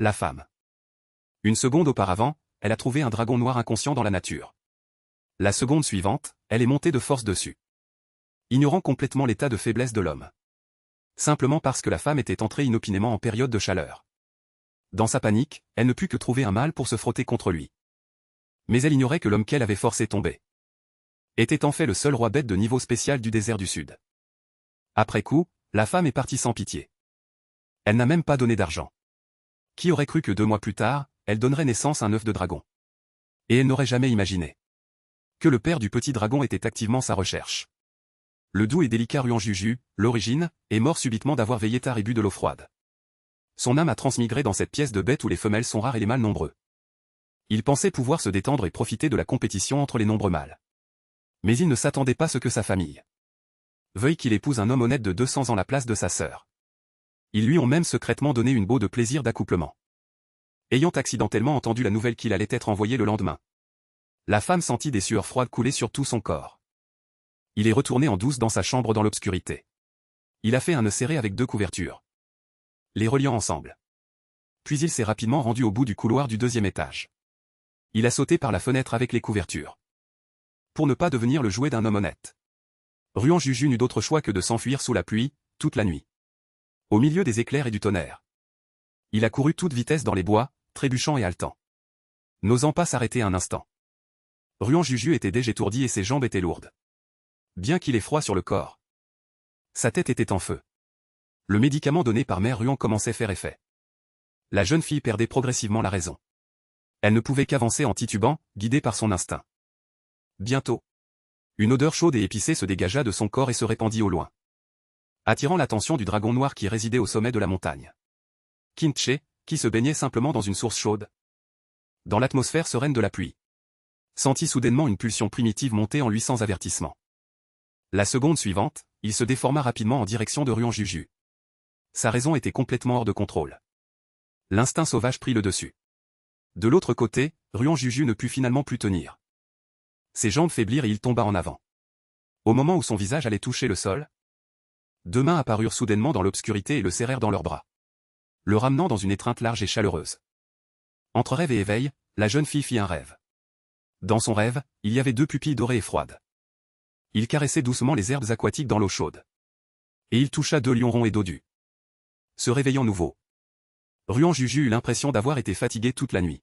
La femme. Une seconde auparavant, elle a trouvé un dragon noir inconscient dans la nature. La seconde suivante, elle est montée de force dessus. Ignorant complètement l'état de faiblesse de l'homme. Simplement parce que la femme était entrée inopinément en période de chaleur. Dans sa panique, elle ne put que trouver un mâle pour se frotter contre lui. Mais elle ignorait que l'homme qu'elle avait forcé tomber était en fait le seul roi bête de niveau spécial du désert du Sud. Après coup, la femme est partie sans pitié. Elle n'a même pas donné d'argent. Qui aurait cru que 2 mois plus tard, elle donnerait naissance à un œuf de dragon? Et elle n'aurait jamais imaginé que le père du petit dragon était activement sa recherche. Le doux et délicat Ruan Juju, l'origine, est mort subitement d'avoir veillé tard et bu de l'eau froide. Son âme a transmigré dans cette pièce de bête où les femelles sont rares et les mâles nombreux. Il pensait pouvoir se détendre et profiter de la compétition entre les nombreux mâles. Mais il ne s'attendait pas à ce que sa famille veuille qu'il épouse un homme honnête de 200 ans à la place de sa sœur. Ils lui ont même secrètement donné une baude de plaisir d'accouplement. Ayant accidentellement entendu la nouvelle qu'il allait être envoyé le lendemain, la femme sentit des sueurs froides couler sur tout son corps. Il est retourné en douce dans sa chambre dans l'obscurité. Il a fait un nœud serré avec 2 couvertures, les reliant ensemble. Puis il s'est rapidement rendu au bout du couloir du 2e étage. Il a sauté par la fenêtre avec les couvertures. Pour ne pas devenir le jouet d'un homme honnête. Ruan Juju n'eut d'autre choix que de s'enfuir sous la pluie, toute la nuit. Au milieu des éclairs et du tonnerre. Il a couru toute vitesse dans les bois, trébuchant et haletant. N'osant pas s'arrêter un instant. Ruan Juju était déjà étourdi et ses jambes étaient lourdes. Bien qu'il ait froid sur le corps. Sa tête était en feu. Le médicament donné par Mère Ruan commençait à faire effet. La jeune fille perdait progressivement la raison. Elle ne pouvait qu'avancer en titubant, guidée par son instinct. Bientôt. Une odeur chaude et épicée se dégagea de son corps et se répandit au loin. Attirant l'attention du dragon noir qui résidait au sommet de la montagne. Kinche, qui se baignait simplement dans une source chaude. Dans l'atmosphère sereine de la pluie. Sentit soudainement une pulsion primitive monter en lui sans avertissement. La seconde suivante, il se déforma rapidement en direction de Ruan Juju. Sa raison était complètement hors de contrôle. L'instinct sauvage prit le dessus. De l'autre côté, Ruan Juju ne put finalement plus tenir. Ses jambes faiblirent et il tomba en avant. Au moment où son visage allait toucher le sol, 2 mains apparurent soudainement dans l'obscurité et le serrèrent dans leurs bras, le ramenant dans une étreinte large et chaleureuse. Entre rêve et éveil, la jeune fille fit un rêve. Dans son rêve, il y avait 2 pupilles dorées et froides. Il caressait doucement les herbes aquatiques dans l'eau chaude. Et il toucha 2 lions ronds et dodus. Se réveillant nouveau. Ruan Juju eut l'impression d'avoir été fatigué toute la nuit.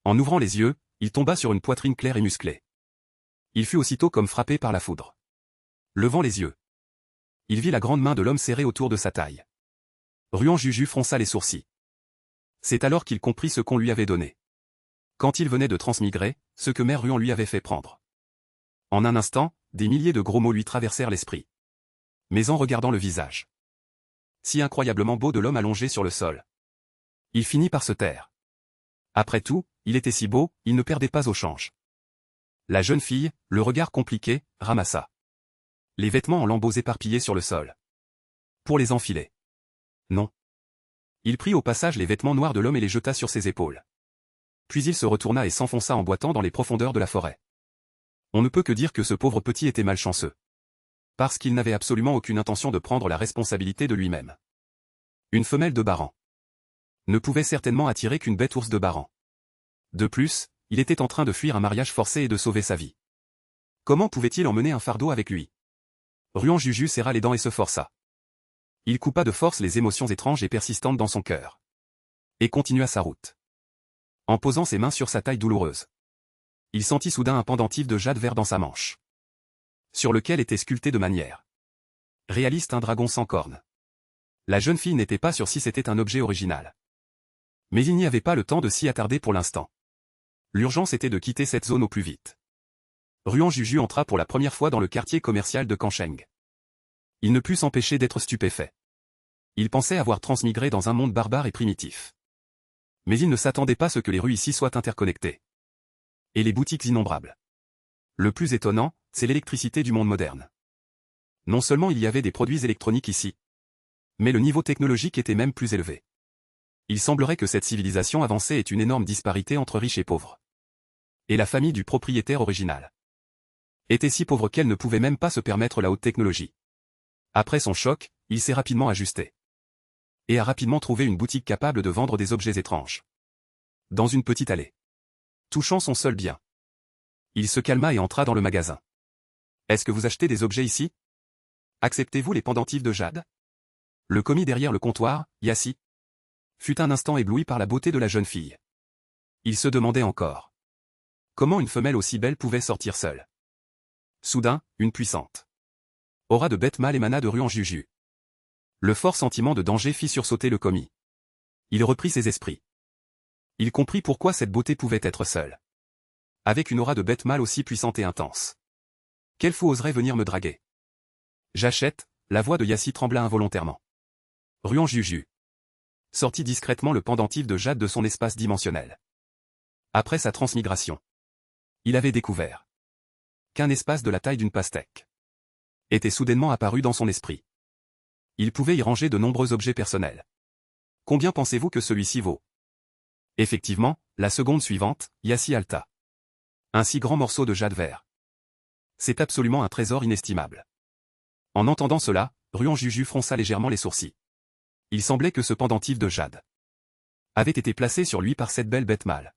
En ouvrant les yeux, il tomba sur une poitrine claire et musclée. Il fut aussitôt comme frappé par la foudre. Levant les yeux, il vit la grande main de l'homme serrée autour de sa taille. Ruan Juju fronça les sourcils. C'est alors qu'il comprit ce qu'on lui avait donné. Quand il venait de transmigrer, ce que Mère Ruan lui avait fait prendre. En un instant, des milliers de gros mots lui traversèrent l'esprit. Mais en regardant le visage si incroyablement beau de l'homme allongé sur le sol, il finit par se taire. Après tout, il était si beau, il ne perdait pas au change. La jeune fille, le regard compliqué, ramassa les vêtements en lambeaux éparpillés sur le sol. Pour les enfiler. Non. Il prit au passage les vêtements noirs de l'homme et les jeta sur ses épaules. Puis il se retourna et s'enfonça en boitant dans les profondeurs de la forêt. On ne peut que dire que ce pauvre petit était malchanceux. Parce qu'il n'avait absolument aucune intention de prendre la responsabilité de lui-même. Une femelle de Baran ne pouvait certainement attirer qu'une bête ours de Baran. De plus, il était en train de fuir un mariage forcé et de sauver sa vie. Comment pouvait-il emmener un fardeau avec lui? Ruan Juju serra les dents et se força. Il coupa de force les émotions étranges et persistantes dans son cœur. Et continua sa route. En posant ses mains sur sa taille douloureuse. Il sentit soudain un pendentif de jade vert dans sa manche. Sur lequel était sculpté de manière réaliste un dragon sans cornes. La jeune fille n'était pas sûre si c'était un objet original. Mais il n'y avait pas le temps de s'y attarder pour l'instant. L'urgence était de quitter cette zone au plus vite. Ruan Juju entra pour la première fois dans le quartier commercial de Kancheng. Il ne put s'empêcher d'être stupéfait. Il pensait avoir transmigré dans un monde barbare et primitif. Mais il ne s'attendait pas à ce que les rues ici soient interconnectées. Et les boutiques innombrables. Le plus étonnant, c'est l'électricité du monde moderne. Non seulement il y avait des produits électroniques ici, mais le niveau technologique était même plus élevé. Il semblerait que cette civilisation avancée ait une énorme disparité entre riches et pauvres. Et la famille du propriétaire original était si pauvre qu'elle ne pouvait même pas se permettre la haute technologie. Après son choc, il s'est rapidement ajusté. et a rapidement trouvé une boutique capable de vendre des objets étranges. Dans une petite allée. Touchant son seul bien. Il se calma et entra dans le magasin. Est-ce que vous achetez des objets ici? Acceptez-vous les pendentifs de jade? Le commis derrière le comptoir, Yassi, fut un instant ébloui par la beauté de la jeune fille. Il se demandait encore comment une femelle aussi belle pouvait sortir seule. Soudain, une puissante aura de bête mâle émana de Ruan Juju. Le fort sentiment de danger fit sursauter le commis. Il reprit ses esprits. Il comprit pourquoi cette beauté pouvait être seule. Avec une aura de bête mâle aussi puissante et intense. Quel fou oserait venir me draguer? J'achète, la voix de Yassi trembla involontairement. Ruan Juju sortit discrètement le pendentif de jade de son espace dimensionnel. Après sa transmigration, il avait découvert qu'un espace de la taille d'une pastèque était soudainement apparu dans son esprit. Il pouvait y ranger de nombreux objets personnels. Combien pensez-vous que celui-ci vaut? Effectivement, la seconde suivante, Yassi halta. Un si grand morceau de jade vert. C'est absolument un trésor inestimable. En entendant cela, Ruan Juju fronça légèrement les sourcils. Il semblait que ce pendentif de jade avait été placé sur lui par cette belle bête mâle.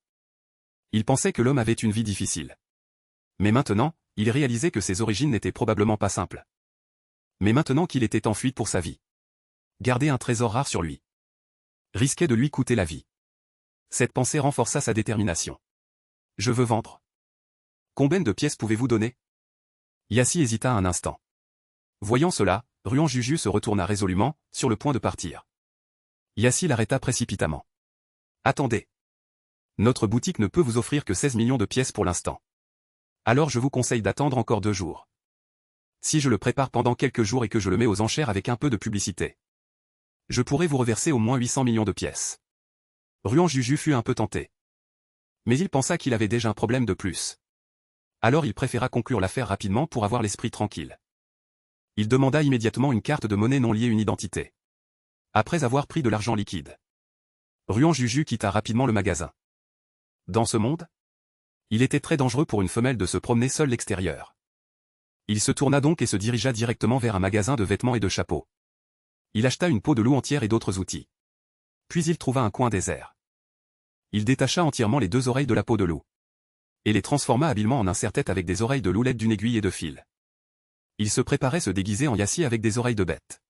Il pensait que l'homme avait une vie difficile. Mais maintenant, il réalisait que ses origines n'étaient probablement pas simples. Mais maintenant qu'il était en fuite pour sa vie, garder un trésor rare sur lui risquait de lui coûter la vie. Cette pensée renforça sa détermination. Je veux vendre. Combien de pièces pouvez-vous donner? Yassi hésita un instant. Voyant cela, Ruan Juju se retourna résolument, sur le point de partir. Yassi l'arrêta précipitamment. Attendez. Notre boutique ne peut vous offrir que 16 millions de pièces pour l'instant. Alors je vous conseille d'attendre encore 2 jours. Si je le prépare pendant quelques jours et que je le mets aux enchères avec un peu de publicité, je pourrais vous reverser au moins 800 millions de pièces. Ruan Juju fut un peu tenté. Mais il pensa qu'il avait déjà un problème de plus. Alors il préféra conclure l'affaire rapidement pour avoir l'esprit tranquille. Il demanda immédiatement une carte de monnaie non liée une identité. Après avoir pris de l'argent liquide, Ruan Juju quitta rapidement le magasin. Dans ce monde, il était très dangereux pour une femelle de se promener seule l'extérieur. Il se tourna donc et se dirigea directement vers un magasin de vêtements et de chapeaux. Il acheta une peau de loup entière et d'autres outils. Puis il trouva un coin désert. Il détacha entièrement les 2 oreilles de la peau de loup. Et les transforma habilement en un serre-tête avec des oreilles de loup laides d'une aiguille et de fil. Il se préparait se déguiser en Yassi avec des oreilles de bête.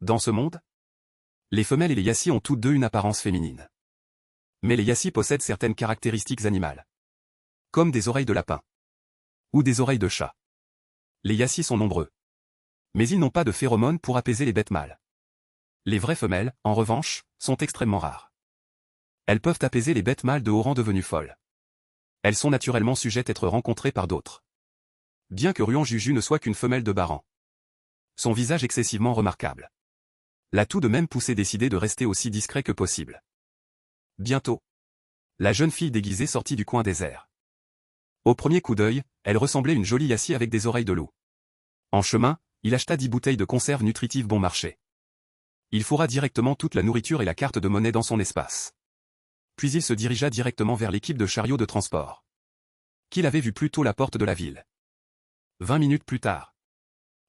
Dans ce monde, les femelles et les Yassi ont toutes deux une apparence féminine. Mais les Yassi possèdent certaines caractéristiques animales. Comme des oreilles de lapin. Ou des oreilles de chat. Les Yassi sont nombreux. Mais ils n'ont pas de phéromones pour apaiser les bêtes mâles. Les vraies femelles, en revanche, sont extrêmement rares. Elles peuvent apaiser les bêtes mâles de haut rang devenues folles. Elles sont naturellement sujettes à être rencontrées par d'autres. Bien que Ruan Juju ne soit qu'une femelle de bas rang. Son visage excessivement remarquable l'a tout de même poussé décider de rester aussi discret que possible. Bientôt, la jeune fille déguisée sortit du coin désert. Au premier coup d'œil, elle ressemblait une jolie Yassi avec des oreilles de loup. En chemin, il acheta 10 bouteilles de conserve nutritives bon marché. Il fourra directement toute la nourriture et la carte de monnaie dans son espace. Puis il se dirigea directement vers l'équipe de chariots de transport, qu'il avait vu plus tôt la porte de la ville. 20 minutes plus tard,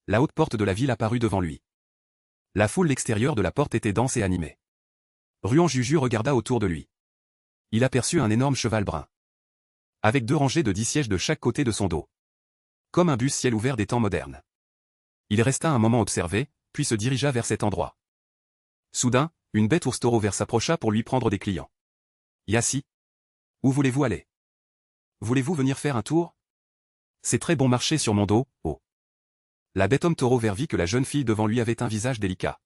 la haute porte de la ville apparut devant lui. La foule l'extérieur de la porte était dense et animée. Ruan Juju regarda autour de lui. Il aperçut un énorme cheval brun, avec 2 rangées de 10 sièges de chaque côté de son dos. Comme un bus ciel ouvert des temps modernes. Il resta un moment observé, puis se dirigea vers cet endroit. Soudain, une bête ours taureau vert s'approcha pour lui prendre des clients. Yassi, où voulez-vous aller? Voulez-vous venir faire un tour? C'est très bon marché sur mon dos, oh. La bête homme taureau vert vit que la jeune fille devant lui avait un visage délicat.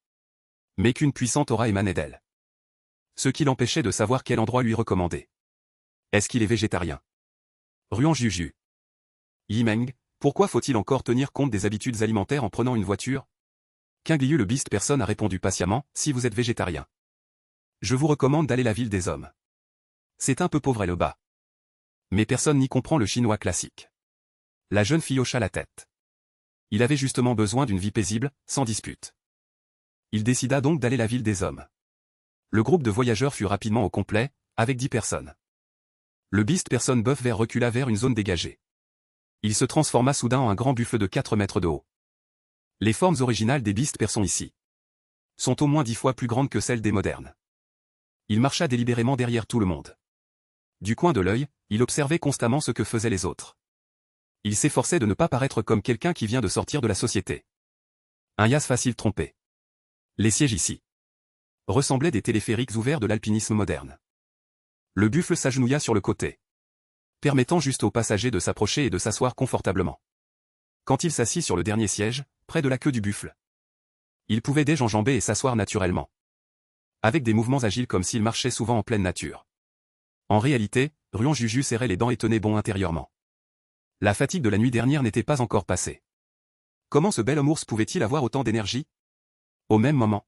Mais qu'une puissante aura émanait d'elle. Ce qui l'empêchait de savoir quel endroit lui recommander. Est-ce qu'il est végétarien? Ruan Juju. Yimeng, pourquoi faut-il encore tenir compte des habitudes alimentaires en prenant une voiture? Qingliu le beast personne a répondu patiemment, si vous êtes végétarien. Je vous recommande d'aller à la ville des hommes. C'est un peu pauvre et le bas. Mais personne n'y comprend le chinois classique. La jeune fille hocha la tête. Il avait justement besoin d'une vie paisible, sans dispute. Il décida donc d'aller à la ville des hommes. Le groupe de voyageurs fut rapidement au complet, avec 10 personnes. Le beast personne bœuf vert recula vers une zone dégagée. Il se transforma soudain en un grand buffle de 4 mètres de haut. Les formes originales des beast pers sont ici. sont au moins 10 fois plus grandes que celles des modernes. Il marcha délibérément derrière tout le monde. Du coin de l'œil, il observait constamment ce que faisaient les autres. Il s'efforçait de ne pas paraître comme quelqu'un qui vient de sortir de la société. Un yas facile trompé. Les sièges ici ressemblaient des téléphériques ouverts de l'alpinisme moderne. Le buffle s'agenouilla sur le côté, permettant juste aux passagers de s'approcher et de s'asseoir confortablement. Quand il s'assit sur le dernier siège, près de la queue du buffle, il pouvait déjà enjamber et s'asseoir naturellement, avec des mouvements agiles comme s'il marchait souvent en pleine nature. En réalité, Ruon Juju serrait les dents et tenait bon intérieurement. La fatigue de la nuit dernière n'était pas encore passée. Comment ce bel homme ours pouvait-il avoir autant d'énergie? Au même moment,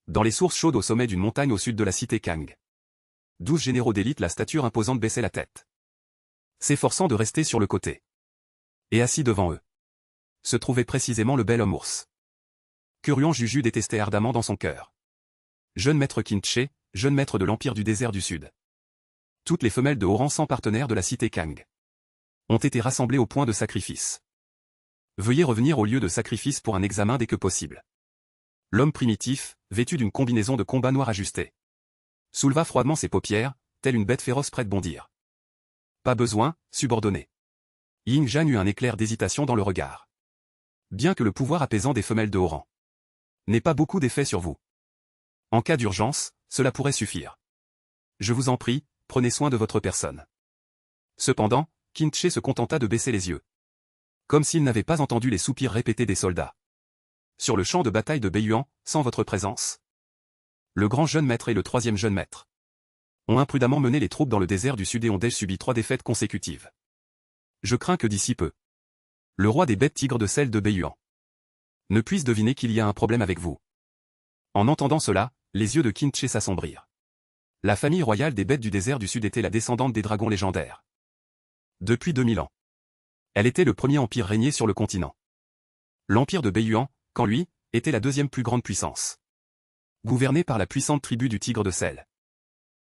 dans les sources chaudes au sommet d'une montagne au sud de la cité Kang, 12 généraux d'élite, la stature imposante, baissaient la tête, s'efforçant de rester sur le côté. Et assis devant eux se trouvait précisément le bel homme ours, que Ruon Juju détestait ardemment dans son cœur. Jeune maître Qin-Che, jeune maître de l'Empire du désert du Sud. Toutes les femelles de haut rang sans partenaire de la cité Kang ont été rassemblées au point de sacrifice. Veuillez revenir au lieu de sacrifice pour un examen dès que possible. L'homme primitif, vêtu d'une combinaison de combat noir ajustée, souleva froidement ses paupières, telle une bête féroce prête de bondir. Pas besoin, subordonné. Ying Zhang eut un éclair d'hésitation dans le regard. Bien que le pouvoir apaisant des femelles de haut rang n'ait pas beaucoup d'effet sur vous, en cas d'urgence, cela pourrait suffire. Je vous en prie, prenez soin de votre personne. Cependant, Qin-Che se contenta de baisser les yeux, comme s'il n'avait pas entendu les soupirs répétés des soldats. Sur le champ de bataille de Beiyuan, sans votre présence, le grand jeune maître et le troisième jeune maître ont imprudemment mené les troupes dans le désert du Sud et ont déjà subi 3 défaites consécutives. Je crains que d'ici peu, le roi des bêtes tigres de celle de Beiyuan ne puisse deviner qu'il y a un problème avec vous. En entendant cela, les yeux de Qin-Che s'assombrirent. La famille royale des bêtes du désert du Sud était la descendante des dragons légendaires. Depuis 2000 ans, elle était le premier empire régné sur le continent. L'empire de Beiyuan, quant lui, était la deuxième plus grande puissance, gouverné par la puissante tribu du Tigre de Sel.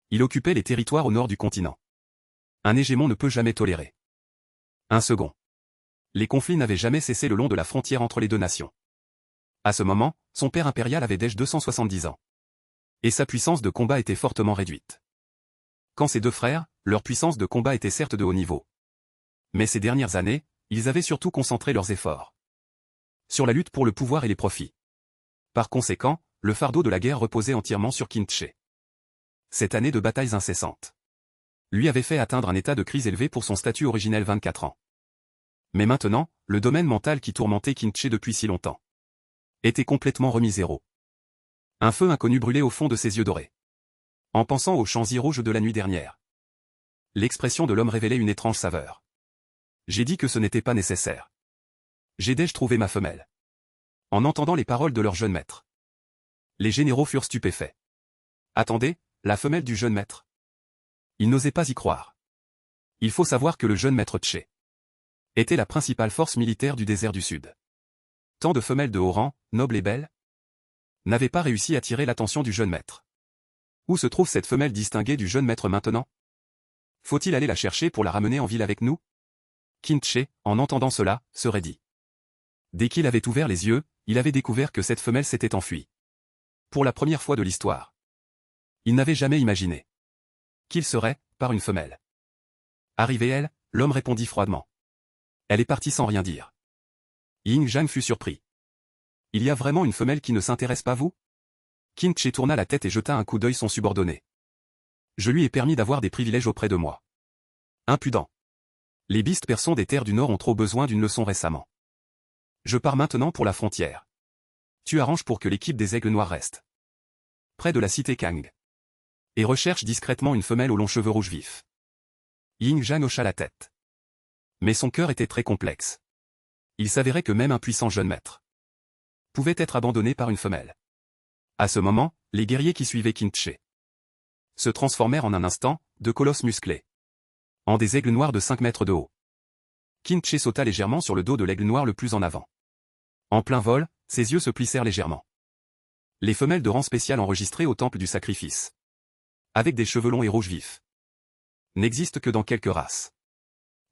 Il occupait les territoires au nord du continent. Un hégémon ne peut jamais tolérer un second. Les conflits n'avaient jamais cessé le long de la frontière entre les deux nations. À ce moment, son père impérial avait déjà 270 ans. Et sa puissance de combat était fortement réduite. Quand ses deux frères, leur puissance de combat était certes de haut niveau. Mais ces dernières années, ils avaient surtout concentré leurs efforts sur la lutte pour le pouvoir et les profits. Par conséquent, le fardeau de la guerre reposait entièrement sur Qin-Che. Cette année de batailles incessantes lui avait fait atteindre un état de crise élevé pour son statut originel 24 ans. Mais maintenant, le domaine mental qui tourmentait Qin-Che depuis si longtemps était complètement remis zéro. Un feu inconnu brûlait au fond de ses yeux dorés. En pensant aux champs rouges de la nuit dernière, l'expression de l'homme révélait une étrange saveur. J'ai dit que ce n'était pas nécessaire. J'ai déjà trouvé ma femelle. En entendant les paroles de leur jeune maître, les généraux furent stupéfaits. Attendez, la femelle du jeune maître. Ils n'osaient pas y croire. Il faut savoir que le jeune maître Che était la principale force militaire du désert du Sud. Tant de femelles de haut rang, nobles et belles, n'avaient pas réussi à attirer l'attention du jeune maître. Où se trouve cette femelle distinguée du jeune maître maintenant? Faut-il aller la chercher pour la ramener en ville avec nous? Qin-Che, en entendant cela, se raidit. Dès qu'il avait ouvert les yeux, il avait découvert que cette femelle s'était enfuie. Pour la première fois de l'histoire. Il n'avait jamais imaginé qu'il serait, par une femelle. Arrivée elle, l'homme répondit froidement. Elle est partie sans rien dire. Ying Zhang fut surpris. Il y a vraiment une femelle qui ne s'intéresse pas vous? Qin-Che tourna la tête et jeta un coup d'œil son subordonné. Je lui ai permis d'avoir des privilèges auprès de moi. Impudent. Les bistes persans des terres du Nord ont trop besoin d'une leçon récemment. Je pars maintenant pour la frontière. Tu arranges pour que l'équipe des Aigles Noirs reste près de la cité Kang et recherche discrètement une femelle aux longs cheveux rouges vifs. Ying Zhang hocha la tête. Mais son cœur était très complexe. Il s'avérait que même un puissant jeune maître pouvait être abandonné par une femelle. À ce moment, les guerriers qui suivaient Qin-Che se transformèrent en un instant, de colosses musclés, en des aigles noirs de 5 mètres de haut. Qin-Che sauta légèrement sur le dos de l'aigle noir le plus en avant. En plein vol, ses yeux se plissèrent légèrement. Les femelles de rang spécial enregistrées au temple du sacrifice, avec des cheveux longs et rouges vifs, n'existent que dans quelques races.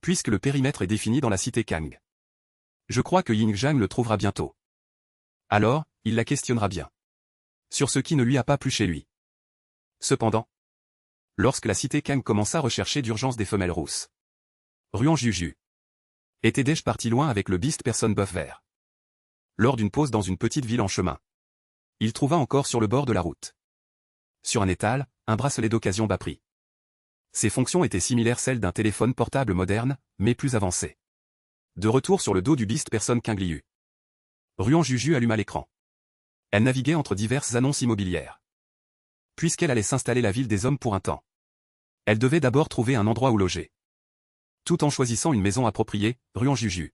Puisque le périmètre est défini dans la cité Kang. Je crois que Ying Zhang le trouvera bientôt. Alors, il la questionnera bien. sur ce qui ne lui a pas plu chez lui. Cependant, lorsque la cité Kang commença à rechercher d'urgence des femelles rousses, Ruan Juju était déjà parti loin avec le Beast Person Buff Vert. Lors d'une pause dans une petite ville en chemin, il trouva encore sur le bord de la route, sur un étal, un bracelet d'occasion bas prix. Ses fonctions étaient similaires à celles d'un téléphone portable moderne, mais plus avancé. De retour sur le dos du Beast Person Kang Liu, Ruan Juju alluma l'écran. Elle naviguait entre diverses annonces immobilières. Puisqu'elle allait s'installer la ville des hommes pour un temps, elle devait d'abord trouver un endroit où loger. Tout en choisissant une maison appropriée, Ruan Juju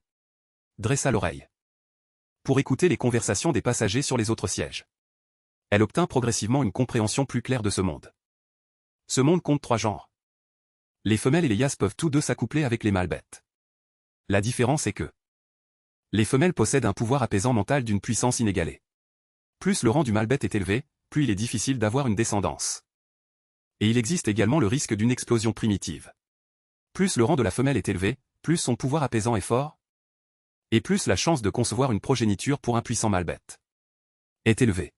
dressa l'oreille pour écouter les conversations des passagers sur les autres sièges. Elle obtint progressivement une compréhension plus claire de ce monde. Ce monde compte 3 genres. Les femelles et les yas peuvent tous deux s'accoupler avec les mâles bêtes. La différence est que les femelles possèdent un pouvoir apaisant mental d'une puissance inégalée. Plus le rang du mâle bête est élevé, plus il est difficile d'avoir une descendance. Et il existe également le risque d'une explosion primitive. Plus le rang de la femelle est élevé, plus son pouvoir apaisant est fort, et plus la chance de concevoir une progéniture pour un puissant mâle bête est élevée.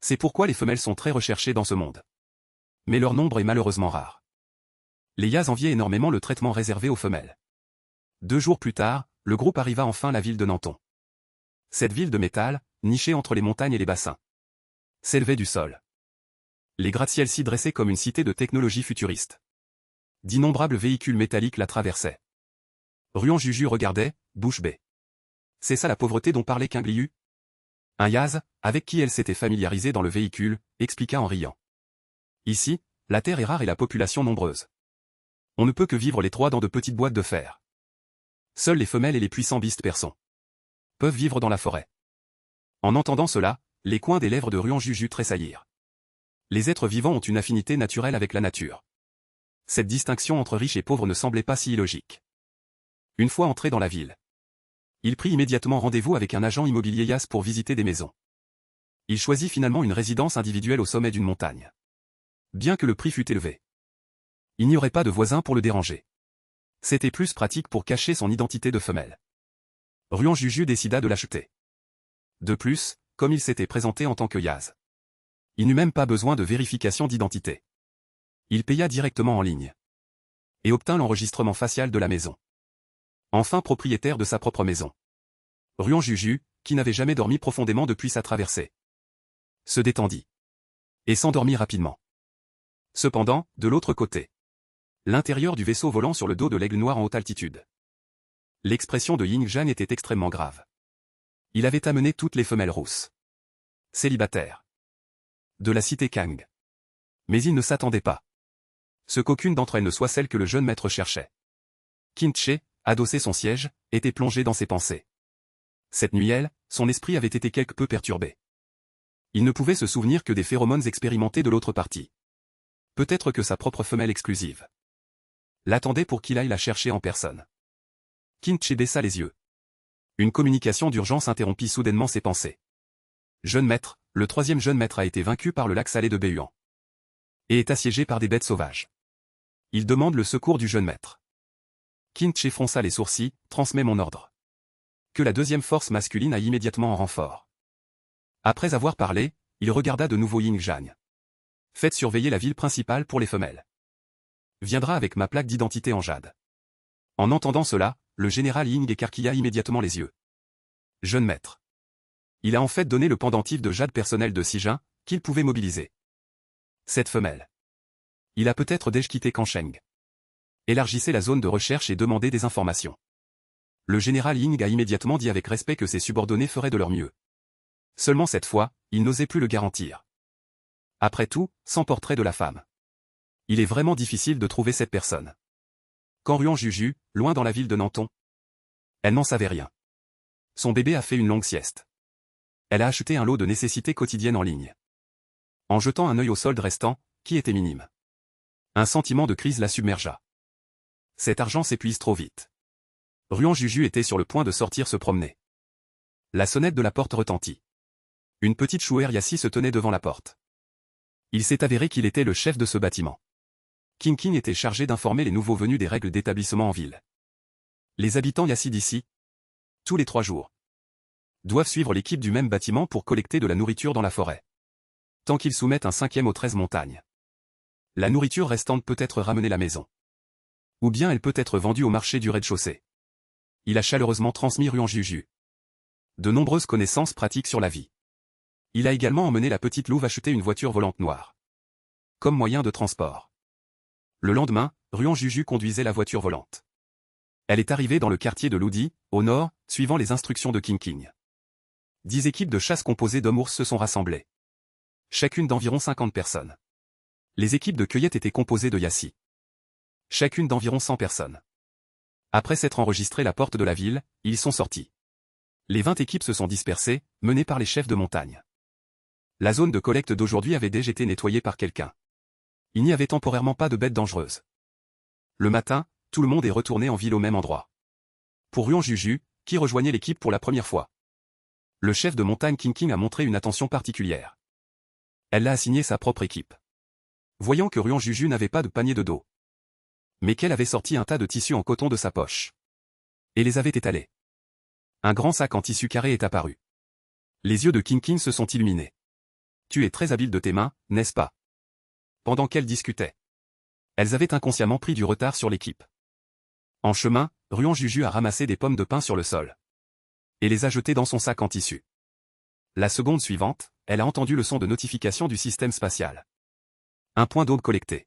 C'est pourquoi les femelles sont très recherchées dans ce monde. Mais leur nombre est malheureusement rare. Les yas enviaient énormément le traitement réservé aux femelles. 2 jours plus tard, le groupe arriva enfin à la ville de Nanton. Cette ville de métal, nichée entre les montagnes et les bassins, s'élevait du sol. Les gratte-ciels s'y dressaient comme une cité de technologie futuriste. D'innombrables véhicules métalliques la traversaient. Ruan Juju regardait, bouche bée. C'est ça la pauvreté dont parlait Kang Liu? Un Yaz, avec qui elle s'était familiarisée dans le véhicule, expliqua en riant. Ici, la terre est rare et la population nombreuse. On ne peut que vivre les 3 dans de petites boîtes de fer. Seuls les femelles et les puissants Beast Persons peuvent vivre dans la forêt. En entendant cela, les coins des lèvres de Ruan Juju tressaillirent. Les êtres vivants ont une affinité naturelle avec la nature. Cette distinction entre riches et pauvres ne semblait pas si illogique. Une fois entré dans la ville, il prit immédiatement rendez-vous avec un agent immobilier Yas pour visiter des maisons. Il choisit finalement une résidence individuelle au sommet d'une montagne. Bien que le prix fût élevé, il n'y aurait pas de voisins pour le déranger. C'était plus pratique pour cacher son identité de femelle. Ruan Juju décida de l'acheter. De plus, comme il s'était présenté en tant que Yaz, il n'eut même pas besoin de vérification d'identité. Il paya directement en ligne et obtint l'enregistrement facial de la maison. Enfin propriétaire de sa propre maison, Ruan Juju, qui n'avait jamais dormi profondément depuis sa traversée, se détendit et s'endormit rapidement. Cependant, de l'autre côté, l'intérieur du vaisseau volant sur le dos de l'aigle noir en haute altitude, l'expression de Ying Jan était extrêmement grave. Il avait amené toutes les femelles rousses, célibataires, de la cité Kang. Mais il ne s'attendait pas ce qu'aucune d'entre elles ne soit celle que le jeune maître cherchait. Qin Che, adossé son siège, était plongé dans ses pensées. Cette nuit son esprit avait été quelque peu perturbé. Il ne pouvait se souvenir que des phéromones expérimentés de l'autre partie. Peut-être que sa propre femelle exclusive l'attendait pour qu'il aille la chercher en personne. Qin Che baissa les yeux. Une communication d'urgence interrompit soudainement ses pensées. Jeune maître, le 3e jeune maître a été vaincu par le lac salé de Béhuan et est assiégé par des bêtes sauvages. Il demande le secours du jeune maître. Qin Che fronça les sourcils, transmet mon ordre. Que la 2e force masculine aille immédiatement en renfort. Après avoir parlé, il regarda de nouveau Ying Jan. Faites surveiller la ville principale pour les femelles. Viendra avec ma plaque d'identité en jade. En entendant cela, le général Ying écarquilla immédiatement les yeux. Jeune maître. Il a en fait donné le pendentif de jade personnel de Sijin, qu'il pouvait mobiliser. Cette femelle. Il a peut-être déjà quitté Kansheng. Élargissez la zone de recherche et demandez des informations. Le général Ying a immédiatement dit avec respect que ses subordonnés feraient de leur mieux. Seulement cette fois, il n'osait plus le garantir. Après tout, sans portrait de la femme, il est vraiment difficile de trouver cette personne. Quand Ruan Juju, loin dans la ville de Nanton, elle n'en savait rien. Son bébé a fait une longue sieste. Elle a acheté un lot de nécessités quotidiennes en ligne. En jetant un œil au solde restant, qui était minime, un sentiment de crise la submergea. Cet argent s'épuise trop vite. Ruan Juju était sur le point de sortir se promener. La sonnette de la porte retentit. Une petite chouère Yassi se tenait devant la porte. Il s'est avéré qu'il était le chef de ce bâtiment. Qin Qin était chargé d'informer les nouveaux venus des règles d'établissement en ville. Les habitants Yassi d'ici, tous les 3 jours, doivent suivre l'équipe du même bâtiment pour collecter de la nourriture dans la forêt. tant qu'ils soumettent un 5e aux 13 montagnes. La nourriture restante peut être ramenée à la maison. Ou bien elle peut être vendue au marché du rez-de-chaussée. Il a chaleureusement transmis Ruan Juju de nombreuses connaissances pratiques sur la vie. Il a également emmené la petite louve acheter une voiture volante noire comme moyen de transport. Le lendemain, Ruan Juju conduisait la voiture volante. Elle est arrivée dans le quartier de Ludi, au nord, suivant les instructions de King King. 10 équipes de chasse composées d'hommes-ours se sont rassemblées. Chacune d'environ 50 personnes. Les équipes de cueillette étaient composées de Yassi. Chacune d'environ 100 personnes. Après s'être enregistrés à la porte de la ville, ils sont sortis. Les 20 équipes se sont dispersées, menées par les chefs de montagne. La zone de collecte d'aujourd'hui avait déjà été nettoyée par quelqu'un. Il n'y avait temporairement pas de bêtes dangereuses. Le matin, tout le monde est retourné en ville au même endroit. Pour Ruan Juju, qui rejoignait l'équipe pour la première fois. Le chef de montagne King King a montré une attention particulière. Elle l'a assigné sa propre équipe. Voyant que Ruan Juju n'avait pas de panier de dos. Mais qu'elle avait sorti un tas de tissus en coton de sa poche. Et les avait étalés. Un grand sac en tissu carré est apparu. Les yeux de King King se sont illuminés. Tu es très habile de tes mains, n'est-ce pas? Pendant qu'elles discutaient. Elles avaient inconsciemment pris du retard sur l'équipe. En chemin, Ruan Juju a ramassé des pommes de pin sur le sol. Et les a jetées dans son sac en tissu. La seconde suivante, elle a entendu le son de notification du système spatial. Un point d'aube collecté.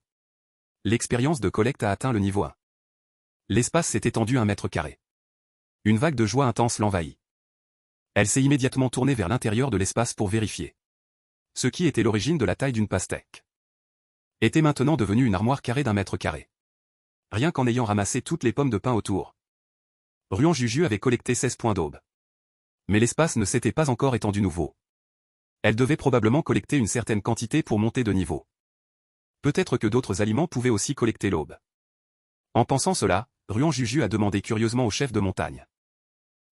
L'expérience de collecte a atteint le niveau 1. L'espace s'est étendu 1 mètre carré. Une vague de joie intense l'envahit. Elle s'est immédiatement tournée vers l'intérieur de l'espace pour vérifier. Ce qui était l'origine de la taille d'une pastèque était maintenant devenu une armoire carrée d'1 mètre carré. Rien qu'en ayant ramassé toutes les pommes de pin autour. Ruan Juju avait collecté 16 points d'aube. Mais l'espace ne s'était pas encore étendu nouveau. Elle devait probablement collecter une certaine quantité pour monter de niveau. Peut-être que d'autres aliments pouvaient aussi collecter l'aube. En pensant cela, Ruan Juju a demandé curieusement au chef de montagne.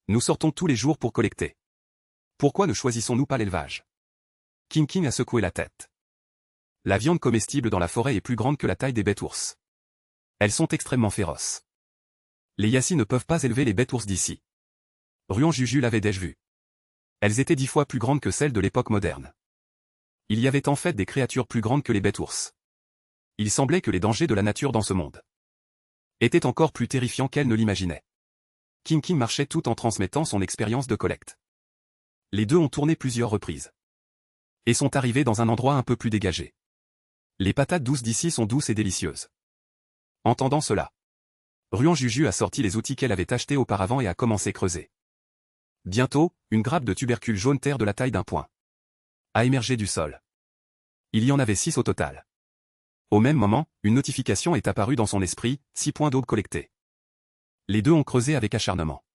Nous sortons tous les jours pour collecter. Pourquoi ne choisissons-nous pas l'élevage? King King a secoué la tête. La viande comestible dans la forêt est plus grande que la taille des bêtes ours. Elles sont extrêmement féroces. Les Yassi ne peuvent pas élever les bêtes ours d'ici. Ruan Juju l'avait déjà vu. Elles étaient 10 fois plus grandes que celles de l'époque moderne. Il y avait en fait des créatures plus grandes que les bêtes ours. Il semblait que les dangers de la nature dans ce monde étaient encore plus terrifiants qu'elle ne l'imaginait. King King marchait tout en transmettant son expérience de collecte. Les deux ont tourné plusieurs reprises. Et sont arrivés dans un endroit un peu plus dégagé. Les patates douces d'ici sont douces et délicieuses. Entendant cela, Ruan Juju a sorti les outils qu'elle avait achetés auparavant et a commencé à creuser. Bientôt, une grappe de tubercules jaune terre de la taille d'un poing a émergé du sol. Il y en avait 6 au total. Au même moment, une notification est apparue dans son esprit, 6 points d'aube collectés. Les deux ont creusé avec acharnement.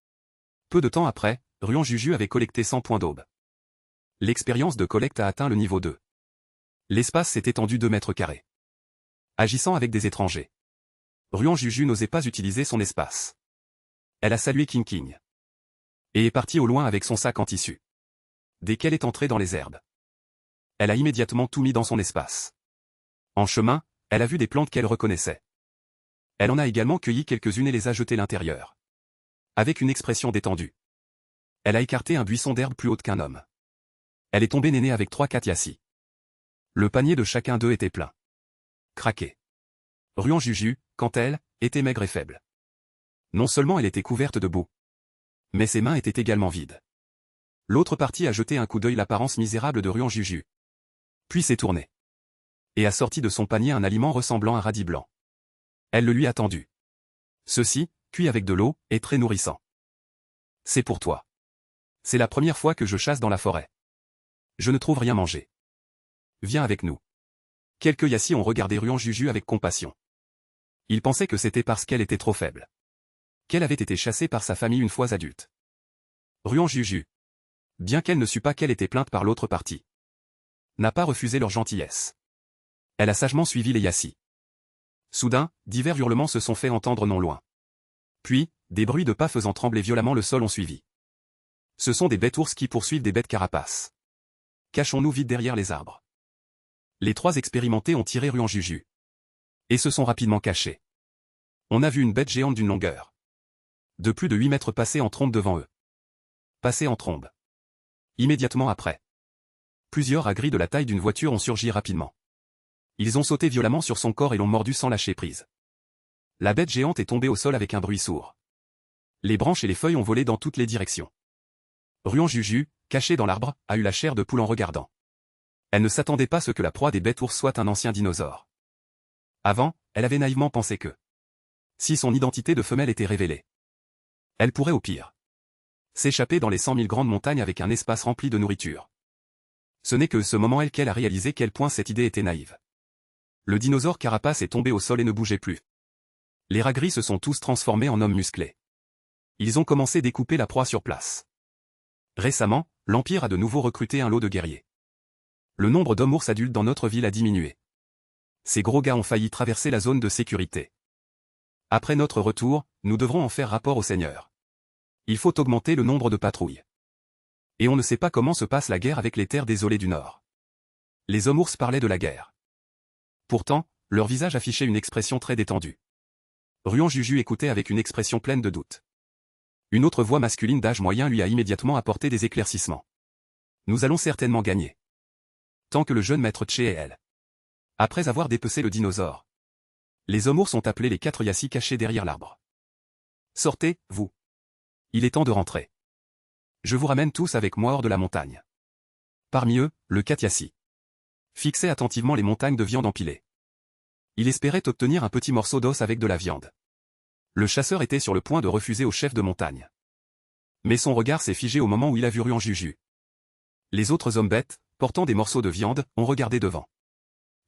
Peu de temps après, Ruan Juju avait collecté 100 points d'aube. L'expérience de collecte a atteint le niveau 2. L'espace s'est étendu 2 mètres carrés. Agissant avec des étrangers. Ruan Juju n'osait pas utiliser son espace. Elle a salué King King. Et est partie au loin avec son sac en tissu. Dès qu'elle est entrée dans les herbes. Elle a immédiatement tout mis dans son espace. En chemin, elle a vu des plantes qu'elle reconnaissait. Elle en a également cueilli quelques-unes et les a jetées à l'intérieur. Avec une expression détendue. Elle a écarté un buisson d'herbe plus haute qu'un homme. Elle est tombée nénée avec 3-4 Yassi. Le panier de chacun d'eux était plein. Craqué. Ruan Juju, quant à elle, était maigre et faible. Non seulement elle était couverte de boue, mais ses mains étaient également vides. L'autre partie a jeté un coup d'œil l'apparence misérable de Ruan Juju. Puis s'est tournée. Et a sorti de son panier un aliment ressemblant à un radis blanc. Elle le lui a tendu. Ceci, cuit avec de l'eau, est très nourrissant. C'est pour toi. C'est la première fois que je chasse dans la forêt. Je ne trouve rien manger. Viens avec nous. Quelques Yassi ont regardé Ruan Juju avec compassion. Ils pensaient que c'était parce qu'elle était trop faible. Qu'elle avait été chassée par sa famille une fois adulte. Ruan Juju, bien qu'elle ne sût pas qu'elle était plainte par l'autre partie, n'a pas refusé leur gentillesse. Elle a sagement suivi les Yassi. Soudain, divers hurlements se sont fait entendre non loin. Puis, des bruits de pas faisant trembler violemment le sol ont suivi. Ce sont des bêtes ours qui poursuivent des bêtes carapaces. Cachons-nous vite derrière les arbres. Les 3 expérimentés ont tiré Ruan Juju. Et se sont rapidement cachés. On a vu une bête géante d'une longueur de plus de 8 mètres passer en trombe devant eux. Passer en trombe. Immédiatement après. Plusieurs ragrits de la taille d'une voiture ont surgi rapidement. Ils ont sauté violemment sur son corps et l'ont mordu sans lâcher prise. La bête géante est tombée au sol avec un bruit sourd. Les branches et les feuilles ont volé dans toutes les directions. Ruan Juju, cachée dans l'arbre, a eu la chair de poule en regardant. Elle ne s'attendait pas à ce que la proie des bêtes ours soit un ancien dinosaure. Avant, elle avait naïvement pensé que, si son identité de femelle était révélée, elle pourrait au pire s'échapper dans les 100 000 grandes montagnes avec un espace rempli de nourriture. Ce n'est que ce moment qu'elle a réalisé quel point cette idée était naïve. Le dinosaure carapace est tombé au sol et ne bougeait plus. Les ragrits se sont tous transformés en hommes musclés. Ils ont commencé à découper la proie sur place. Récemment, l'Empire a de nouveau recruté un lot de guerriers. Le nombre d'hommes ours adultes dans notre ville a diminué. Ces gros gars ont failli traverser la zone de sécurité. Après notre retour, nous devrons en faire rapport au Seigneur. Il faut augmenter le nombre de patrouilles. Et on ne sait pas comment se passe la guerre avec les terres désolées du Nord. Les hommes ours parlaient de la guerre. Pourtant, leur visage affichait une expression très détendue. Ruan Juju écoutait avec une expression pleine de doute. Une autre voix masculine d'âge moyen lui a immédiatement apporté des éclaircissements. Nous allons certainement gagner. Tant que le jeune maître Tché et elle. Après avoir dépecé le dinosaure, les hommes ours ont appelé les 4 yassis cachés derrière l'arbre. Sortez, vous. Il est temps de rentrer. Je vous ramène tous avec moi hors de la montagne. Parmi eux, le Katyassi fixait attentivement les montagnes de viande empilées. Il espérait obtenir un petit morceau d'os avec de la viande. Le chasseur était sur le point de refuser au chef de montagne. Mais son regard s'est figé au moment où il a vu Ruan Juju. Les autres hommes bêtes, portant des morceaux de viande, ont regardé devant.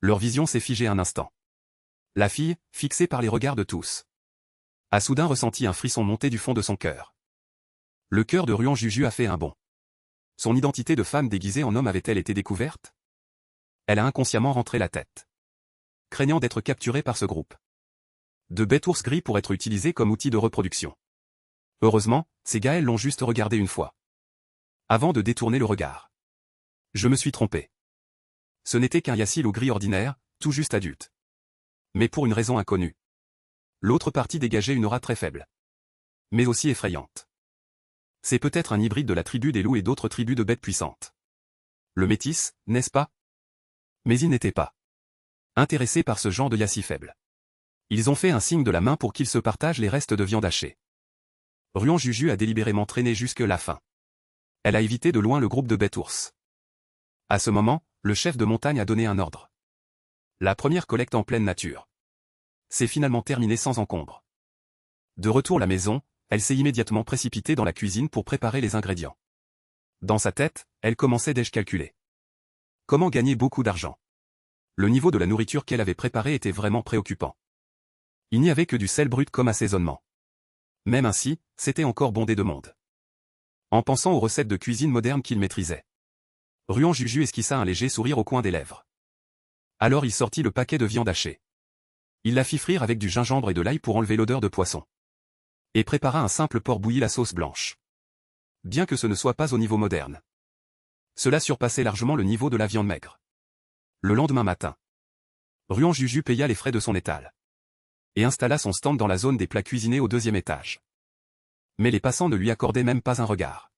Leur vision s'est figée un instant. La fille, fixée par les regards de tous, a soudain ressenti un frisson monter du fond de son cœur. Le cœur de Ruan Juju a fait un bond. Son identité de femme déguisée en homme avait-elle été découverte? Elle a inconsciemment rentré la tête, craignant d'être capturée par ce groupe de bêtes ours gris pour être utilisés comme outil de reproduction. Heureusement, ces Gaëls l'ont juste regardé une fois, avant de détourner le regard. Je me suis trompé. Ce n'était qu'un yassi loup gris ordinaire, tout juste adulte. Mais pour une raison inconnue. L'autre partie dégageait une aura très faible, mais aussi effrayante. C'est peut-être un hybride de la tribu des loups et d'autres tribus de bêtes puissantes. Le métis, n'est-ce pas? Mais ils n'étaient pas intéressés par ce genre de yassi faible. Ils ont fait un signe de la main pour qu'ils se partagent les restes de viande hachée. Ruan Juju a délibérément traîné jusque la fin. Elle a évité de loin le groupe de bêtes ours. À ce moment, le chef de montagne a donné un ordre. La première collecte en pleine nature s'est finalement terminée sans encombre. De retour à la maison, elle s'est immédiatement précipitée dans la cuisine pour préparer les ingrédients. Dans sa tête, elle commençait déjà calculer. Comment gagner beaucoup d'argent? Le niveau de la nourriture qu'elle avait préparée était vraiment préoccupant. Il n'y avait que du sel brut comme assaisonnement. Même ainsi, c'était encore bondé de monde. En pensant aux recettes de cuisine moderne qu'il maîtrisait, Ruan Juju esquissa un léger sourire au coin des lèvres. Alors il sortit le paquet de viande hachée. Il la fit frire avec du gingembre et de l'ail pour enlever l'odeur de poisson. Et prépara un simple porc bouilli à sauce blanche. Bien que ce ne soit pas au niveau moderne, cela surpassait largement le niveau de la viande maigre. Le lendemain matin, Ruan Juju paya les frais de son étal et installa son stand dans la zone des plats cuisinés au 2e étage. Mais les passants ne lui accordaient même pas un regard.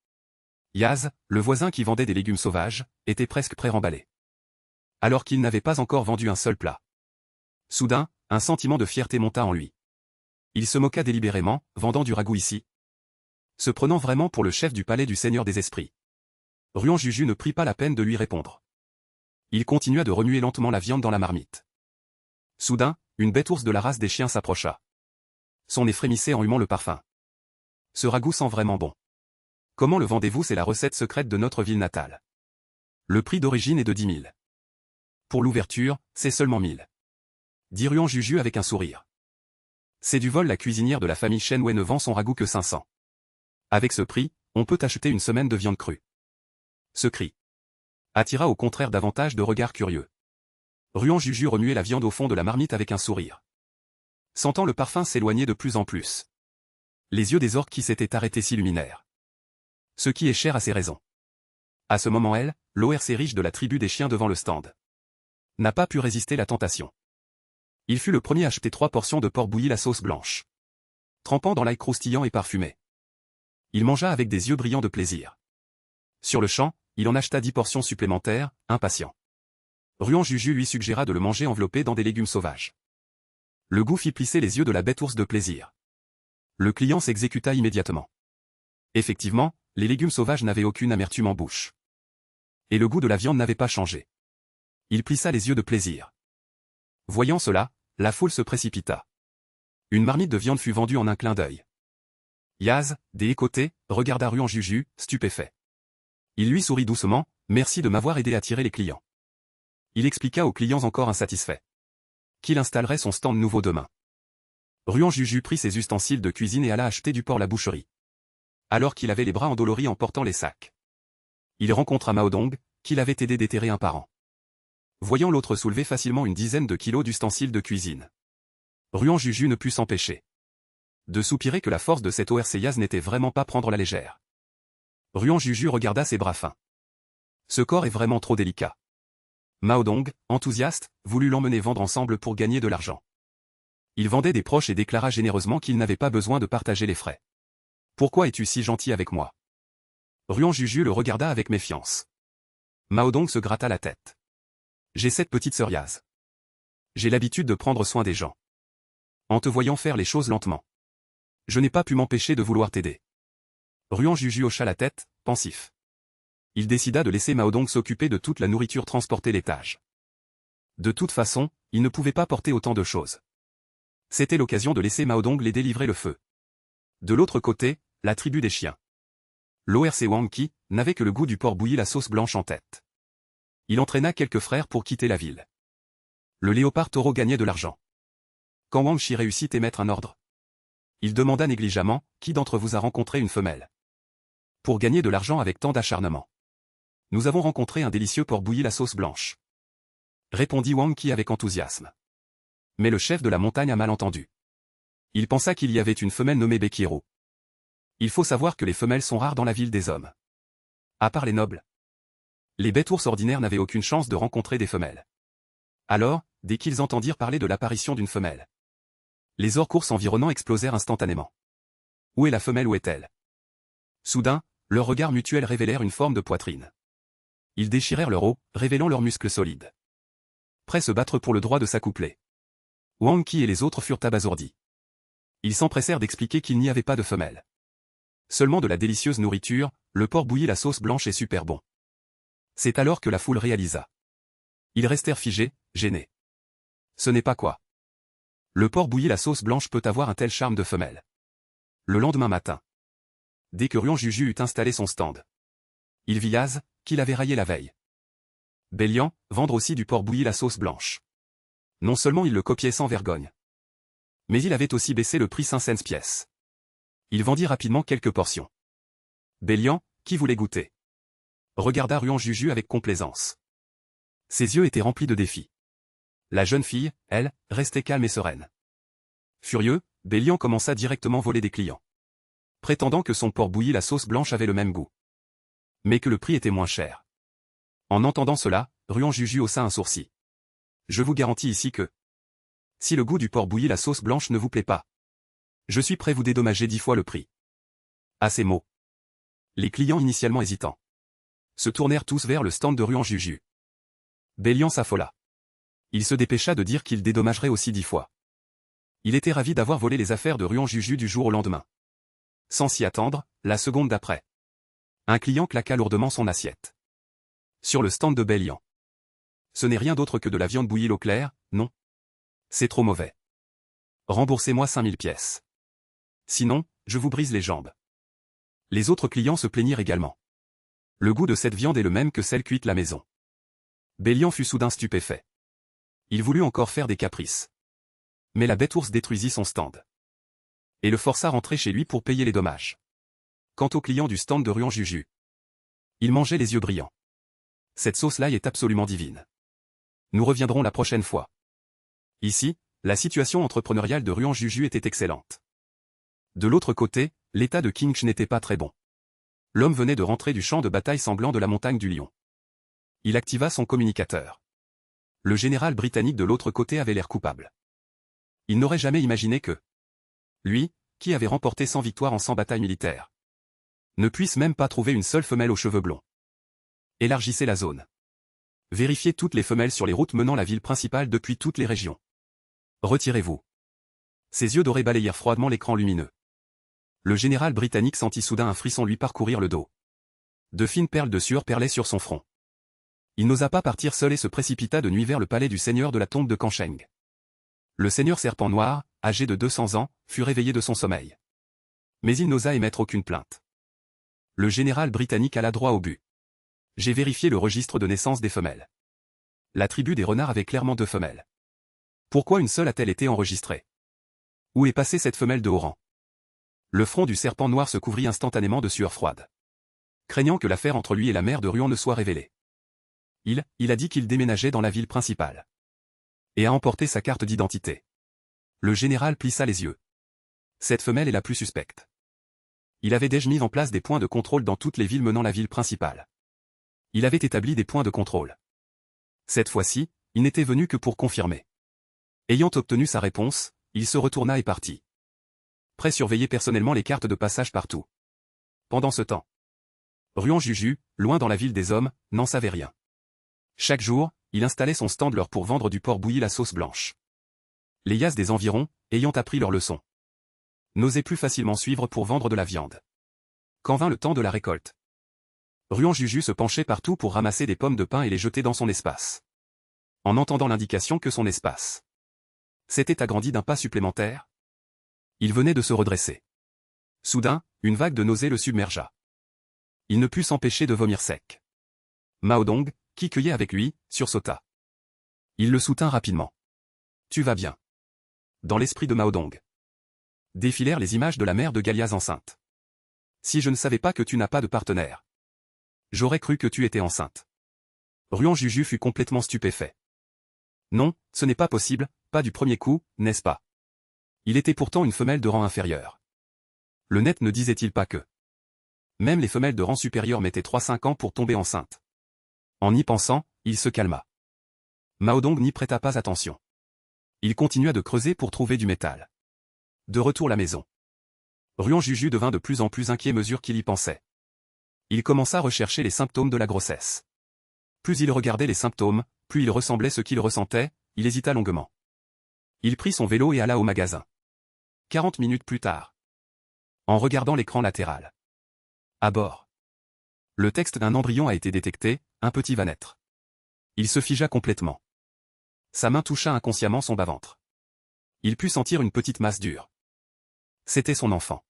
Yaz, le voisin qui vendait des légumes sauvages, était presque prêt remballé. Alors qu'il n'avait pas encore vendu un seul plat. Soudain, un sentiment de fierté monta en lui. Il se moqua délibérément, vendant du ragoût ici, se prenant vraiment pour le chef du palais du Seigneur des Esprits. Ruan Juju ne prit pas la peine de lui répondre. Il continua de remuer lentement la viande dans la marmite. Soudain, une bête ours de la race des chiens s'approcha. Son nez frémissait en humant le parfum. Ce ragoût sent vraiment bon. Comment le vendez-vous? C'est la recette secrète de notre ville natale. Le prix d'origine est de 10 000. Pour l'ouverture, c'est seulement 1000. Dit Ruan Juju avec un sourire. C'est du vol. La cuisinière de la famille Shen Wei ne vend son ragoût que 500. Avec ce prix, on peut acheter une semaine de viande crue. Ce cri attira au contraire davantage de regards curieux. Ruan Juju remuait la viande au fond de la marmite avec un sourire. Sentant le parfum s'éloigner de plus en plus, les yeux des orques qui s'étaient arrêtés s'illuminèrent. Ce qui est cher à ses raisons. À ce moment l'ORC riche de la tribu des chiens devant le stand n'a pas pu résister la tentation. Il fut le premier à acheter 3 portions de porc bouilli à sauce blanche, trempant dans l'ail croustillant et parfumé. Il mangea avec des yeux brillants de plaisir. Sur le champ, il en acheta 10 portions supplémentaires, impatient. Ruan Juju lui suggéra de le manger enveloppé dans des légumes sauvages. Le goût fit plisser les yeux de la bête ours de plaisir. Le client s'exécuta immédiatement. Effectivement, les légumes sauvages n'avaient aucune amertume en bouche. Et le goût de la viande n'avait pas changé. Il plissa les yeux de plaisir. Voyant cela, la foule se précipita. Une marmite de viande fut vendue en un clin d'œil. Yaz, des côtés, regarda Ruan Juju, stupéfait. Il lui sourit doucement, merci de m'avoir aidé à attirer les clients. Il expliqua aux clients encore insatisfaits qu'il installerait son stand nouveau demain. Ruan Juju prit ses ustensiles de cuisine et alla acheter du porc à la boucherie. Alors qu'il avait les bras endoloris en portant les sacs, il rencontra Maodong, qui l'avait aidé déterrer un parent. Voyant l'autre soulever facilement une dizaine de kilos d'ustensiles de cuisine, Ruan Juju ne put s'empêcher de soupirer que la force de cet ORC Yaz n'était vraiment pas prendre la légère. Ruan Juju regarda ses bras fins. Ce corps est vraiment trop délicat. Maodong, enthousiaste, voulut l'emmener vendre ensemble pour gagner de l'argent. Il vendait des proches et déclara généreusement qu'il n'avait pas besoin de partager les frais. Pourquoi es-tu si gentil avec moi? Ruan Juju le regarda avec méfiance. Maodong se gratta la tête. J'ai cette petite sœur Yaz. J'ai l'habitude de prendre soin des gens. En te voyant faire les choses lentement, je n'ai pas pu m'empêcher de vouloir t'aider. Ruan Juju hocha la tête, pensif. Il décida de laisser Maodong s'occuper de toute la nourriture transportée l'étage. De toute façon, il ne pouvait pas porter autant de choses. C'était l'occasion de laisser Maodong les délivrer le feu. De l'autre côté, la tribu des chiens. L'ORC Wang Qi n'avait que le goût du porc bouilli la sauce blanche en tête. Il entraîna quelques frères pour quitter la ville. Le léopard taureau gagnait de l'argent. Quand Wang Qi réussit à émettre un ordre, il demanda négligemment, qui d'entre vous a rencontré une femelle? Pour gagner de l'argent avec tant d'acharnement. Nous avons rencontré un délicieux porc bouilli la sauce blanche. Répondit Wang Qi avec enthousiasme. Mais le chef de la montagne a mal entendu. Il pensa qu'il y avait une femelle nommée Bekiro. Il faut savoir que les femelles sont rares dans la ville des hommes. À part les nobles. Les bêtes ours ordinaires n'avaient aucune chance de rencontrer des femelles. Alors, dès qu'ils entendirent parler de l'apparition d'une femelle, les orques ours environnants explosèrent instantanément. Où est la femelle, où est-elle? Soudain, leurs regards mutuels révélèrent une forme de poitrine. Ils déchirèrent leur eau, révélant leurs muscles solides. Prêts se battre pour le droit de s'accoupler. Wang Qi et les autres furent abasourdis. Ils s'empressèrent d'expliquer qu'il n'y avait pas de femelle. Seulement de la délicieuse nourriture, le porc bouilli la sauce blanche est super bon. C'est alors que la foule réalisa. Ils restèrent figés, gênés. Ce n'est pas quoi. Le porc bouilli la sauce blanche peut avoir un tel charme de femelle. Le lendemain matin, dès que Ruan Juju eut installé son stand, il vit Yaz, qu'il avait raillé la veille. Bélian, vendre aussi du porc bouilli la sauce blanche. Non seulement il le copiait sans vergogne, mais il avait aussi baissé le prix 5 cents pièce. Il vendit rapidement quelques portions. Bélian, qui voulait goûter, regarda Ruan Juju avec complaisance. Ses yeux étaient remplis de défis. La jeune fille, elle, restait calme et sereine. Furieux, Bélian commença directement à voler des clients, prétendant que son porc bouilli la sauce blanche avait le même goût, mais que le prix était moins cher. En entendant cela, Ruan Juju haussa un sourcil. Je vous garantis ici que, si le goût du porc bouilli la sauce blanche ne vous plaît pas, je suis prêt à vous dédommager 10 fois le prix. À ces mots, les clients initialement hésitants se tournèrent tous vers le stand de Ruan Juju. Bélian s'affola. Il se dépêcha de dire qu'il dédommagerait aussi 10 fois. Il était ravi d'avoir volé les affaires de Ruan Juju du jour au lendemain. Sans s'y attendre, la seconde d'après, un client claqua lourdement son assiette. Sur le stand de Bélian. Ce n'est rien d'autre que de la viande bouillie l'eau claire, non? C'est trop mauvais. Remboursez-moi 5000 pièces. Sinon, je vous brise les jambes. Les autres clients se plaignirent également. Le goût de cette viande est le même que celle cuite à la maison. Bélian fut soudain stupéfait. Il voulut encore faire des caprices. Mais la bête ours détruisit son stand. Et le força rentrer chez lui pour payer les dommages. Quant aux clients du stand de Ruan Juju, ils mangeaient les yeux brillants. Cette sauce-là est absolument divine. Nous reviendrons la prochaine fois. Ici, la situation entrepreneuriale de Ruan Juju était excellente. De l'autre côté, l'état de Qingche n'était pas très bon. L'homme venait de rentrer du champ de bataille sanglant de la montagne du Lion. Il activa son communicateur. Le général britannique de l'autre côté avait l'air coupable. Il n'aurait jamais imaginé que lui, qui avait remporté 100 victoires en 100 batailles militaires, ne puisse même pas trouver une seule femelle aux cheveux blonds. Élargissez la zone. Vérifiez toutes les femelles sur les routes menant la ville principale depuis toutes les régions. Retirez-vous. Ses yeux dorés balayèrent froidement l'écran lumineux. Le général britannique sentit soudain un frisson lui parcourir le dos. De fines perles de sueur perlaient sur son front. Il n'osa pas partir seul et se précipita de nuit vers le palais du seigneur de la tombe de Kansheng. Le seigneur serpent noir, âgé de 200 ans, fut réveillé de son sommeil. Mais il n'osa émettre aucune plainte. Le général britannique alla droit au but. J'ai vérifié le registre de naissance des femelles. La tribu des renards avait clairement 2 femelles. Pourquoi une seule a-t-elle été enregistrée? Où est passée cette femelle de haut rang? Le front du serpent noir se couvrit instantanément de sueur froide. Craignant que l'affaire entre lui et la mère de Ruan ne soit révélée. Il a dit qu'il déménageait dans la ville principale. Et a emporté sa carte d'identité. Le général plissa les yeux. Cette femelle est la plus suspecte. Il avait déjà mis en place des points de contrôle dans toutes les villes menant la ville principale. Il avait établi des points de contrôle. Cette fois-ci, il n'était venu que pour confirmer. Ayant obtenu sa réponse, il se retourna et partit. Prêt surveiller personnellement les cartes de passage partout. Pendant ce temps, Ruan Juju, loin dans la ville des hommes, n'en savait rien. Chaque jour, il installait son stand leur pour vendre du porc bouilli la sauce blanche. Les Yas des environs, ayant appris leur leçon, n'osaient plus facilement suivre pour vendre de la viande. Quand vint le temps de la récolte, Ruan Juju se penchait partout pour ramasser des pommes de pin et les jeter dans son espace. En entendant l'indication que son espace s'était agrandi d'un pas supplémentaire, il venait de se redresser. Soudain, une vague de nausée le submergea. Il ne put s'empêcher de vomir sec. Mao Dong, qui cueillait avec lui, sursauta. Il le soutint rapidement. Tu vas bien. Dans l'esprit de Mao Dong défilèrent les images de la mère de Galias enceinte. Si je ne savais pas que tu n'as pas de partenaire, j'aurais cru que tu étais enceinte. Ruan Juju fut complètement stupéfait. Non, ce n'est pas possible, pas du premier coup, n'est-ce pas? Il était pourtant une femelle de rang inférieur. Le net ne disait-il pas que même les femelles de rang supérieur mettaient 3-5 ans pour tomber enceinte? En y pensant, il se calma. Mao Dong n'y prêta pas attention. Il continua de creuser pour trouver du métal. De retour à la maison, Ruan Juju devint de plus en plus inquiet à mesure qu'il y pensait. Il commença à rechercher les symptômes de la grossesse. Plus il regardait les symptômes, plus il ressemblait ce qu'il ressentait, il hésita longuement. Il prit son vélo et alla au magasin. 40 minutes plus tard, en regardant l'écran latéral, à bord, le texte d'un embryon a été détecté, un petit va naître. Il se figea complètement. Sa main toucha inconsciemment son bas-ventre. Il put sentir une petite masse dure. C'était son enfant.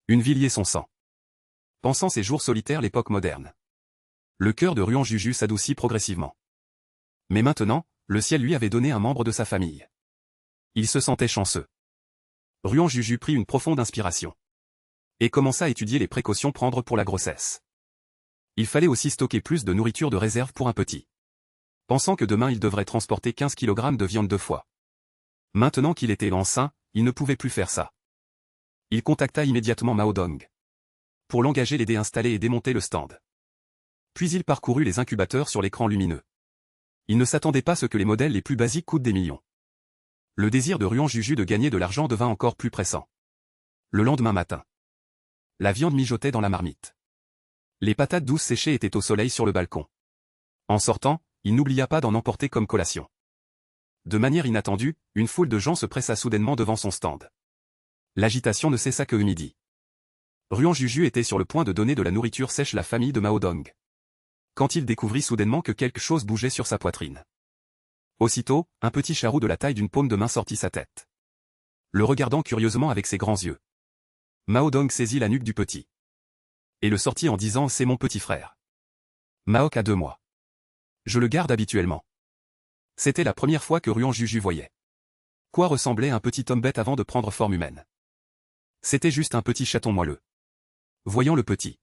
Une vie liée son sang. Pensant ses jours solitaires l'époque moderne. Le cœur de Ruan Juju s'adoucit progressivement. Mais maintenant, le ciel lui avait donné un membre de sa famille. Il se sentait chanceux. Ruan Juju prit une profonde inspiration. Et commença à étudier les précautions à prendre pour la grossesse. Il fallait aussi stocker plus de nourriture de réserve pour un petit. Pensant que demain il devrait transporter 15 kg de viande 2 fois. Maintenant qu'il était enceint, il ne pouvait plus faire ça. Il contacta immédiatement Mao Dong pour l'engager l'aider à installer et démonter le stand. Puis il parcourut les incubateurs sur l'écran lumineux. Il ne s'attendait pas à ce que les modèles les plus basiques coûtent des millions. Le désir de Ruan Juju de gagner de l'argent devint encore plus pressant. Le lendemain matin, la viande mijotait dans la marmite. Les patates douces séchées étaient au soleil sur le balcon. En sortant, il n'oublia pas d'en emporter comme collation. De manière inattendue, une foule de gens se pressa soudainement devant son stand. L'agitation ne cessa que midi. Ruan Juju était sur le point de donner de la nourriture sèche à la famille de Mao Dong. Quand il découvrit soudainement que quelque chose bougeait sur sa poitrine. Aussitôt, un petit charou de la taille d'une paume de main sortit sa tête. Le regardant curieusement avec ses grands yeux. Mao Dong saisit la nuque du petit. Et le sortit en disant « C'est mon petit frère. Maok a 2 mois. Je le garde habituellement. » C'était la première fois que Ruan Juju voyait. Quoi ressemblait un petit homme bête avant de prendre forme humaine. C'était juste un petit chaton moelleux. Voyant le petit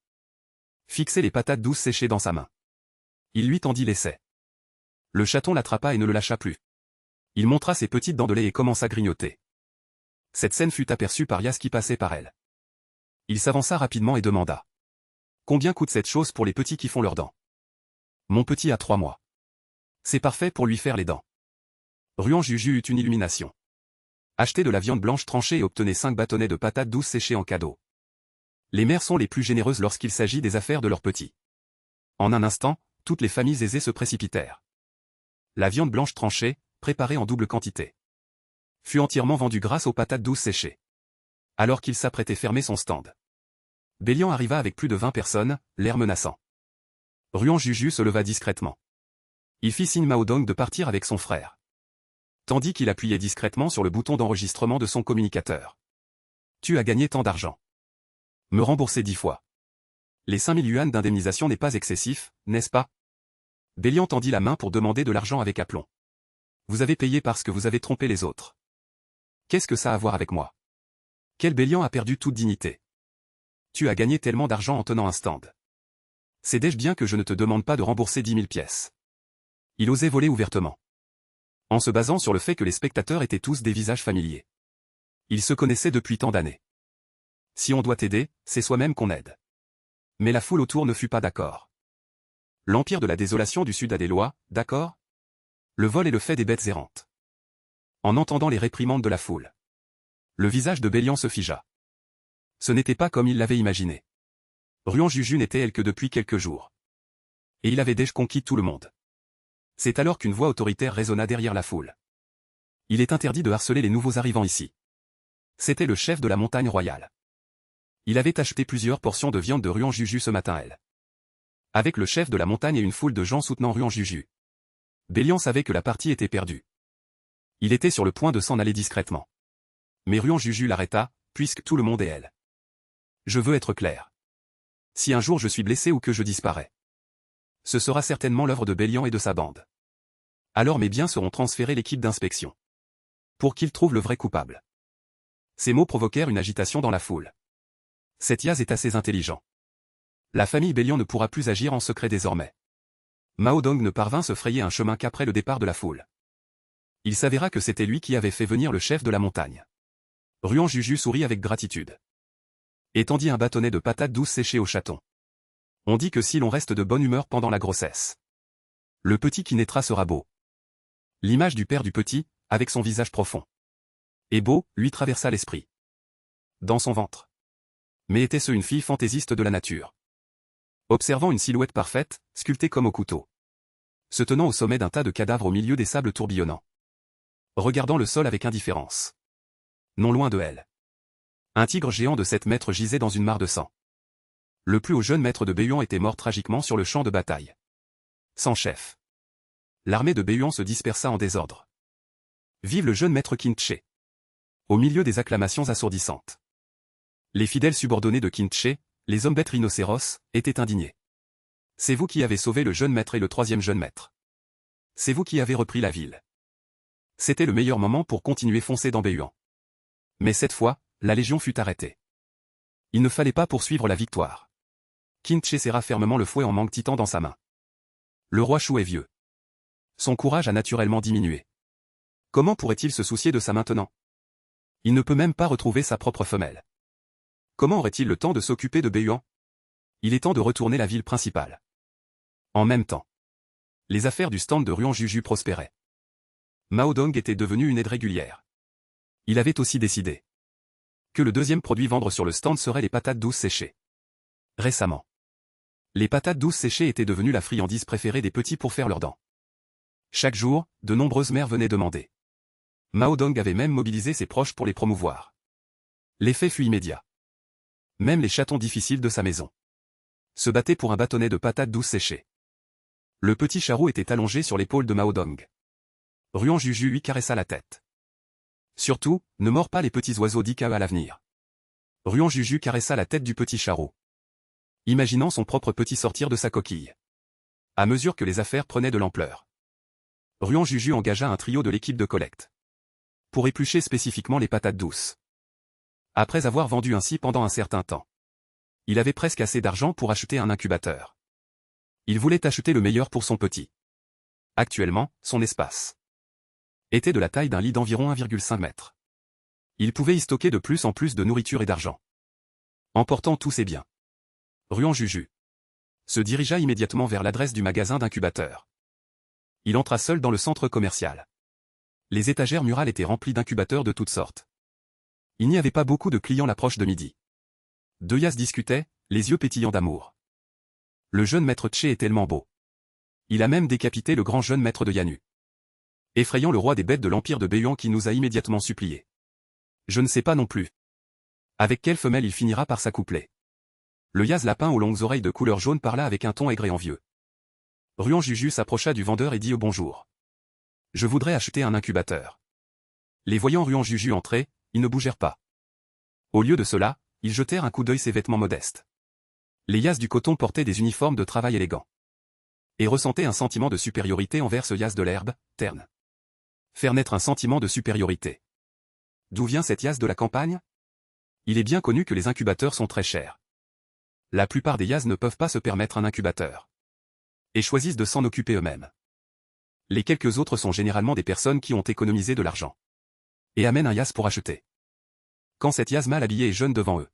fixer les patates douces séchées dans sa main, il lui tendit l'essai. Le chaton l'attrapa et ne le lâcha plus. Il montra ses petites dents de lait et commença à grignoter. Cette scène fut aperçue par Yas qui passait par elle. Il s'avança rapidement et demanda. Combien coûte cette chose pour les petits qui font leurs dents? Mon petit a 3 mois. C'est parfait pour lui faire les dents. Ruan Juju eut une illumination. Achetez de la viande blanche tranchée et obtenez 5 bâtonnets de patates douces séchées en cadeau. Les mères sont les plus généreuses lorsqu'il s'agit des affaires de leurs petits. En un instant, toutes les familles aisées se précipitèrent. La viande blanche tranchée, préparée en double quantité, fut entièrement vendue grâce aux patates douces séchées. Alors qu'il s'apprêtait fermer son stand, Bélian arriva avec plus de 20 personnes, l'air menaçant. Ruan Juju se leva discrètement. Il fit signe Mao Dong de partir avec son frère, tandis qu'il appuyait discrètement sur le bouton d'enregistrement de son communicateur. Tu as gagné tant d'argent. Me rembourser 10 fois. Les 5000 yuan d'indemnisation n'est pas excessif, n'est-ce pas? Bélian tendit la main pour demander de l'argent avec aplomb. Vous avez payé parce que vous avez trompé les autres. Qu'est-ce que ça a à voir avec moi? Quel Bélian a perdu toute dignité? Tu as gagné tellement d'argent en tenant un stand. Sais-je bien que je ne te demande pas de rembourser 10 000 pièces. Il osait voler ouvertement, en se basant sur le fait que les spectateurs étaient tous des visages familiers. Ils se connaissaient depuis tant d'années. Si on doit t'aider, c'est soi-même qu'on aide. Mais la foule autour ne fut pas d'accord. L'empire de la désolation du Sud a des lois, d'accord? Le vol est le fait des bêtes errantes. En entendant les réprimandes de la foule, le visage de Bélian se figea. Ce n'était pas comme il l'avait imaginé. Ruan Juju n'était elle que depuis quelques jours. Et il avait déjà conquis tout le monde. C'est alors qu'une voix autoritaire résonna derrière la foule. Il est interdit de harceler les nouveaux arrivants ici. C'était le chef de la montagne royale. Il avait acheté plusieurs portions de viande de Ruan Juju ce matin elle. Avec le chef de la montagne et une foule de gens soutenant Ruan Juju, Bélian savait que la partie était perdue. Il était sur le point de s'en aller discrètement. Mais Ruan Juju l'arrêta, puisque tout le monde est elle. Je veux être clair. Si un jour je suis blessé ou que je disparais, ce sera certainement l'œuvre de Bélian et de sa bande. Alors mes biens seront transférés à l'équipe d'inspection, pour qu'ils trouvent le vrai coupable. Ces mots provoquèrent une agitation dans la foule. Cet Yaz est assez intelligent. La famille Bélian ne pourra plus agir en secret désormais. Mao Dong ne parvint se frayer un chemin qu'après le départ de la foule. Il s'avéra que c'était lui qui avait fait venir le chef de la montagne. Ruan Juju sourit avec gratitude et tendit un bâtonnet de patates douces séchées au chaton. On dit que si l'on reste de bonne humeur pendant la grossesse, le petit qui naîtra sera beau. L'image du père du petit, avec son visage profond et beau, lui traversa l'esprit. Dans son ventre. Mais était-ce une fille fantaisiste de la nature? Observant une silhouette parfaite, sculptée comme au couteau, se tenant au sommet d'un tas de cadavres au milieu des sables tourbillonnants, regardant le sol avec indifférence. Non loin de elle, un tigre géant de 7 mètres gisait dans une mare de sang. Le plus haut jeune maître de Béhuan était mort tragiquement sur le champ de bataille. Sans chef. L'armée de Béhuan se dispersa en désordre. Vive le jeune maître Qin-Tché. Au milieu des acclamations assourdissantes. Les fidèles subordonnés de Qin-Tché, les hommes bêtes rhinocéros, étaient indignés. C'est vous qui avez sauvé le jeune maître et le 3e jeune maître. C'est vous qui avez repris la ville. C'était le meilleur moment pour continuer foncer dans Béhuan. Mais cette fois, la Légion fut arrêtée. Il ne fallait pas poursuivre la victoire. Qin-Tché serra fermement le fouet en mangue titan dans sa main. Le roi Shu est vieux. Son courage a naturellement diminué. Comment pourrait-il se soucier de ça maintenant? Il ne peut même pas retrouver sa propre femelle. Comment aurait-il le temps de s'occuper de Béhuan? Il est temps de retourner la ville principale. En même temps, les affaires du stand de Ruan Juju prospéraient. Mao Dong était devenu une aide régulière. Il avait aussi décidé que le deuxième produit vendre sur le stand serait les patates douces séchées. Récemment, les patates douces séchées étaient devenues la friandise préférée des petits pour faire leurs dents. Chaque jour, de nombreuses mères venaient demander. Mao Dong avait même mobilisé ses proches pour les promouvoir. L'effet fut immédiat. Même les chatons difficiles de sa maison se battaient pour un bâtonnet de patates douces séchées. Le petit charou était allongé sur l'épaule de Mao Dong. Ruan Juju lui caressa la tête. Surtout, ne mords pas les petits oiseaux d'Ika à l'avenir. Ruan Juju caressa la tête du petit charou, imaginant son propre petit sortir de sa coquille. À mesure que les affaires prenaient de l'ampleur, Ruan Juju engagea un trio de l'équipe de collecte pour éplucher spécifiquement les patates douces. Après avoir vendu ainsi pendant un certain temps, il avait presque assez d'argent pour acheter un incubateur. Il voulait acheter le meilleur pour son petit. Actuellement, son espace était de la taille d'un lit d'environ 1,5 mètre. Il pouvait y stocker de plus en plus de nourriture et d'argent, emportant tous ses biens. Ruan Juju se dirigea immédiatement vers l'adresse du magasin d'incubateurs. Il entra seul dans le centre commercial. Les étagères murales étaient remplies d'incubateurs de toutes sortes. Il n'y avait pas beaucoup de clients l'approche de midi. Deux Yas discutaient, les yeux pétillants d'amour. Le jeune maître Tché est tellement beau. Il a même décapité le grand jeune maître de Yanu, effrayant le roi des bêtes de l'empire de Béhuan qui nous a immédiatement supplié. Je ne sais pas non plus avec quelle femelle il finira par s'accoupler. Le Yaz lapin aux longues oreilles de couleur jaune parla avec un ton aigre et envieux. Ruan Juju s'approcha du vendeur et dit bonjour. Je voudrais acheter un incubateur. Les voyant Ruan Juju entrer, ils ne bougèrent pas. Au lieu de cela, ils jetèrent un coup d'œil ses vêtements modestes. Les Yaz du coton portaient des uniformes de travail élégants. Et ressentaient un sentiment de supériorité envers ce Yaz de l'herbe, terne. Faire naître un sentiment de supériorité. D'où vient cette Yaz de la campagne? Il est bien connu que les incubateurs sont très chers. La plupart des Yaz ne peuvent pas se permettre un incubateur. Et choisissent de s'en occuper eux-mêmes. Les quelques autres sont généralement des personnes qui ont économisé de l'argent. Et amènent un Yaz pour acheter. Quand cet Yaz mal habillé est jeune devant eux,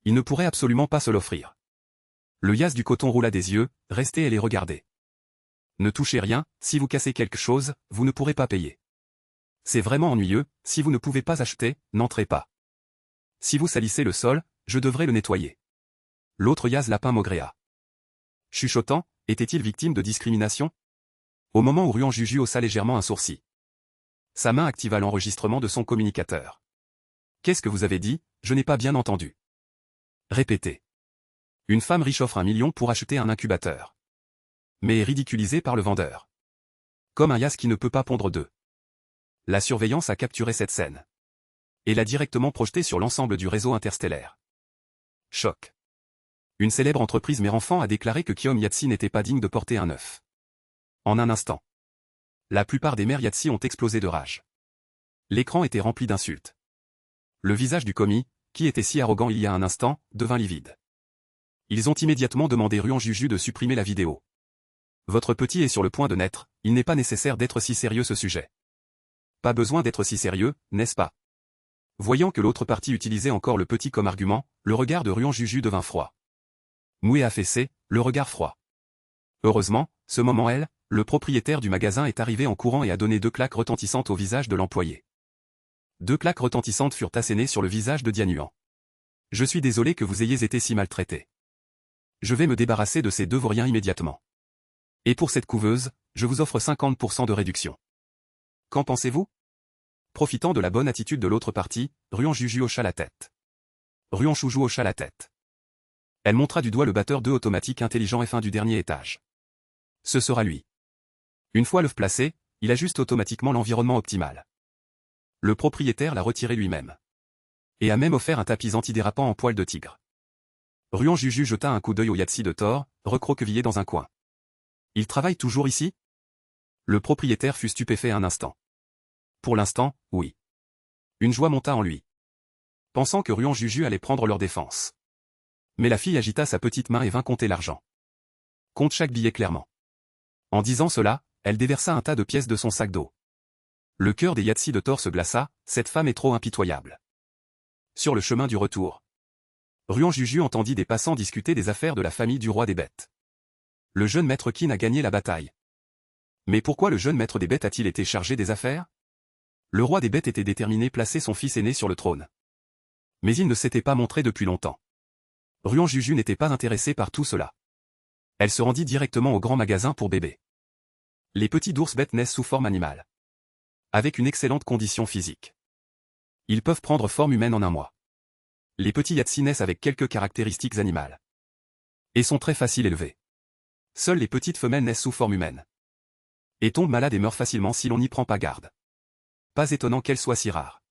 ils ne pourraient absolument pas se l'offrir. Le Yaz du coton roula des yeux, restez et les regardez. Ne touchez rien, si vous cassez quelque chose, vous ne pourrez pas payer. C'est vraiment ennuyeux, si vous ne pouvez pas acheter, n'entrez pas. Si vous salissez le sol, je devrais le nettoyer. L'autre Yaz lapin maugréa. Chuchotant, était-il victime de discrimination? Au moment où Ruan Juju haussa légèrement un sourcil. Sa main activa l'enregistrement de son communicateur. Qu'est-ce que vous avez dit? Je n'ai pas bien entendu. Répétez. Une femme riche offre 1 million pour acheter un incubateur. Mais est ridiculisée par le vendeur. Comme un Yaz qui ne peut pas pondre d'œufs. La surveillance a capturé cette scène. Et l'a directement projetée sur l'ensemble du réseau interstellaire. Choc. Une célèbre entreprise mère enfant a déclaré que Kiom Yatsi n'était pas digne de porter un œuf. En un instant. La plupart des mères Yatsi ont explosé de rage. L'écran était rempli d'insultes. Le visage du commis, qui était si arrogant il y a un instant, devint livide. Ils ont immédiatement demandé Ruan Juju de supprimer la vidéo. Votre petit est sur le point de naître, il n'est pas nécessaire d'être si sérieux ce sujet. Pas besoin d'être si sérieux, n'est-ce pas? Voyant que l'autre partie utilisait encore le petit comme argument, le regard de Ruan Juju devint froid. Moué affaissé, le regard froid. Heureusement, ce moment elle, le propriétaire du magasin est arrivé en courant et a donné 2 claques retentissantes au visage de l'employé. 2 claques retentissantes furent assénées sur le visage de Dianuan. Je suis désolé que vous ayez été si maltraité. Je vais me débarrasser de ces 2 vauriens immédiatement. Et pour cette couveuse, je vous offre 50% de réduction. Qu'en pensez-vous? Profitant de la bonne attitude de l'autre partie, Ruan Juju hocha la tête. Ruan Choujou hocha la tête. Elle montra du doigt le batteur d'œufs automatique intelligent F1 du dernier étage. Ce sera lui. Une fois l'œuf placé, il ajuste automatiquement l'environnement optimal. Le propriétaire l'a retiré lui-même. Et a même offert un tapis antidérapant en poil de tigre. Ruan Juju jeta un coup d'œil au Yatsi de Thor, recroquevillé dans un coin. Il travaille toujours ici? Le propriétaire fut stupéfait un instant. Pour l'instant, oui. Une joie monta en lui. Pensant que Ruan Juju allait prendre leur défense. Mais la fille agita sa petite main et vint compter l'argent. Compte chaque billet clairement. En disant cela, elle déversa un tas de pièces de son sac d'eau. Le cœur des Yatsi de Thor se glaça, cette femme est trop impitoyable. Sur le chemin du retour, Ruan Juju entendit des passants discuter des affaires de la famille du roi des bêtes. Le jeune maître Qin a gagné la bataille. Mais pourquoi le jeune maître des bêtes a-t-il été chargé des affaires? Le roi des bêtes était déterminé placer son fils aîné sur le trône. Mais il ne s'était pas montré depuis longtemps. Ruan Juju n'était pas intéressée par tout cela. Elle se rendit directement au grand magasin pour bébés. Les petits ours bêtes naissent sous forme animale. Avec une excellente condition physique. Ils peuvent prendre forme humaine en un mois. Les petits Yatsi naissent avec quelques caractéristiques animales. Et sont très faciles élevés. Seules les petites femelles naissent sous forme humaine. Et tombent malades et meurent facilement si l'on n'y prend pas garde. Pas étonnant qu'elle soit si rare.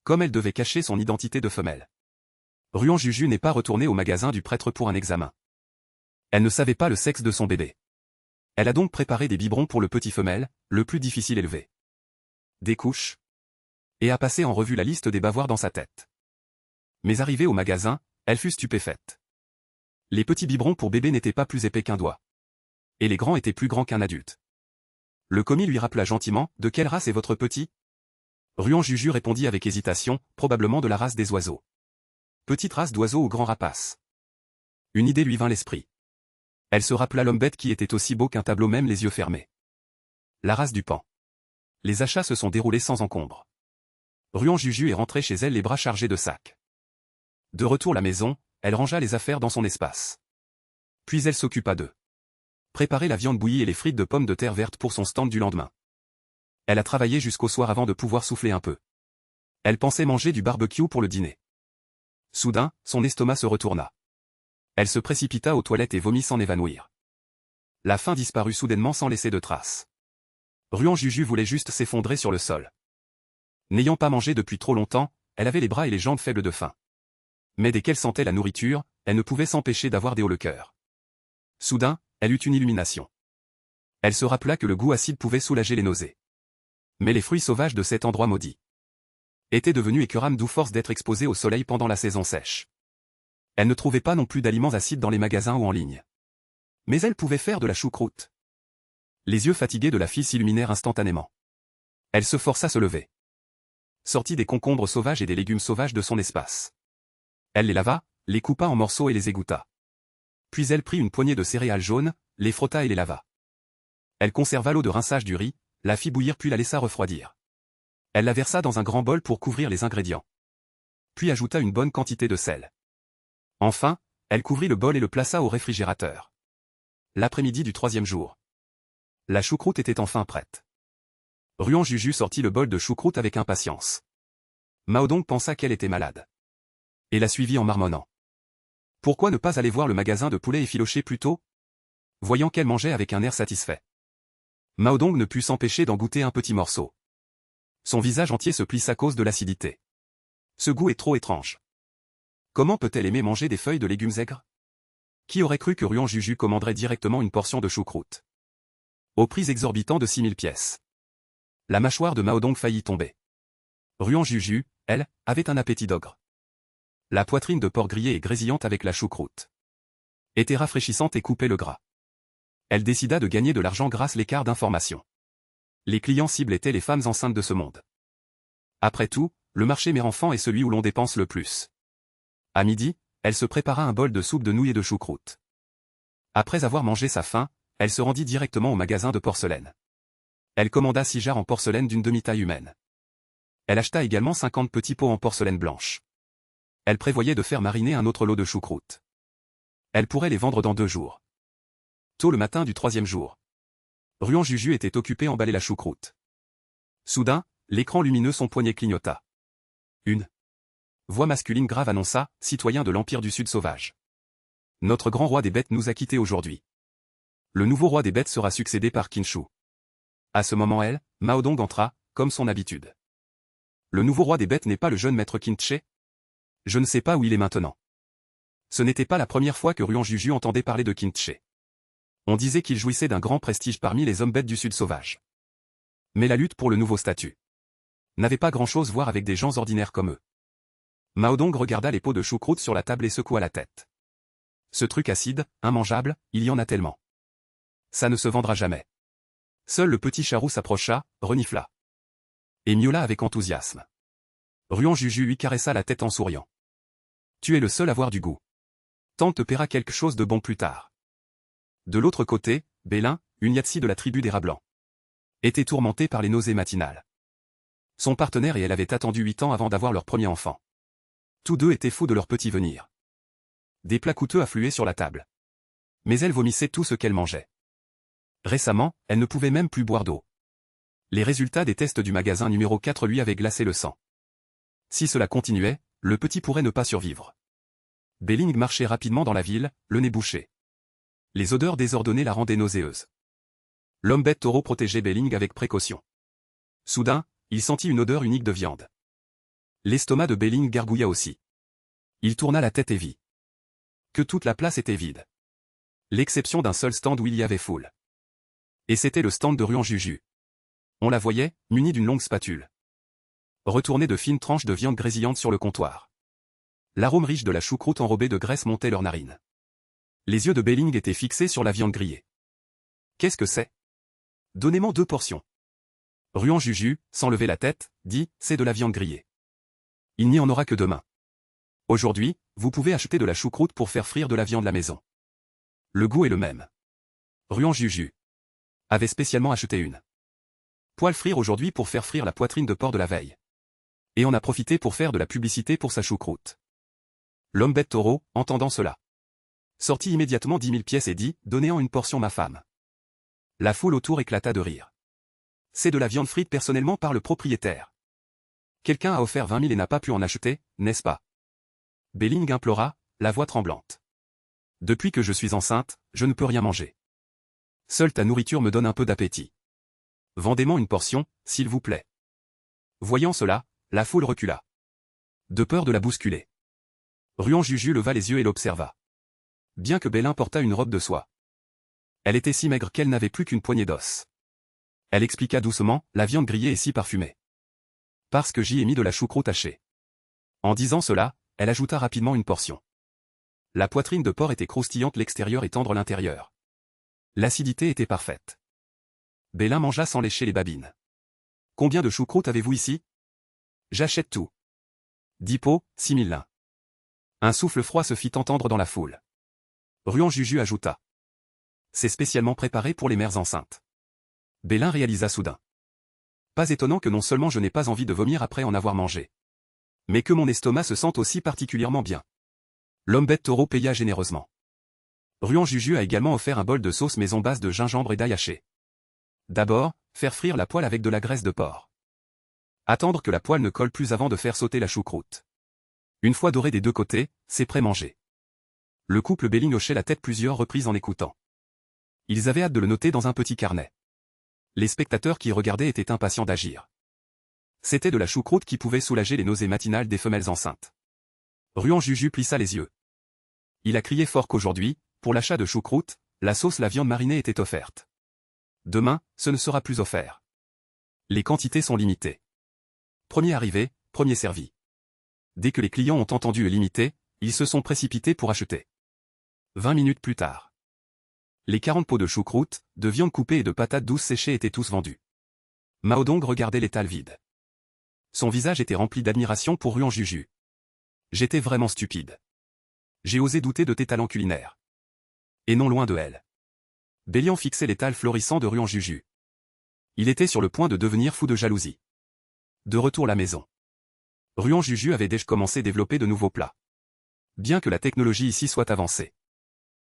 Comme elle devait cacher son identité de femelle. Ruan Juju n'est pas retournée au magasin du prêtre pour un examen. Elle ne savait pas le sexe de son bébé. Elle a donc préparé des biberons pour le petit femelle, le plus difficile élevé. Des couches. Et a passé en revue la liste des bavoirs dans sa tête. Mais arrivée au magasin, elle fut stupéfaite. Les petits biberons pour bébé n'étaient pas plus épais qu'un doigt. Et les grands étaient plus grands qu'un adulte. Le commis lui rappela gentiment, de quelle race est votre petit? Ruan Juju répondit avec hésitation, probablement de la race des oiseaux. Petite race d'oiseaux ou grand rapace. Une idée lui vint à l'esprit. Elle se rappela l'homme bête qui était aussi beau qu'un tableau même les yeux fermés. La race du pan. Les achats se sont déroulés sans encombre. Ruan Juju est rentrée chez elle les bras chargés de sacs. De retour à la maison, elle rangea les affaires dans son espace. Puis elle s'occupa d'eux. préparer la viande bouillie et les frites de pommes de terre vertes pour son stand du lendemain. Elle a travaillé jusqu'au soir avant de pouvoir souffler un peu. Elle pensait manger du barbecue pour le dîner. Soudain, son estomac se retourna. Elle se précipita aux toilettes et vomit sans évanouir. La faim disparut soudainement sans laisser de traces. Ruan Juju voulait juste s'effondrer sur le sol. N'ayant pas mangé depuis trop longtemps, elle avait les bras et les jambes faibles de faim. Mais dès qu'elle sentait la nourriture, elle ne pouvait s'empêcher d'avoir des hauts le cœur. Soudain, elle eut une illumination. Elle se rappela que le goût acide pouvait soulager les nausées. Mais les fruits sauvages de cet endroit maudit étaient devenus écœurants d'où force d'être exposés au soleil pendant la saison sèche. Elle ne trouvait pas non plus d'aliments acides dans les magasins ou en ligne. Mais elle pouvait faire de la choucroute. Les yeux fatigués de la fille s'illuminèrent instantanément. Elle se força à se lever. Sortit des concombres sauvages et des légumes sauvages de son espace. Elle les lava, les coupa en morceaux et les égoutta. Puis elle prit une poignée de céréales jaunes, les frotta et les lava. Elle conserva l'eau de rinçage du riz, la fit bouillir puis la laissa refroidir. Elle la versa dans un grand bol pour couvrir les ingrédients. Puis ajouta une bonne quantité de sel. Enfin, elle couvrit le bol et le plaça au réfrigérateur. L'après-midi du 3e jour. La choucroute était enfin prête. Ruan Juju sortit le bol de choucroute avec impatience. Maodong pensa qu'elle était malade. Et la suivit en marmonnant. Pourquoi ne pas aller voir le magasin de poulet effiloché plus tôt? Voyant qu'elle mangeait avec un air satisfait. Maodong ne put s'empêcher d'en goûter un petit morceau. Son visage entier se plisse à cause de l'acidité. Ce goût est trop étrange. Comment peut-elle aimer manger des feuilles de légumes aigres? Qui aurait cru que Ruan Juju commanderait directement une portion de choucroute? Au prix exorbitant de 6000 pièces. La mâchoire de Maodong faillit tomber. Ruan Juju, elle, avait un appétit d'ogre. La poitrine de porc grillée et grésillante avec la choucroute était rafraîchissante et coupait le gras. Elle décida de gagner de l'argent grâce à l'écart d'information. Les clients cibles étaient les femmes enceintes de ce monde. Après tout, le marché Mérenfant est celui où l'on dépense le plus. À midi, elle se prépara un bol de soupe de nouilles et de choucroute. Après avoir mangé sa faim, elle se rendit directement au magasin de porcelaine. Elle commanda 6 jarres en porcelaine d'une demi-taille humaine. Elle acheta également 50 petits pots en porcelaine blanche. Elle prévoyait de faire mariner un autre lot de choucroute. Elle pourrait les vendre dans 2 jours. Tôt le matin du 3e jour. Ruan Juju était occupée à emballer la choucroute. Soudain, l'écran lumineux son poignet clignota. Une voix masculine grave annonça, citoyen de l'Empire du Sud sauvage. Notre grand roi des bêtes nous a quittés aujourd'hui. Le nouveau roi des bêtes sera succédé par Kinshu. À ce moment Maodong entra, comme son habitude. Le nouveau roi des bêtes n'est pas le jeune maître Kinche? Je ne sais pas où il est maintenant. Ce n'était pas la première fois que Ruan Juju entendait parler de Kinche. On disait qu'il jouissait d'un grand prestige parmi les hommes bêtes du Sud sauvage. Mais la lutte pour le nouveau statut n'avait pas grand-chose à voir avec des gens ordinaires comme eux. Maodong regarda les pots de choucroute sur la table et secoua la tête. Ce truc acide, immangeable, il y en a tellement. Ça ne se vendra jamais. Seul le petit charou s'approcha, renifla. Et miaula avec enthousiasme. Ruan Juju lui caressa la tête en souriant. Tu es le seul à avoir du goût. Tante te paiera quelque chose de bon plus tard. De l'autre côté, Bélin, une Yatsi de la tribu des rats blancs, était tourmentée par les nausées matinales. Son partenaire et elle avaient attendu 8 ans avant d'avoir leur premier enfant. Tous deux étaient fous de leur petit venir. Des plats coûteux affluaient sur la table. Mais elle vomissait tout ce qu'elle mangeait. Récemment, elle ne pouvait même plus boire d'eau. Les résultats des tests du magasin numéro 4 lui avaient glacé le sang. Si cela continuait, le petit pourrait ne pas survivre. Belling marchait rapidement dans la ville, le nez bouché. Les odeurs désordonnées la rendaient nauséeuse. L'homme bête taureau protégeait Belling avec précaution. Soudain, il sentit une odeur unique de viande. L'estomac de Belling gargouilla aussi. Il tourna la tête et vit que toute la place était vide. L'exception d'un seul stand où il y avait foule. Et c'était le stand de Ruan Juju. On la voyait, munie d'une longue spatule. Retourner de fines tranches de viande grésillante sur le comptoir. L'arôme riche de la choucroute enrobée de graisse montait leurs narines. Les yeux de Belling étaient fixés sur la viande grillée. Qu'est-ce que c'est? Donnez-moi 2 portions. Ruan Juju, sans lever la tête, dit, c'est de la viande grillée. Il n'y en aura que demain. Aujourd'hui, vous pouvez acheter de la choucroute pour faire frire de la viande à la maison. Le goût est le même. Ruan Juju avait spécialement acheté une poêle frire aujourd'hui pour faire frire la poitrine de porc de la veille. Et en a profité pour faire de la publicité pour sa choucroute. L'homme bête taureau, entendant cela, sortit immédiatement 10 000 pièces et dit, donnez-en une portion ma femme. La foule autour éclata de rire. C'est de la viande frite personnellement par le propriétaire. Quelqu'un a offert 20 000 et n'a pas pu en acheter, n'est-ce pas? Belling implora, la voix tremblante. Depuis que je suis enceinte, je ne peux rien manger. Seule ta nourriture me donne un peu d'appétit. Vendez-moi une portion, s'il vous plaît. Voyant cela, la foule recula. De peur de la bousculer. Ruan Juju leva les yeux et l'observa. Bien que Belin portât une robe de soie. Elle était si maigre qu'elle n'avait plus qu'une poignée d'os. Elle expliqua doucement, la viande grillée est si parfumée. Parce que j'y ai mis de la choucroute hachée. En disant cela, elle ajouta rapidement une portion. La poitrine de porc était croustillante l'extérieur et tendre l'intérieur. L'acidité était parfaite. Belin mangea sans lécher les babines. Combien de choucroute avez-vous ici? J'achète tout. 10 pots, 6 000 lins. Un souffle froid se fit entendre dans la foule. Ruan Juju ajouta. C'est spécialement préparé pour les mères enceintes. Belin réalisa soudain. Pas étonnant que non seulement je n'ai pas envie de vomir après en avoir mangé, mais que mon estomac se sente aussi particulièrement bien. L'homme bête taureau paya généreusement. Ruan Juju a également offert un bol de sauce maison base de gingembre et d'ail haché. D'abord, faire frire la poêle avec de la graisse de porc. Attendre que la poêle ne colle plus avant de faire sauter la choucroute. Une fois dorée des deux côtés, c'est prêt-manger. Le couple Belling hochait la tête plusieurs reprises en écoutant. Ils avaient hâte de le noter dans un petit carnet. Les spectateurs qui regardaient étaient impatients d'agir. C'était de la choucroute qui pouvait soulager les nausées matinales des femelles enceintes. Ruan Juju plissa les yeux. Il a crié fort qu'aujourd'hui, pour l'achat de choucroute, la sauce la viande marinée était offerte. Demain, ce ne sera plus offert. Les quantités sont limitées. Premier arrivé, premier servi. Dès que les clients ont entendu le limité, ils se sont précipités pour acheter. 20 minutes plus tard. Les 40 pots de choucroute, de viande coupée et de patates douces séchées étaient tous vendus. Mao Dong regardait l'étal vide. Son visage était rempli d'admiration pour Ruan Juju. J'étais vraiment stupide. J'ai osé douter de tes talents culinaires. Et non loin de elle. Bélian fixait l'étal florissant de Ruan Juju. Il était sur le point de devenir fou de jalousie. De retour à la maison. Ruan Juju avait déjà commencé à développer de nouveaux plats. Bien que la technologie ici soit avancée.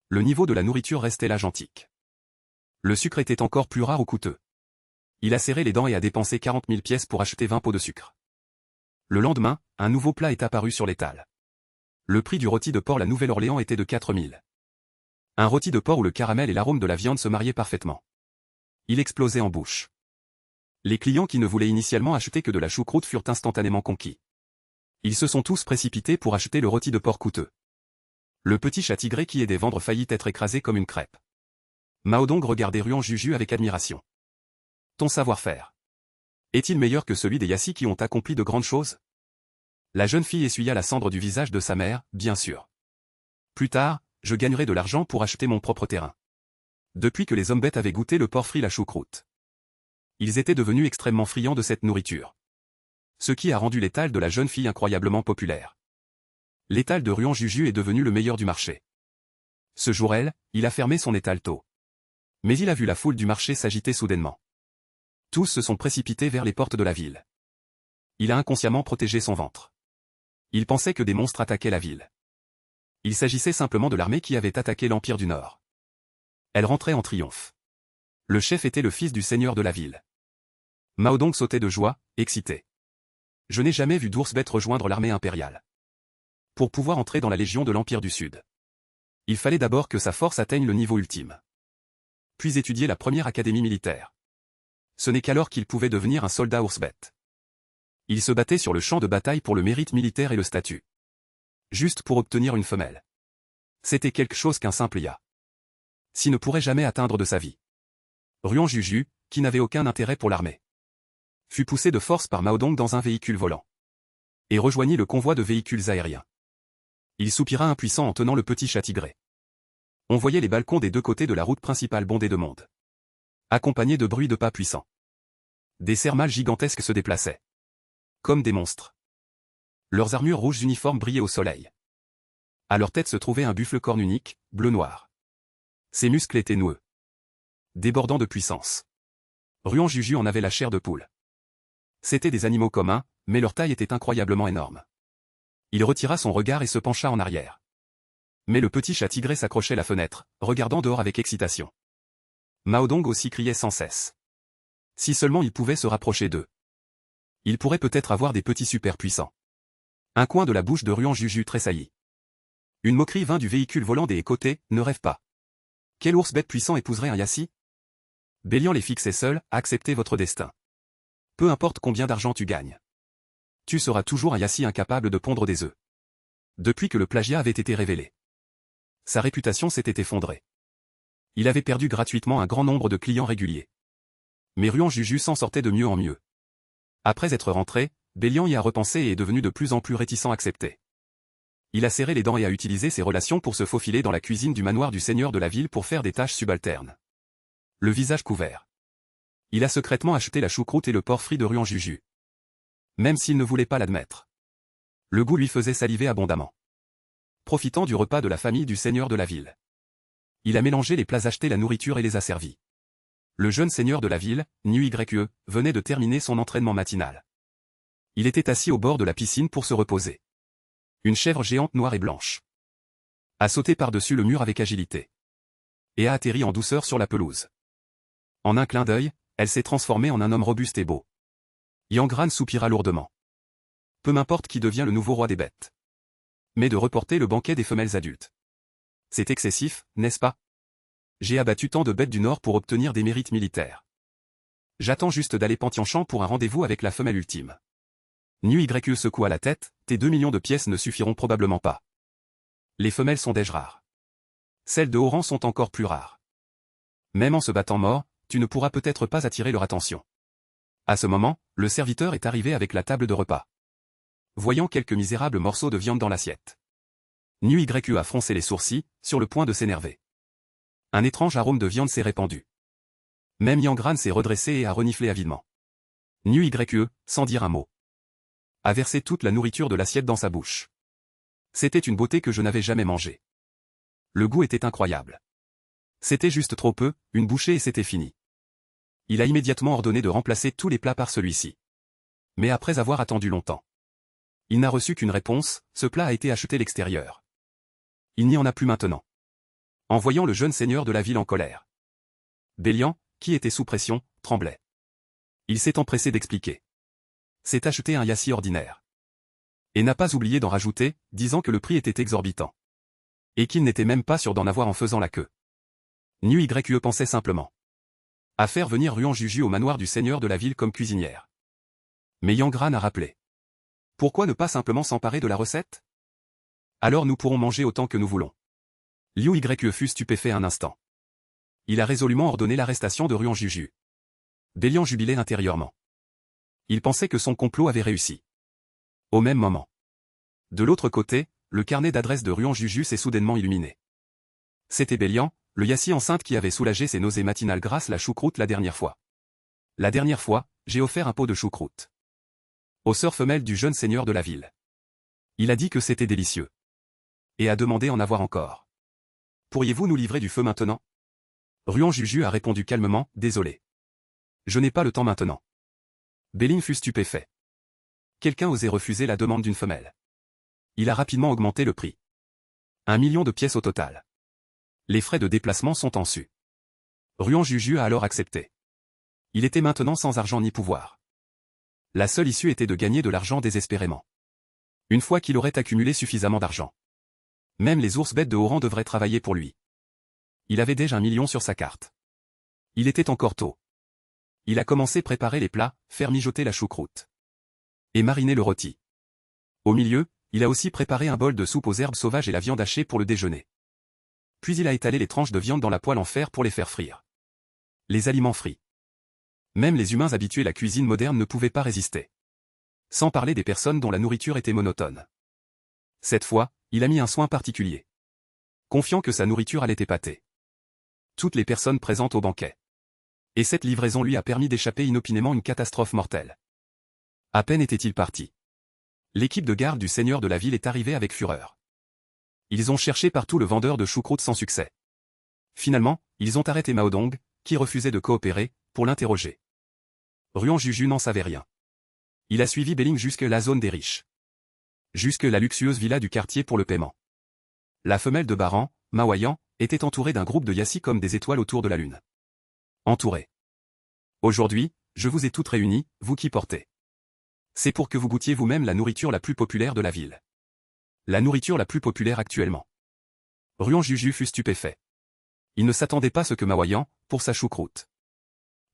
Le niveau de la nourriture restait l'argentique. Le sucre était encore plus rare ou coûteux. Il a serré les dents et a dépensé 40 000 pièces pour acheter 20 pots de sucre. Le lendemain, un nouveau plat est apparu sur l'étal. Le prix du rôti de porc la Nouvelle-Orléans était de 4 000. Un rôti de porc où le caramel et l'arôme de la viande se mariaient parfaitement. Il explosait en bouche. Les clients qui ne voulaient initialement acheter que de la choucroute furent instantanément conquis. Ils se sont tous précipités pour acheter le rôti de porc coûteux. Le petit chat tigré qui aidait vendre faillit être écrasé comme une crêpe. Mao Dong regardait Ruan Juju avec admiration. Ton savoir-faire est-il meilleur que celui des Yassi qui ont accompli de grandes choses? La jeune fille essuya la cendre du visage de sa mère, bien sûr. Plus tard, je gagnerai de l'argent pour acheter mon propre terrain. Depuis que les hommes bêtes avaient goûté le porc frit la choucroute. Ils étaient devenus extrêmement friands de cette nourriture. Ce qui a rendu l'étal de la jeune fille incroyablement populaire. L'étal de Ruan Juju est devenu le meilleur du marché. Ce jour-là, il a fermé son étal tôt. Mais il a vu la foule du marché s'agiter soudainement. Tous se sont précipités vers les portes de la ville. Il a inconsciemment protégé son ventre. Il pensait que des monstres attaquaient la ville. Il s'agissait simplement de l'armée qui avait attaqué l'Empire du Nord. Elle rentrait en triomphe. Le chef était le fils du seigneur de la ville. Mao Dong sautait de joie, excité. Je n'ai jamais vu d'ours bête rejoindre l'armée impériale. Pour pouvoir entrer dans la Légion de l'Empire du Sud. Il fallait d'abord que sa force atteigne le niveau ultime. Puis étudier la première académie militaire. Ce n'est qu'alors qu'il pouvait devenir un soldat ours bête. Il se battait sur le champ de bataille pour le mérite militaire et le statut. Juste pour obtenir une femelle. C'était quelque chose qu'un simple Ya Si ne pourrait jamais atteindre de sa vie. Ruan Juju, qui n'avait aucun intérêt pour l'armée, fut poussé de force par Mao Dong dans un véhicule volant. Et rejoignit le convoi de véhicules aériens. Il soupira impuissant en tenant le petit chat tigré. On voyait les balcons des deux côtés de la route principale bondés de monde. Accompagnés de bruits de pas puissants. Des cerfs-mâles gigantesques se déplaçaient. Comme des monstres. Leurs armures rouges uniformes brillaient au soleil. À leur tête se trouvait un buffle corne unique, bleu-noir. Ses muscles étaient noueux. Débordant de puissance. Ruan Juju en avait la chair de poule. C'étaient des animaux communs, mais leur taille était incroyablement énorme. Il retira son regard et se pencha en arrière. Mais le petit chat tigré s'accrochait à la fenêtre, regardant dehors avec excitation. Maodong aussi criait sans cesse. Si seulement il pouvait se rapprocher d'eux. Il pourrait peut-être avoir des petits super puissants. Un coin de la bouche de Ruan Juju tressaillit. Une moquerie vint du véhicule volant des côtés, ne rêve pas. Quel ours bête puissant épouserait un Yassi? Bélian les fixait seul, acceptez votre destin. Peu importe combien d'argent tu gagnes. Tu seras toujours un Yassi incapable de pondre des œufs. Depuis que le plagiat avait été révélé. Sa réputation s'était effondrée. Il avait perdu gratuitement un grand nombre de clients réguliers. Mais Ruan Juju s'en sortait de mieux en mieux. Après être rentré, Bélian y a repensé et est devenu de plus en plus réticent à accepter. Il a serré les dents et a utilisé ses relations pour se faufiler dans la cuisine du manoir du seigneur de la ville pour faire des tâches subalternes. Le visage couvert. Il a secrètement acheté la choucroute et le porc frit de Ruan Juju. Même s'il ne voulait pas l'admettre. Le goût lui faisait saliver abondamment. Profitant du repas de la famille du seigneur de la ville. Il a mélangé les plats, acheté la nourriture et les a servis. Le jeune seigneur de la ville, Niu Yue, venait de terminer son entraînement matinal. Il était assis au bord de la piscine pour se reposer. Une chèvre géante noire et blanche a sauté par-dessus le mur avec agilité et a atterri en douceur sur la pelouse. En un clin d'œil, elle s'est transformée en un homme robuste et beau. Yangran soupira lourdement. Peu m'importe qui devient le nouveau roi des bêtes. Mais de reporter le banquet des femelles adultes. C'est excessif, n'est-ce pas? J'ai abattu tant de bêtes du Nord pour obtenir des mérites militaires. J'attends juste d'aller Pantianchamp pour un rendez-vous avec la femelle ultime. Niu Yue secoua la tête, tes 2 millions de pièces ne suffiront probablement pas. Les femelles sont déjà rares. Celles de haut rang sont encore plus rares. Même en se battant mort, tu ne pourras peut-être pas attirer leur attention. À ce moment, le serviteur est arrivé avec la table de repas. Voyant quelques misérables morceaux de viande dans l'assiette. Niu Yue a froncé les sourcils, sur le point de s'énerver. Un étrange arôme de viande s'est répandu. Même Yangran s'est redressé et a reniflé avidement. Niu Yue, sans dire un mot, a versé toute la nourriture de l'assiette dans sa bouche. C'était une beauté que je n'avais jamais mangée. Le goût était incroyable. C'était juste trop peu, une bouchée et c'était fini. Il a immédiatement ordonné de remplacer tous les plats par celui-ci. Mais après avoir attendu longtemps, il n'a reçu qu'une réponse, ce plat a été acheté à l'extérieur. Il n'y en a plus maintenant. En voyant le jeune seigneur de la ville en colère. Bélian, qui était sous pression, tremblait. Il s'est empressé d'expliquer. C'est acheté un Yassi ordinaire. Et n'a pas oublié d'en rajouter, disant que le prix était exorbitant. Et qu'il n'était même pas sûr d'en avoir en faisant la queue. Niu Yue pensait simplement à faire venir Ruan Juju au manoir du seigneur de la ville comme cuisinière. Mais Yangran a rappelé. Pourquoi ne pas simplement s'emparer de la recette? Alors nous pourrons manger autant que nous voulons. Liu Yue fut stupéfait un instant. Il a résolument ordonné l'arrestation de Ruan Juju. Bélian jubilait intérieurement. Il pensait que son complot avait réussi. Au même moment. De l'autre côté, le carnet d'adresse de Ruan Juju s'est soudainement illuminé. C'était Bélian, le Yassi enceinte qui avait soulagé ses nausées matinales grâce à la choucroute la dernière fois. La dernière fois, j'ai offert un pot de choucroute aux sœurs femelles du jeune seigneur de la ville. Il a dit que c'était délicieux. Et a demandé en avoir encore. Pourriez-vous nous livrer du feu maintenant? Ruan Juju a répondu calmement, désolé. Je n'ai pas le temps maintenant. Béling fut stupéfait. Quelqu'un osait refuser la demande d'une femelle. Il a rapidement augmenté le prix. 1 million de pièces au total. Les frais de déplacement sont en su. Ruan Juju a alors accepté. Il était maintenant sans argent ni pouvoir. La seule issue était de gagner de l'argent désespérément. Une fois qu'il aurait accumulé suffisamment d'argent. Même les ours bêtes de haut rang devraient travailler pour lui. Il avait déjà 1 million sur sa carte. Il était encore tôt. Il a commencé à préparer les plats, faire mijoter la choucroute. Et mariner le rôti. Au milieu, il a aussi préparé un bol de soupe aux herbes sauvages et la viande hachée pour le déjeuner. Puis il a étalé les tranches de viande dans la poêle en fer pour les faire frire. Les aliments frits. Même les humains habitués à la cuisine moderne ne pouvaient pas résister. Sans parler des personnes dont la nourriture était monotone. Cette fois, il a mis un soin particulier. Confiant que sa nourriture allait épater toutes les personnes présentes au banquet. Et cette livraison lui a permis d'échapper inopinément une catastrophe mortelle. À peine était-il parti. L'équipe de garde du seigneur de la ville est arrivée avec fureur. Ils ont cherché partout le vendeur de choucroute sans succès. Finalement, ils ont arrêté Maodong, qui refusait de coopérer, pour l'interroger. Ruan Juju n'en savait rien. Il a suivi Béling jusque la zone des riches. Jusque la luxueuse villa du quartier pour le paiement. La femelle de Baran, Mawayan, était entourée d'un groupe de Yassi comme des étoiles autour de la lune. Entouré. Aujourd'hui, je vous ai toutes réunies, vous qui portez. C'est pour que vous goûtiez vous-même la nourriture la plus populaire de la ville. La nourriture la plus populaire actuellement. Ruan Juju fut stupéfait. Il ne s'attendait pas à ce que Mawayan, pour sa choucroute,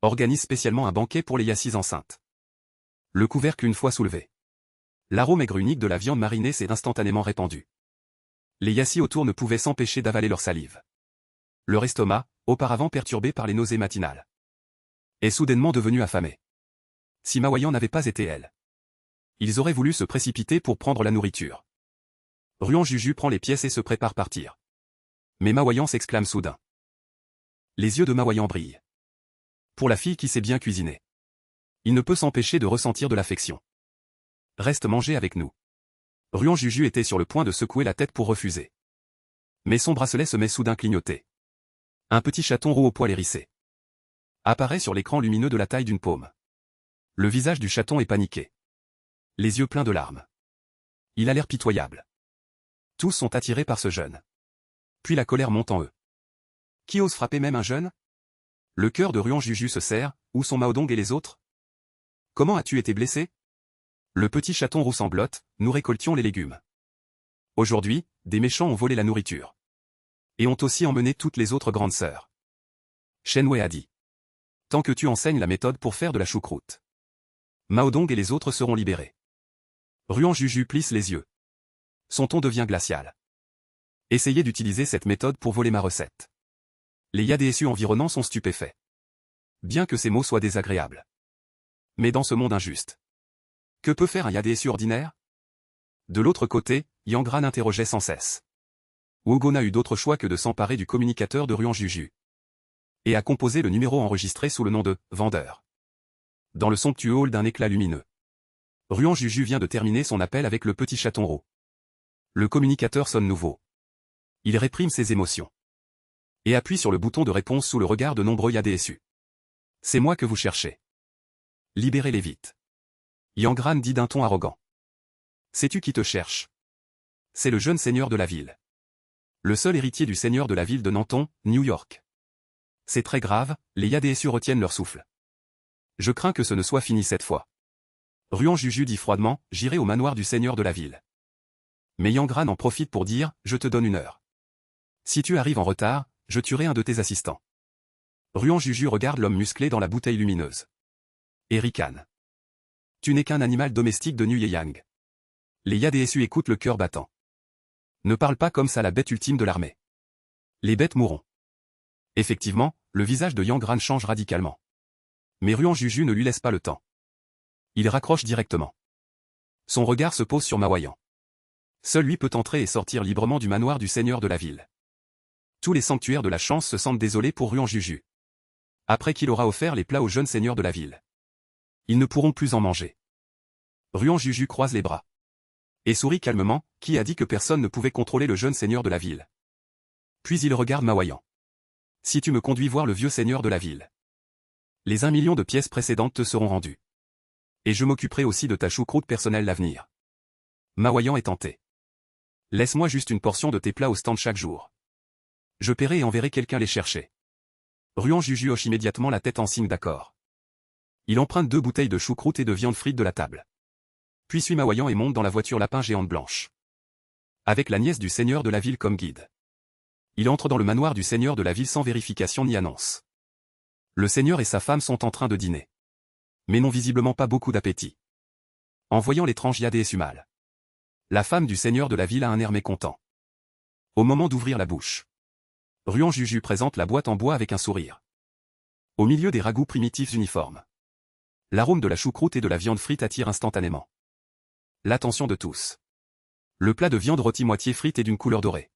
organise spécialement un banquet pour les yassies enceintes. Le couvercle une fois soulevé. L'arôme aigre unique de la viande marinée s'est instantanément répandu. Les yassies autour ne pouvaient s'empêcher d'avaler leur salive. Leur estomac, auparavant perturbé par les nausées matinales, est soudainement devenu affamé. Si Mawayan n'avait pas été elle, ils auraient voulu se précipiter pour prendre la nourriture. Ruan Juju prend les pièces et se prépare à partir. Mais Mawayan s'exclame soudain. Les yeux de Mawayan brillent. Pour la fille qui sait bien cuisiner, il ne peut s'empêcher de ressentir de l'affection. Reste manger avec nous. Ruan Juju était sur le point de secouer la tête pour refuser. Mais son bracelet se met soudain clignoter. Un petit chaton roux au poil hérissé apparaît sur l'écran lumineux de la taille d'une paume. Le visage du chaton est paniqué. Les yeux pleins de larmes. Il a l'air pitoyable. Tous sont attirés par ce jeune. Puis la colère monte en eux. Qui ose frapper même un jeune? Le cœur de Ruan Juju se serre, où sont Maodong et les autres? Comment as-tu été blessé? Le petit chaton roux sanglote, nous récoltions les légumes. Aujourd'hui, des méchants ont volé la nourriture. Et ont aussi emmené toutes les autres grandes sœurs. Shen Wei a dit. Tant que tu enseignes la méthode pour faire de la choucroute, Maodong et les autres seront libérés. Ruan Juju plisse les yeux. Son ton devient glacial. Essayez d'utiliser cette méthode pour voler ma recette. Les Yadésu environnants sont stupéfaits. Bien que ces mots soient désagréables. Mais dans ce monde injuste, que peut faire un Yadésu ordinaire? De l'autre côté, Yangran interrogeait sans cesse. Wogo n'a eu d'autre choix que de s'emparer du communicateur de Ruan Juju. Et a composé le numéro enregistré sous le nom de « Vendeur ». Dans le somptueux hall d'un éclat lumineux. Ruan Juju vient de terminer son appel avec le petit chaton roux. Le communicateur sonne nouveau. Il réprime ses émotions. Et appuie sur le bouton de réponse sous le regard de nombreux Yadésu. C'est moi que vous cherchez. Libérez-les vite. Yangran dit d'un ton arrogant. Sais-tu qui te cherche? C'est le jeune seigneur de la ville. Le seul héritier du seigneur de la ville de Nanton, New York. C'est très grave, les Yadésu retiennent leur souffle. Je crains que ce ne soit fini cette fois. Ruan Juju dit froidement, j'irai au manoir du seigneur de la ville. Mais Yangran en profite pour dire, je te donne 1 heure. Si tu arrives en retard, je tuerai un de tes assistants. Ruan Juju regarde l'homme musclé dans la bouteille lumineuse. Et ricane. Tu n'es qu'un animal domestique de Nuyeyang. Les Yadésu écoutent le cœur battant. Ne parle pas comme ça la bête ultime de l'armée. Les bêtes mourront. Effectivement, le visage de Yangran change radicalement. Mais Ruan Juju ne lui laisse pas le temps. Il raccroche directement. Son regard se pose sur Mawayan. Seul lui peut entrer et sortir librement du manoir du seigneur de la ville. Tous les sanctuaires de la chance se sentent désolés pour Ruan Juju. Après qu'il aura offert les plats aux jeunes seigneurs de la ville, ils ne pourront plus en manger. Ruan Juju croise les bras. Et sourit calmement, qui a dit que personne ne pouvait contrôler le jeune seigneur de la ville. Puis il regarde Mawayan. Si tu me conduis voir le vieux seigneur de la ville, les 1 million de pièces précédentes te seront rendues. Et je m'occuperai aussi de ta choucroute personnelle l'avenir. Mawayan est tenté. Laisse-moi juste une portion de tes plats au stand chaque jour. Je paierai et enverrai quelqu'un les chercher. Ruan Juju hoche immédiatement la tête en signe d'accord. Il emprunte 2 bouteilles de choucroute et de viande frite de la table. Puis suit Mawayan et monte dans la voiture lapin géante blanche. Avec la nièce du seigneur de la ville comme guide. Il entre dans le manoir du seigneur de la ville sans vérification ni annonce. Le seigneur et sa femme sont en train de dîner. Mais n'ont visiblement pas beaucoup d'appétit. En voyant l'étrange Yadésu mâle, la femme du seigneur de la ville a un air mécontent. Au moment d'ouvrir la bouche, Ruan Juju présente la boîte en bois avec un sourire. Au milieu des ragoûts primitifs uniformes, l'arôme de la choucroute et de la viande frite attire instantanément l'attention de tous. Le plat de viande rôtie moitié frite est d'une couleur dorée.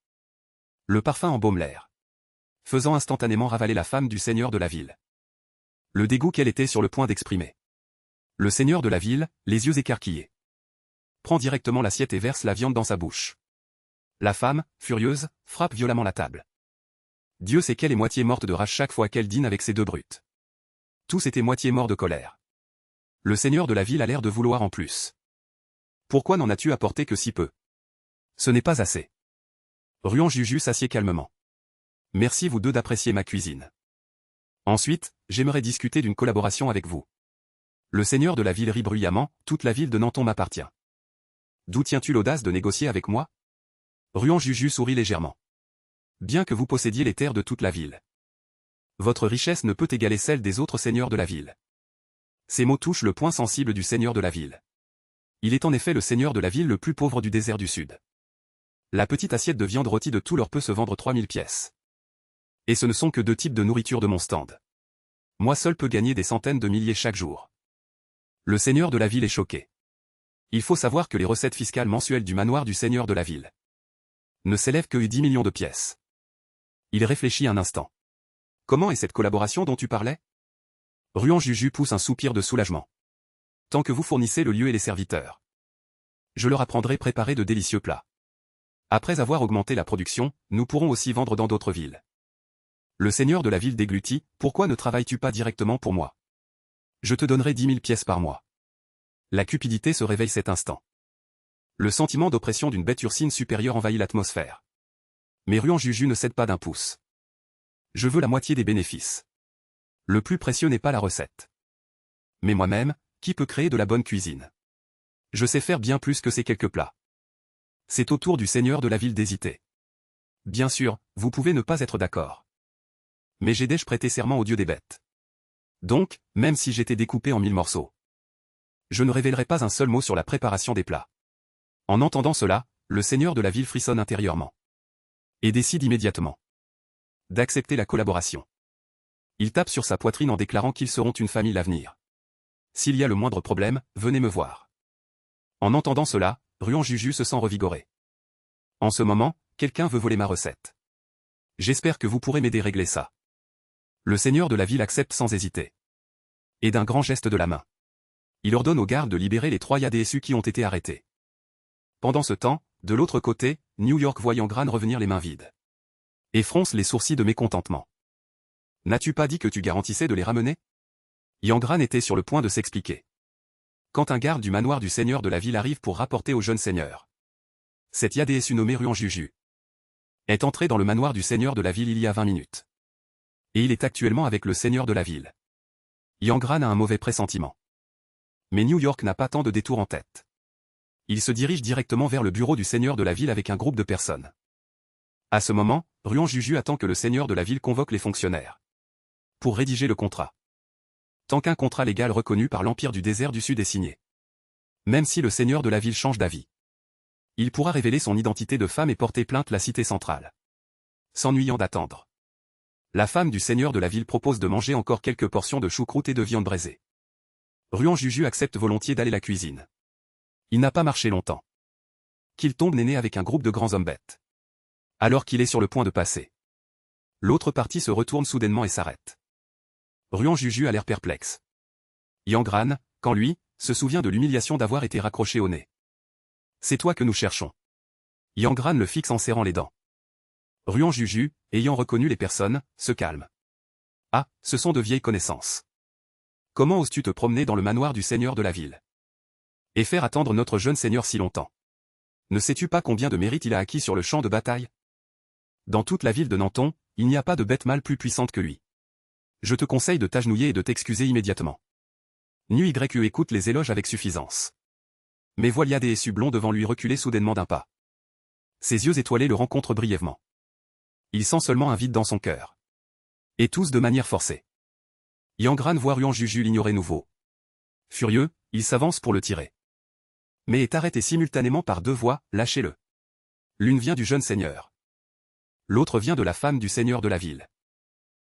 Le parfum embaume l'air, faisant instantanément ravaler la femme du seigneur de la ville. Le dégoût qu'elle était sur le point d'exprimer. Le seigneur de la ville, les yeux écarquillés, prend directement l'assiette et verse la viande dans sa bouche. La femme, furieuse, frappe violemment la table. Dieu sait qu'elle est moitié morte de rage chaque fois qu'elle dîne avec ces 2 brutes. Tous étaient moitié morts de colère. Le seigneur de la ville a l'air de vouloir en plus. Pourquoi n'en as-tu apporté que si peu? Ce n'est pas assez. Ruan Juju s'assied calmement. Merci vous deux d'apprécier ma cuisine. Ensuite, j'aimerais discuter d'une collaboration avec vous. Le seigneur de la ville rit bruyamment, toute la ville de Nanton m'appartient. D'où tiens-tu l'audace de négocier avec moi? Ruan Juju sourit légèrement. Bien que vous possédiez les terres de toute la ville. Votre richesse ne peut égaler celle des autres seigneurs de la ville. Ces mots touchent le point sensible du seigneur de la ville. Il est en effet le seigneur de la ville le plus pauvre du désert du Sud. La petite assiette de viande rôtie de tout leur peut se vendre 3000 pièces. Et ce ne sont que 2 types de nourriture de mon stand. Moi seul peux gagner des centaines de milliers chaque jour. Le seigneur de la ville est choqué. Il faut savoir que les recettes fiscales mensuelles du manoir du seigneur de la ville ne s'élèvent que 10 millions de pièces. Il réfléchit un instant. Comment est cette collaboration dont tu parlais? Ruan Juju pousse un soupir de soulagement. Tant que vous fournissez le lieu et les serviteurs, je leur apprendrai préparer de délicieux plats. Après avoir augmenté la production, nous pourrons aussi vendre dans d'autres villes. Le seigneur de la ville déglutit, pourquoi ne travailles-tu pas directement pour moi? Je te donnerai 10 000 pièces par mois. La cupidité se réveille cet instant. Le sentiment d'oppression d'une bête ursine supérieure envahit l'atmosphère. Mais Ruan Juju ne cède pas d'un pouce. Je veux la moitié des bénéfices. Le plus précieux n'est pas la recette. Mais moi-même, qui peut créer de la bonne cuisine? Je sais faire bien plus que ces quelques plats. C'est au tour du seigneur de la ville d'hésiter. Bien sûr, vous pouvez ne pas être d'accord. Mais j'ai déjà prêté serment au dieu des bêtes. Donc, même si j'étais découpé en 1000 morceaux, je ne révélerai pas un seul mot sur la préparation des plats. En entendant cela, le seigneur de la ville frissonne intérieurement. Et décide immédiatement d'accepter la collaboration. Il tape sur sa poitrine en déclarant qu'ils seront une famille à l'avenir. S'il y a le moindre problème, venez me voir. En entendant cela, Ruan Juju se sent revigoré. En ce moment, quelqu'un veut voler ma recette. J'espère que vous pourrez m'aider à régler ça. Le seigneur de la ville accepte sans hésiter. Et d'un grand geste de la main, il ordonne aux gardes de libérer les 3 Yadésu qui ont été arrêtés. Pendant ce temps, de l'autre côté, New York voit Yangran revenir les mains vides. Et fronce les sourcils de mécontentement. N'as-tu pas dit que tu garantissais de les ramener? Yangran était sur le point de s'expliquer. Quand un garde du manoir du seigneur de la ville arrive pour rapporter au jeune seigneur. Cette Yadésu nommée Ruan Juju est entré dans le manoir du seigneur de la ville il y a 20 minutes. Et il est actuellement avec le seigneur de la ville. Yangran a un mauvais pressentiment. Mais New York n'a pas tant de détours en tête. Il se dirige directement vers le bureau du seigneur de la ville avec un groupe de personnes. À ce moment, Ruan Juju attend que le seigneur de la ville convoque les fonctionnaires pour rédiger le contrat. Tant qu'un contrat légal reconnu par l'Empire du désert du Sud est signé. Même si le seigneur de la ville change d'avis, il pourra révéler son identité de femme et porter plainte la cité centrale. S'ennuyant d'attendre. La femme du seigneur de la ville propose de manger encore quelques portions de choucroute et de viande braisée. Ruan Juju accepte volontiers d'aller à la cuisine. Il n'a pas marché longtemps qu'il tombe nez avec un groupe de grands hommes bêtes. Alors qu'il est sur le point de passer, l'autre partie se retourne soudainement et s'arrête. Ruan Juju a l'air perplexe. Yangran, quant lui, se souvient de l'humiliation d'avoir été raccroché au nez. C'est toi que nous cherchons. Yangran le fixe en serrant les dents. Ruan Juju, ayant reconnu les personnes, se calme. Ah, ce sont de vieilles connaissances. Comment oses-tu te promener dans le manoir du seigneur de la ville? Et faire attendre notre jeune seigneur si longtemps? Ne sais-tu pas combien de mérites il a acquis sur le champ de bataille? Dans toute la ville de Nanton, il n'y a pas de bête mâle plus puissante que lui. Je te conseille de t'agenouiller et de t'excuser immédiatement. Nu YE écoute les éloges avec suffisance. Mais voit Yadésu blond devant lui reculer soudainement d'un pas. Ses yeux étoilés le rencontrent brièvement. Il sent seulement un vide dans son cœur. Et tous de manière forcée. Yangran voit Ruan Juju l'ignorer nouveau. Furieux, il s'avance pour le tirer. Mais est arrêté simultanément par 2 voix, lâchez-le. L'une vient du jeune seigneur. L'autre vient de la femme du seigneur de la ville.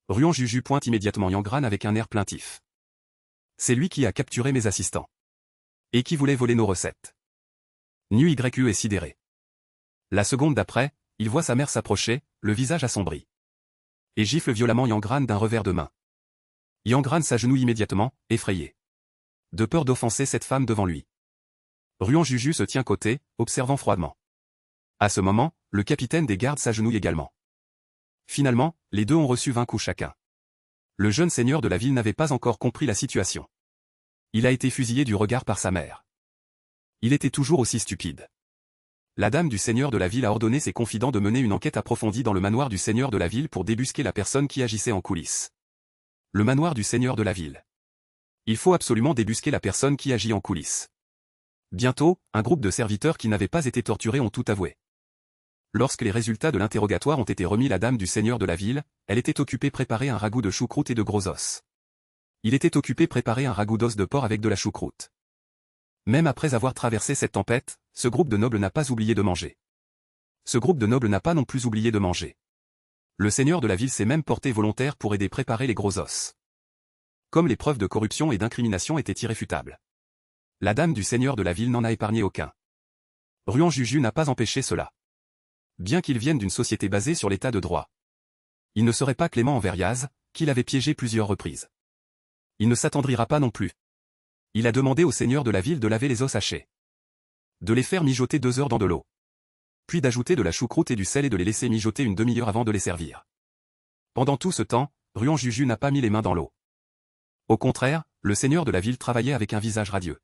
Ruan Juju pointe immédiatement Yangran avec un air plaintif. C'est lui qui a capturé mes assistants. Et qui voulait voler nos recettes. Nu YE est sidéré. La seconde d'après, il voit sa mère s'approcher, le visage assombri. Et gifle violemment Yangran d'un revers de main. Yangran s'agenouille immédiatement, effrayé. De peur d'offenser cette femme devant lui. Ruan Juju se tient côté, observant froidement. À ce moment, le capitaine des gardes s'agenouille également. Finalement, les deux ont reçu 20 coups chacun. Le jeune seigneur de la ville n'avait pas encore compris la situation. Il a été fusillé du regard par sa mère. Il était toujours aussi stupide. La dame du seigneur de la ville a ordonné ses confidents de mener une enquête approfondie dans le manoir du seigneur de la ville pour débusquer la personne qui agissait en coulisses. Le manoir du seigneur de la ville. Il faut absolument débusquer la personne qui agit en coulisses. Bientôt, un groupe de serviteurs qui n'avaient pas été torturés ont tout avoué. Lorsque les résultats de l'interrogatoire ont été remis, la dame du seigneur de la ville, elle était occupée préparer un ragoût de choucroute et de gros os. Il était occupé préparer un ragoût d'os de porc avec de la choucroute. Même après avoir traversé cette tempête, ce groupe de nobles n'a pas oublié de manger. Ce groupe de nobles n'a pas non plus oublié de manger. Le seigneur de la ville s'est même porté volontaire pour aider préparer les gros os. Comme les preuves de corruption et d'incrimination étaient irréfutables. La dame du seigneur de la ville n'en a épargné aucun. Ruan Juju n'a pas empêché cela. Bien qu'il vienne d'une société basée sur l'état de droit. Il ne serait pas clément envers Yaz, qu'il avait piégé plusieurs reprises. Il ne s'attendrira pas non plus. Il a demandé au seigneur de la ville de laver les os hachés. De les faire mijoter 2 heures dans de l'eau. Puis d'ajouter de la choucroute et du sel et de les laisser mijoter une demi-heure avant de les servir. Pendant tout ce temps, Ruan Juju n'a pas mis les mains dans l'eau. Au contraire, le seigneur de la ville travaillait avec un visage radieux.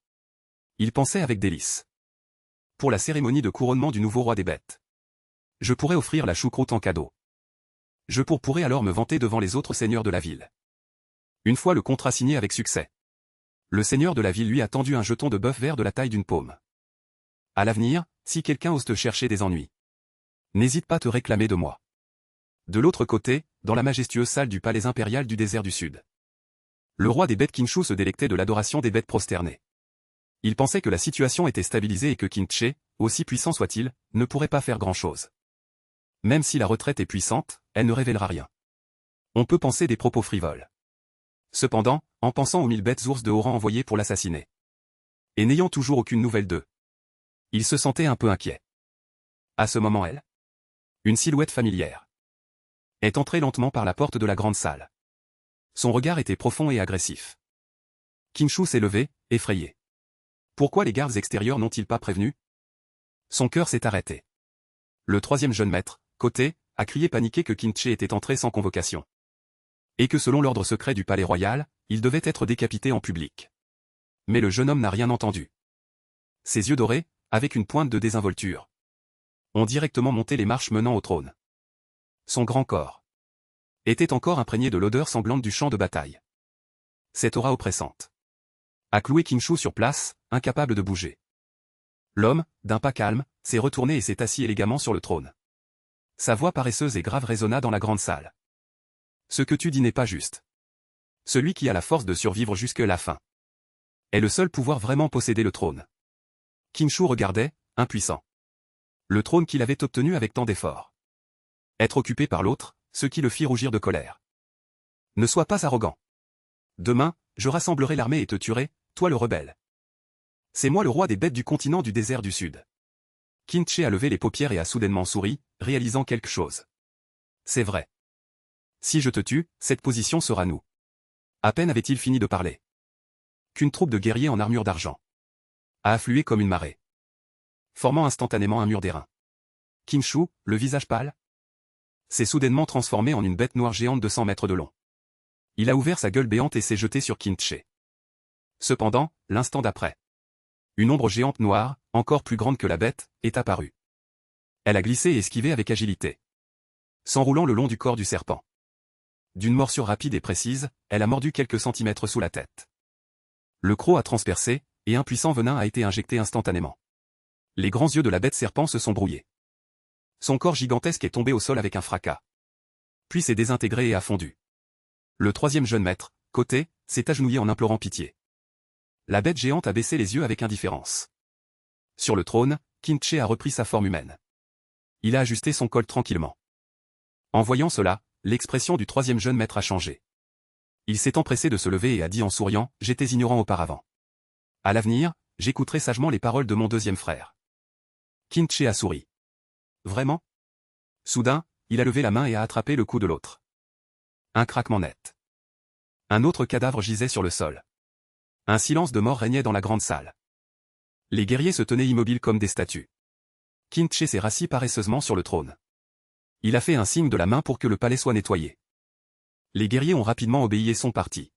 Il pensait avec délice. Pour la cérémonie de couronnement du nouveau roi des bêtes. Je pourrais offrir la choucroute en cadeau. Je pourrais alors me vanter devant les autres seigneurs de la ville. Une fois le contrat signé avec succès. Le seigneur de la ville lui a tendu un jeton de bœuf vert de la taille d'une paume. À l'avenir, si quelqu'un ose te chercher des ennuis, n'hésite pas à te réclamer de moi. De l'autre côté, dans la majestueuse salle du palais impérial du désert du Sud. Le roi des bêtes Kinshu se délectait de l'adoration des bêtes prosternées. Il pensait que la situation était stabilisée et que Kinche, aussi puissant soit-il, ne pourrait pas faire grand-chose. Même si la retraite est puissante, elle ne révélera rien. On peut penser des propos frivoles. Cependant, en pensant aux 1000 bêtes ours de haut rang envoyées pour l'assassiner. Et n'ayant toujours aucune nouvelle d'eux. Il se sentait un peu inquiet. À ce moment une silhouette familière, est entrée lentement par la porte de la grande salle. Son regard était profond et agressif. Kinshu s'est levé, effrayé. Pourquoi les gardes extérieurs n'ont-ils pas prévenu? Son cœur s'est arrêté. Le troisième jeune maître, Côté, a crié paniqué que Kinche était entré sans convocation. Et que selon l'ordre secret du palais royal, il devait être décapité en public. Mais le jeune homme n'a rien entendu. Ses yeux dorés, avec une pointe de désinvolture, ont directement monté les marches menant au trône. Son grand corps était encore imprégné de l'odeur sanglante du champ de bataille. Cette aura oppressante a cloué Kinshu sur place, incapable de bouger. L'homme, d'un pas calme, s'est retourné et s'est assis élégamment sur le trône. Sa voix paresseuse et grave résonna dans la grande salle. Ce que tu dis n'est pas juste. Celui qui a la force de survivre jusqu'à la fin est le seul pouvoir vraiment posséder le trône. Kinshu regardait, impuissant. Le trône qu'il avait obtenu avec tant d'efforts. Être occupé par l'autre, ce qui le fit rougir de colère. Ne sois pas arrogant. Demain, je rassemblerai l'armée et te tuerai, toi le rebelle. C'est moi le roi des bêtes du continent du désert du Sud. Kinche a levé les paupières et a soudainement souri, réalisant quelque chose. C'est vrai. Si je te tue, cette position sera nous. À peine avait-il fini de parler. Qu'une troupe de guerriers en armure d'argent a afflué comme une marée, formant instantanément un mur d'airain. Kinshu, le visage pâle, s'est soudainement transformé en une bête noire géante de 100 mètres de long. Il a ouvert sa gueule béante et s'est jeté sur Kinche. Cependant, l'instant d'après, une ombre géante noire, encore plus grande que la bête, est apparue. Elle a glissé et esquivé avec agilité, s'enroulant le long du corps du serpent. D'une morsure rapide et précise, elle a mordu quelques centimètres sous la tête. Le croc a transpercé, et un puissant venin a été injecté instantanément. Les grands yeux de la bête serpent se sont brouillés. Son corps gigantesque est tombé au sol avec un fracas. Puis s'est désintégré et a fondu. Le troisième jeune maître, Côté, s'est agenouillé en implorant pitié. La bête géante a baissé les yeux avec indifférence. Sur le trône, Kinche a repris sa forme humaine. Il a ajusté son col tranquillement. En voyant cela, l'expression du troisième jeune maître a changé. Il s'est empressé de se lever et a dit en souriant, « J'étais ignorant auparavant. À l'avenir, j'écouterai sagement les paroles de mon deuxième frère. » Kinche a souri. Vraiment? Soudain, il a levé la main et a attrapé le cou de l'autre. Un craquement net. Un autre cadavre gisait sur le sol. Un silence de mort régnait dans la grande salle. Les guerriers se tenaient immobiles comme des statues. Kinche s'est rassis paresseusement sur le trône. Il a fait un signe de la main pour que le palais soit nettoyé. Les guerriers ont rapidement obéi et sont partis.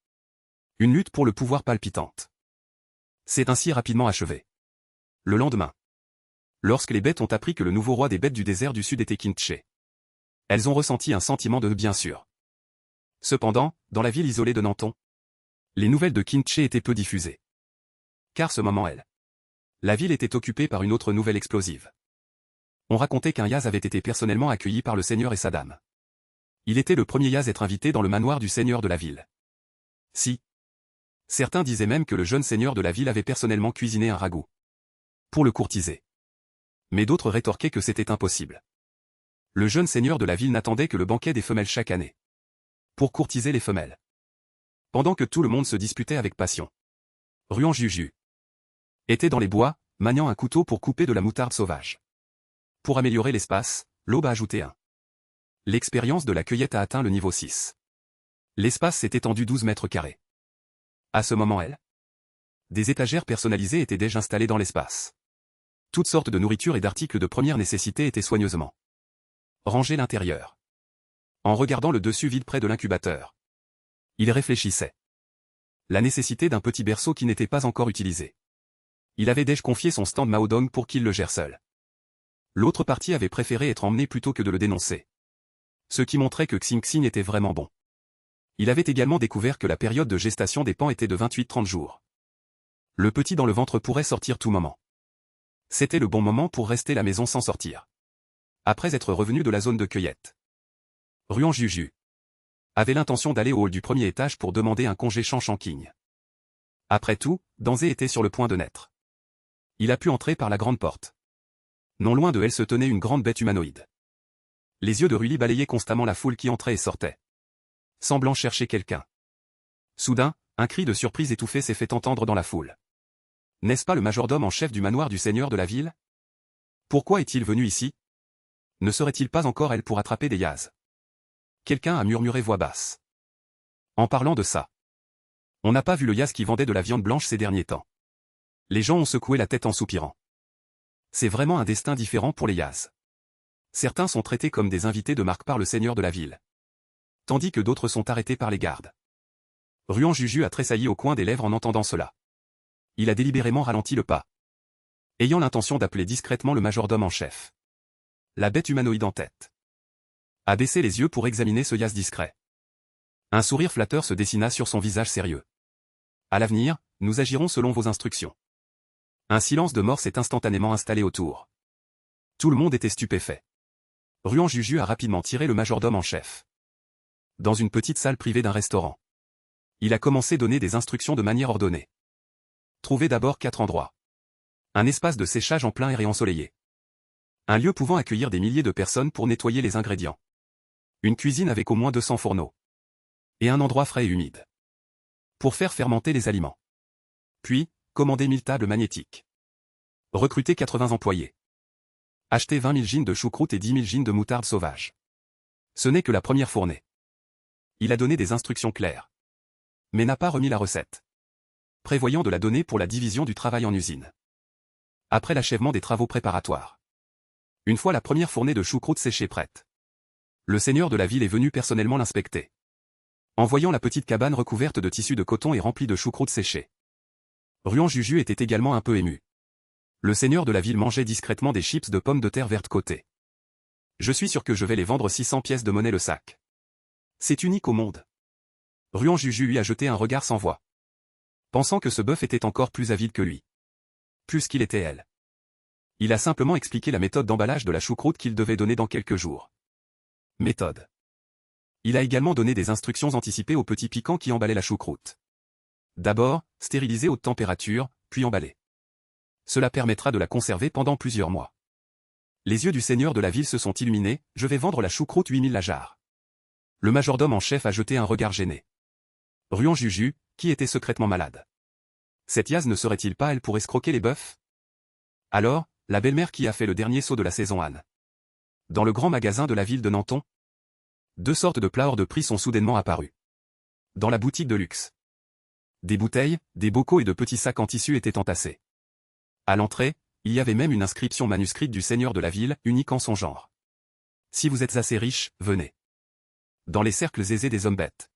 Une lutte pour le pouvoir palpitante. C'est ainsi rapidement achevé. Le lendemain, lorsque les bêtes ont appris que le nouveau roi des bêtes du désert du Sud était Kinche, elles ont ressenti un sentiment de bien sûr. Cependant, dans la ville isolée de Nanton, les nouvelles de Kinche étaient peu diffusées. Car ce moment la ville était occupée par une autre nouvelle explosive. On racontait qu'un Yaz avait été personnellement accueilli par le seigneur et sa dame. Il était le premier Yaz à être invité dans le manoir du seigneur de la ville. Si. Certains disaient même que le jeune seigneur de la ville avait personnellement cuisiné un ragoût pour le courtiser. Mais d'autres rétorquaient que c'était impossible. Le jeune seigneur de la ville n'attendait que le banquet des femelles chaque année pour courtiser les femelles. Pendant que tout le monde se disputait avec passion, Ruan Juju était dans les bois, maniant un couteau pour couper de la moutarde sauvage. Pour améliorer l'espace, l'aube a ajouté un. L'expérience de la cueillette a atteint le niveau 6. L'espace s'est étendu 12 mètres carrés. À ce moment, des étagères personnalisées étaient déjà installées dans l'espace. Toutes sortes de nourriture et d'articles de première nécessité étaient soigneusement rangés à l'intérieur. En regardant le dessus vide près de l'incubateur, il réfléchissait. La nécessité d'un petit berceau qui n'était pas encore utilisé. Il avait déjà confié son stand Maodong pour qu'il le gère seul. L'autre partie avait préféré être emmené plutôt que de le dénoncer. Ce qui montrait que Xing Xing était vraiment bon. Il avait également découvert que la période de gestation des pans était de 28-30 jours. Le petit dans le ventre pourrait sortir tout moment. C'était le bon moment pour rester à la maison sans sortir. Après être revenu de la zone de cueillette, Ruan Juju avait l'intention d'aller au hall du premier étage pour demander un congé Shanking. Après tout, Danzé était sur le point de naître. Il a pu entrer par la grande porte. Non loin de elle se tenait une grande bête humanoïde. Les yeux de Ruli balayaient constamment la foule qui entrait et sortait, semblant chercher quelqu'un. Soudain, un cri de surprise étouffé s'est fait entendre dans la foule. N'est-ce pas le majordome en chef du manoir du seigneur de la ville? Pourquoi est-il venu ici? Ne serait-il pas encore elle pour attraper des Yaz? Quelqu'un a murmuré voix basse. En parlant de ça, on n'a pas vu le Yaz qui vendait de la viande blanche ces derniers temps. Les gens ont secoué la tête en soupirant. C'est vraiment un destin différent pour les Yaz. Certains sont traités comme des invités de marque par le seigneur de la ville, tandis que d'autres sont arrêtés par les gardes. Ruan Juju a tressailli au coin des lèvres en entendant cela. Il a délibérément ralenti le pas, ayant l'intention d'appeler discrètement le majordome en chef. La bête humanoïde en tête a baissé les yeux pour examiner ce Yaz discret. Un sourire flatteur se dessina sur son visage sérieux. À l'avenir, nous agirons selon vos instructions. Un silence de mort s'est instantanément installé autour. Tout le monde était stupéfait. Ruan Juju a rapidement tiré le majordome en chef dans une petite salle privée d'un restaurant. Il a commencé à donner des instructions de manière ordonnée. Trouvez d'abord 4 endroits. Un espace de séchage en plein air et ensoleillé. Un lieu pouvant accueillir des milliers de personnes pour nettoyer les ingrédients. Une cuisine avec au moins 200 fourneaux. Et un endroit frais et humide pour faire fermenter les aliments. Puis, commandez 1000 tables magnétiques. Recrutez 80 employés. Achetez 20 000 jeans de choucroute et 10 000 jeans de moutarde sauvage. Ce n'est que la première fournée. Il a donné des instructions claires, mais n'a pas remis la recette, prévoyant de la donner pour la division du travail en usine. Après l'achèvement des travaux préparatoires, une fois la première fournée de choucroute séchée prête, le seigneur de la ville est venu personnellement l'inspecter. En voyant la petite cabane recouverte de tissus de coton et remplie de choucroute séchée, Ruan Juju était également un peu ému. Le seigneur de la ville mangeait discrètement des chips de pommes de terre vertes côtées. Je suis sûr que je vais les vendre 600 pièces de monnaie le sac. C'est unique au monde. Ruan Juju lui a jeté un regard sans voix, pensant que ce bœuf était encore plus avide que lui. Plus qu'il était elle. Il a simplement expliqué la méthode d'emballage de la choucroute qu'il devait donner dans quelques jours. Méthode. Il a également donné des instructions anticipées aux petits piquants qui emballaient la choucroute. D'abord, stériliser haute température, puis emballer. Cela permettra de la conserver pendant plusieurs mois. Les yeux du seigneur de la ville se sont illuminés, je vais vendre la choucroute 8000 la jarre. Le majordome en chef a jeté un regard gêné. Ruan Juju, qui était secrètement malade. Cette Yaz ne serait-il pas elle pour escroquer les bœufs? Alors, la belle-mère qui a fait le dernier saut de la saison Anne. Dans le grand magasin de la ville de Nanton, 2 sortes de plats hors de prix sont soudainement apparus. Dans la boutique de luxe, des bouteilles, des bocaux et de petits sacs en tissu étaient entassés. À l'entrée, il y avait même une inscription manuscrite du seigneur de la ville, unique en son genre. Si vous êtes assez riche, venez. Dans les cercles aisés des hommes bêtes.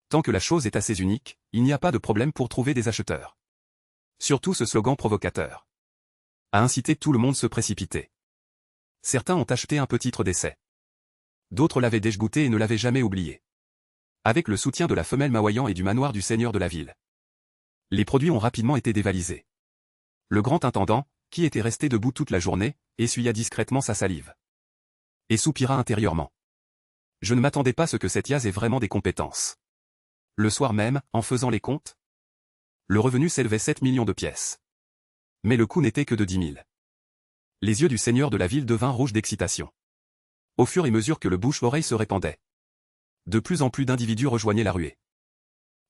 Tant que la chose est assez unique, il n'y a pas de problème pour trouver des acheteurs. Surtout ce slogan provocateur a incité tout le monde à se précipiter. Certains ont acheté un peu titre d'essai. D'autres l'avaient déjà goûté et ne l'avaient jamais oublié. avec le soutien de la femelle Maoyan et du manoir du seigneur de la ville. Les produits ont rapidement été dévalisés. Le grand intendant, qui était resté debout toute la journée, essuya discrètement sa salive. Et soupira intérieurement. Je ne m'attendais pas à ce que cette Yaz ait vraiment des compétences. Le soir même, en faisant les comptes, le revenu s'élevait 7 millions de pièces. Mais le coût n'était que de 10 000. Les yeux du seigneur de la ville devinrent rouges d'excitation. Au fur et à mesure que le bouche-oreille se répandait, de plus en plus d'individus rejoignaient la ruée.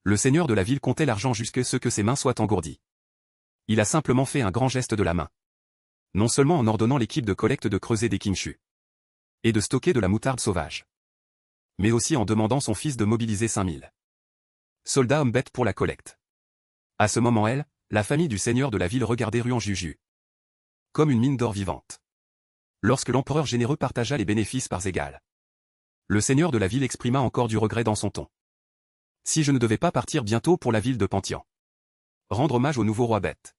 Le seigneur de la ville comptait l'argent jusqu'à ce que ses mains soient engourdies. Il a simplement fait un grand geste de la main. Non seulement en ordonnant l'équipe de collecte de creuser des kimchus et de stocker de la moutarde sauvage, mais aussi en demandant son fils de mobiliser 5000 soldats hommes-bêtes pour la collecte. À ce moment la famille du seigneur de la ville regardait Ruan Juju comme une mine d'or vivante. Lorsque l'empereur généreux partagea les bénéfices par égales, le seigneur de la ville exprima encore du regret dans son ton. Si je ne devais pas partir bientôt pour la ville de Pantian, rendre hommage au nouveau roi bête,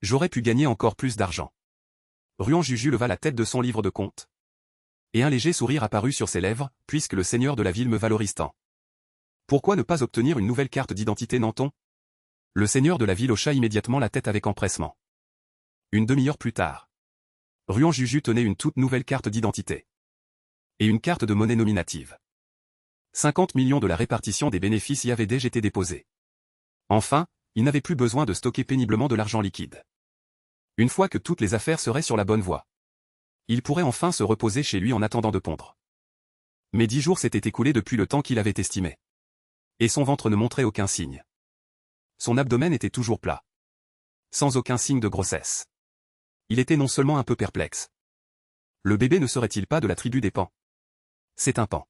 j'aurais pu gagner encore plus d'argent. Ruan Juju leva la tête de son livre de comptes. Et un léger sourire apparut sur ses lèvres, puisque le seigneur de la ville me valorise tant. Pourquoi ne pas obtenir une nouvelle carte d'identité Nanton? Le seigneur de la ville hocha immédiatement la tête avec empressement. Une demi-heure plus tard, Ruan Juju tenait une toute nouvelle carte d'identité. Et une carte de monnaie nominative. 50 millions de la répartition des bénéfices y avaient déjà été déposés. Enfin, il n'avait plus besoin de stocker péniblement de l'argent liquide. Une fois que toutes les affaires seraient sur la bonne voie, il pourrait enfin se reposer chez lui en attendant de pondre. Mais 10 jours s'étaient écoulés depuis le temps qu'il avait estimé. Et son ventre ne montrait aucun signe. Son abdomen était toujours plat. Sans aucun signe de grossesse. Il était non seulement un peu perplexe. Le bébé ne serait-il pas de la tribu des Pans? C'est un Pan.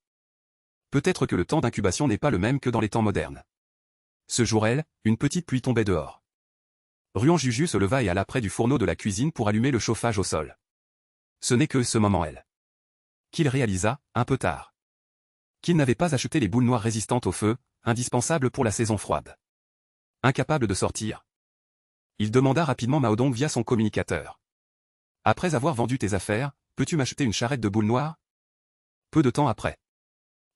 Peut-être que le temps d'incubation n'est pas le même que dans les temps modernes. Ce jour une petite pluie tombait dehors. Ruan Juju se leva et alla près du fourneau de la cuisine pour allumer le chauffage au sol. Ce n'est que ce moment qu'il réalisa, un peu tard, qu'il n'avait pas acheté les boules noires résistantes au feu, indispensables pour la saison froide. Incapable de sortir, il demanda rapidement Maodong via son communicateur. Après avoir vendu tes affaires, peux-tu m'acheter une charrette de boules noires? Peu de temps après,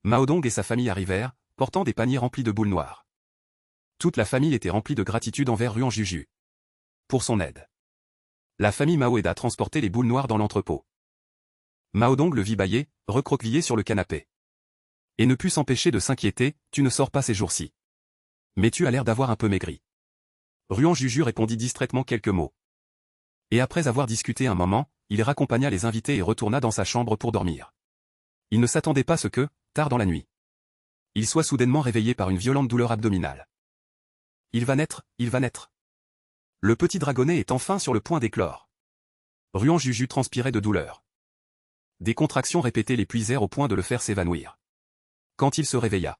Maodong et sa famille arrivèrent, portant des paniers remplis de boules noires. Toute la famille était remplie de gratitude envers Ruan Juju pour son aide. La famille Mao aida à transporter les boules noires dans l'entrepôt. Maodong le vit bâiller, recroquevillé sur le canapé. Et ne put s'empêcher de s'inquiéter, tu ne sors pas ces jours-ci. Mais tu as l'air d'avoir un peu maigri. Ruan Juju répondit distraitement quelques mots. Et après avoir discuté un moment, il raccompagna les invités et retourna dans sa chambre pour dormir. Il ne s'attendait pas à ce que, tard dans la nuit, il soit soudainement réveillé par une violente douleur abdominale. Il va naître, il va naître. Le petit dragonnet est enfin sur le point d'éclore. Ruan Juju transpirait de douleur. Des contractions répétées l'épuisèrent au point de le faire s'évanouir. Quand il se réveilla,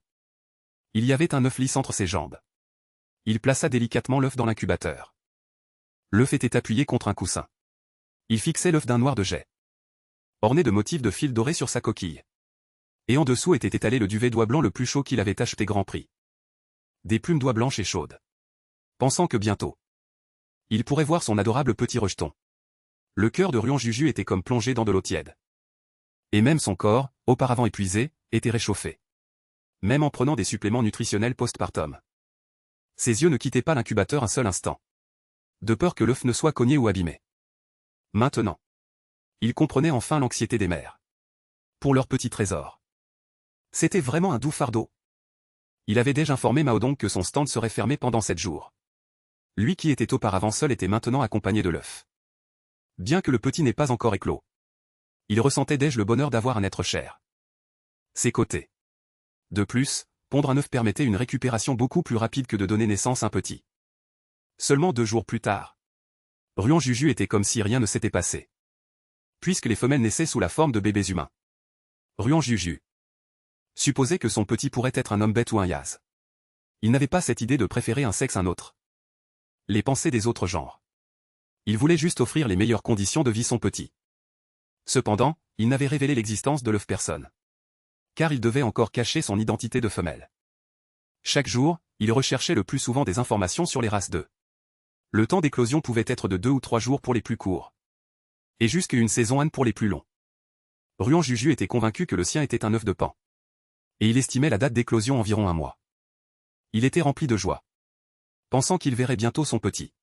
il y avait un œuf lisse entre ses jambes. Il plaça délicatement l'œuf dans l'incubateur. L'œuf était appuyé contre un coussin. Il fixait l'œuf d'un noir de jet, orné de motifs de fil doré sur sa coquille. Et en dessous était étalé le duvet d'oie blanc le plus chaud qu'il avait acheté grand prix. Des plumes d'oie blanches et chaudes. Pensant que bientôt, il pourrait voir son adorable petit rejeton. Le cœur de Ruan Juju était comme plongé dans de l'eau tiède. Et même son corps, auparavant épuisé, était réchauffé. Même en prenant des suppléments nutritionnels postpartum. Ses yeux ne quittaient pas l'incubateur un seul instant. De peur que l'œuf ne soit cogné ou abîmé. Maintenant, il comprenait enfin l'anxiété des mères. Pour leur petit trésor. C'était vraiment un doux fardeau. Il avait déjà informé Maodong que son stand serait fermé pendant 7 jours. Lui qui était auparavant seul était maintenant accompagné de l'œuf. Bien que le petit n'ait pas encore éclos, il ressentait déjà le bonheur d'avoir un être cher. Ses côtés. De plus, pondre un œuf permettait une récupération beaucoup plus rapide que de donner naissance à un petit. Seulement 2 jours plus tard, Ruan Juju était comme si rien ne s'était passé. Puisque les femelles naissaient sous la forme de bébés humains. Ruan Juju supposait que son petit pourrait être un homme bête ou un Yaz. Il n'avait pas cette idée de préférer un sexe à un autre. Les pensées des autres genres. Il voulait juste offrir les meilleures conditions de vie son petit. Cependant, il n'avait révélé l'existence de l'œuf personne. Car il devait encore cacher son identité de femelle. Chaque jour, il recherchait le plus souvent des informations sur les races d'œufs. Le temps d'éclosion pouvait être de 2 ou 3 jours pour les plus courts. Et jusqu'à une saison âne pour les plus longs. Ruan Juju était convaincu que le sien était un œuf de Pan. Et il estimait la date d'éclosion environ 1 mois. Il était rempli de joie, pensant qu'il verrait bientôt son petit.